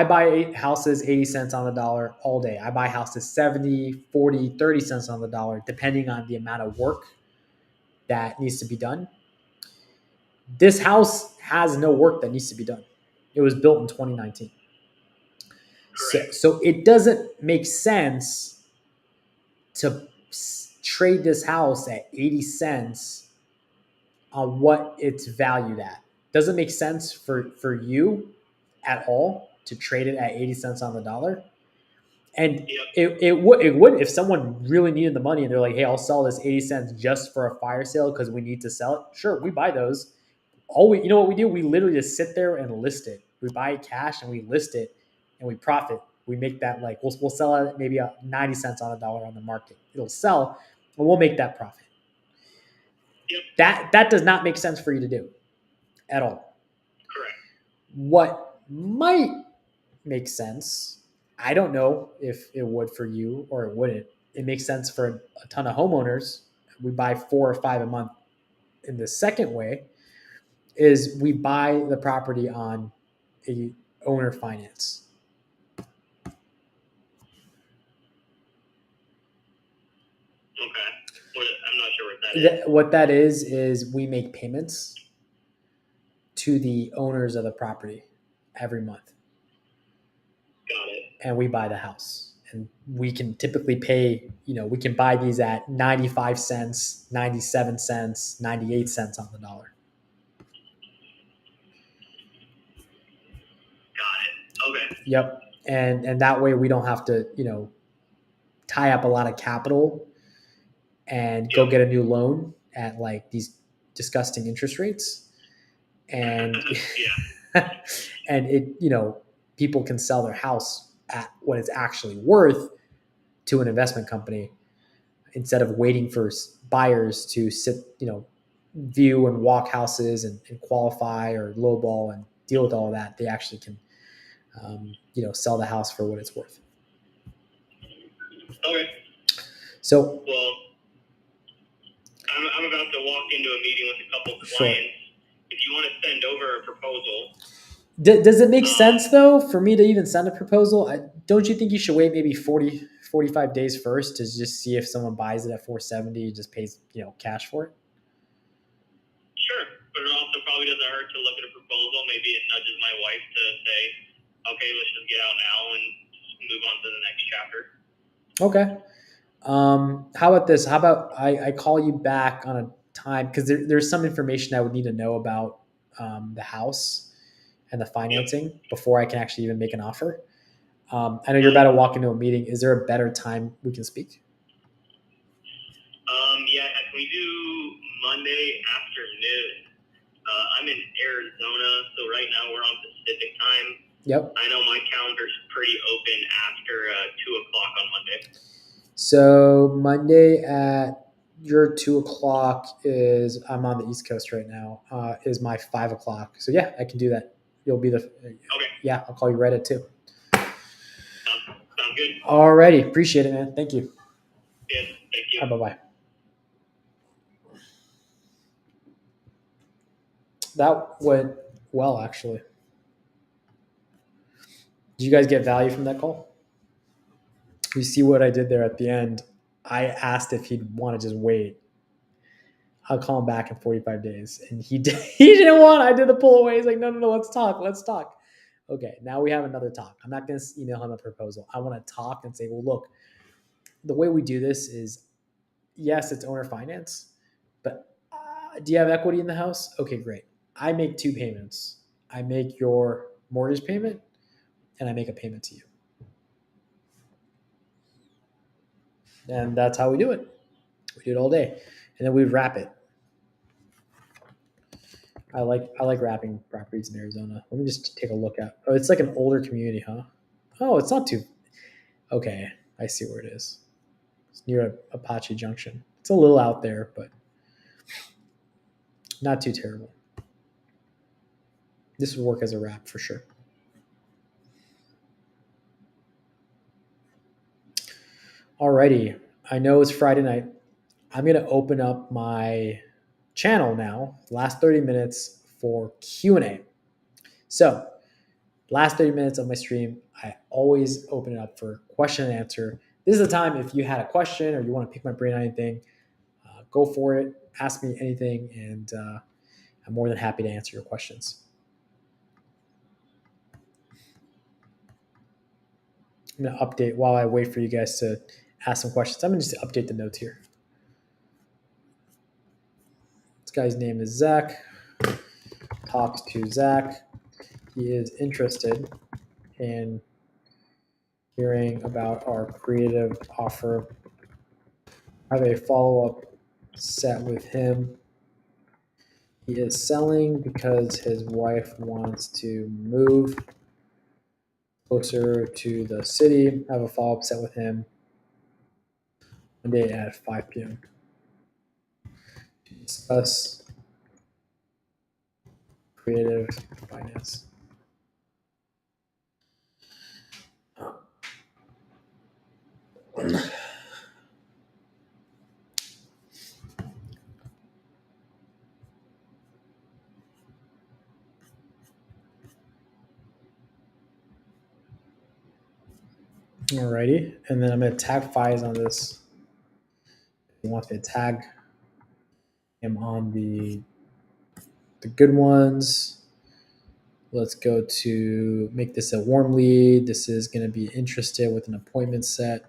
buy houses 80 cents on the dollar all day. I buy houses 70, 40, 30 cents on the dollar, depending on the amount of work that needs to be done. This house has no work that needs to be done. It was built in 2019. So it doesn't make sense to trade this house at 80 cents on what it's valued at. Doesn't make sense for you at all to trade it at 80 cents on the dollar. And it would if someone really needed the money and they're like, hey, I'll sell this 80 cents just for a fire sale because we need to sell it. Sure, we buy those. You know what we do? We literally just sit there and list it. We buy it cash and we list it and we profit. We make that we'll sell it maybe 90 cents on the dollar on the market. It'll sell and we'll make that profit. That does not make sense for you to do at all. Correct. What might make sense, I don't know if it would for you or it wouldn't. It makes sense for a ton of homeowners. We buy 4 or 5 a month. In the second way is we buy the property on a owner finance. Okay. I'm not sure what that is. What that is we make payments to the owners of the property every month. Got it. And we buy the house. And we can typically pay, we can buy these at 95 cents, 97 cents, 98 cents on the dollar. Got it. Okay. Yep. And that way we don't have to, tie up a lot of capital and go get a new loan at like these disgusting interest rates. And and it, people can sell their house at what it's actually worth to an investment company instead of waiting for buyers to sit, view and walk houses and qualify or lowball and deal with all that. They actually can, sell the house for what it's worth. Okay. So, well, I'm about to walk into a meeting with a couple of clients. Sure. If you want to send over a proposal. Does it make sense though for me to even send a proposal? Don't you think you should wait maybe 40, 45 days first to just see if someone buys it at 470 and just pays, cash for it? Sure, but it also probably doesn't hurt to look at a proposal. Maybe it nudges my wife to say, okay, let's just get out now and move on to the next chapter. Okay. How about this? How about I call you back on a time because there's some information I would need to know about the house and the financing before I can actually even make an offer. I know you're about to walk into a meeting. Is there a better time we can speak? Yeah, can we do Monday afternoon? I'm in Arizona, so right now we're on Pacific time. Yep. I know my calendar's pretty open after 2 o'clock on Monday. So Monday at your 2 o'clock is, I'm on the East Coast right now, is my 5 o'clock. So yeah, I can do that. You'll be Okay. Yeah, I'll call you right at 2. Sounds good. Alrighty. Appreciate it, man. Thank you. Yes, thank you. Bye-bye. That went well, actually. Did you guys get value from that call? You see what I did there at the end? I asked if he'd want to just wait. I'll call him back in 45 days. And he didn't want, I did the pull away. He's like, no, let's talk. Okay, now we have another talk. I'm not going to email him a proposal. I want to talk and say, well, look, the way we do this is, yes, it's owner finance, but do you have equity in the house? Okay, great. I make 2 payments. I make your mortgage payment and I make a payment to you. And that's how we do it. We do it all day. And then we wrap it. I like wrapping properties in Arizona. Let me just take a look at. Oh, it's like an older community, huh? Oh, it's not too. Okay, I see where it is. It's near Apache Junction. It's a little out there, but not too terrible. This would work as a wrap for sure. Alrighty, I know it's Friday night. I'm gonna open up my channel now. Last 30 minutes for Q&A. So, last 30 minutes of my stream, I always open it up for question and answer. This is the time if you had a question or you want to pick my brain on anything, go for it. Ask me anything, and I'm more than happy to answer your questions. I'm going to update while I wait for you guys to ask some questions. I'm going to just update the notes here. This guy's name is Zach. Talks to Zach. He is interested in hearing about our creative offer. I have a follow-up set with him. He is selling because his wife wants to move closer to the city. I have a follow-up set with him Monday at 5 p.m. to discuss creative finance. Alrighty, and then I'm gonna tag Fies on this. He wants me to tag him on the good ones. Let's go to make this a warm lead. This is going to be interested with an appointment set.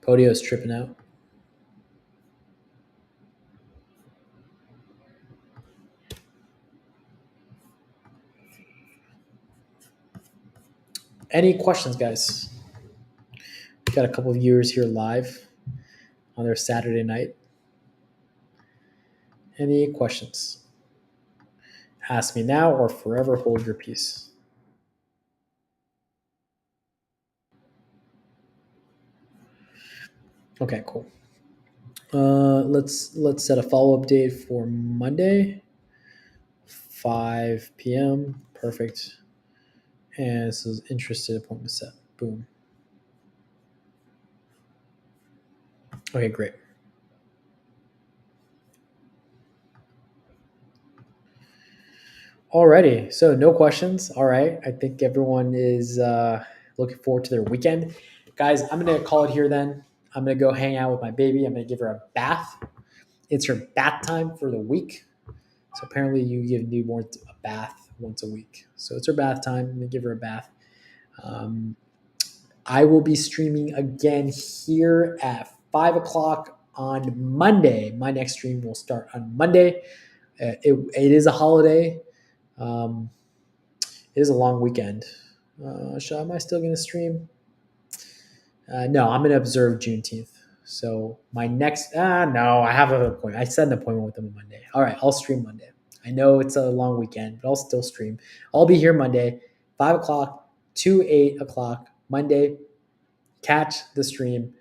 Podio's tripping out. Any questions, guys? Got a couple of viewers here live on their Saturday night. Any questions? Ask me now or forever hold your peace. Okay, cool. Let's set a follow-up date for Monday, 5 p.m. Perfect. And this is interested appointment set. Boom. Okay, great. Alrighty, so no questions. All right, I think everyone is looking forward to their weekend. Guys, I'm going to call it here then. I'm going to go hang out with my baby. I'm going to give her a bath. It's her bath time for the week. So apparently you give newborns a bath once a week. So it's her bath time. I'm going to give her a bath. I will be streaming again here at 5 o'clock on Monday. My next stream will start on Monday. It is a holiday. It is a long weekend. Am I still going to stream? No, I'm going to observe Juneteenth. So my next, no, I have an appointment. I set an appointment with them on Monday. All right, I'll stream Monday. I know it's a long weekend, but I'll still stream. I'll be here Monday, 5 o'clock to 8 o'clock Monday. Catch the stream.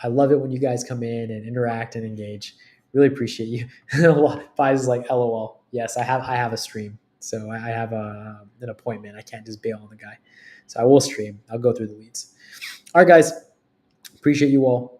I love it when you guys come in and interact and engage. Really appreciate you. Fives is like, LOL. Yes, I have a stream. So I have an appointment. I can't just bail on the guy. So I will stream. I'll go through the leads. All right, guys. Appreciate you all.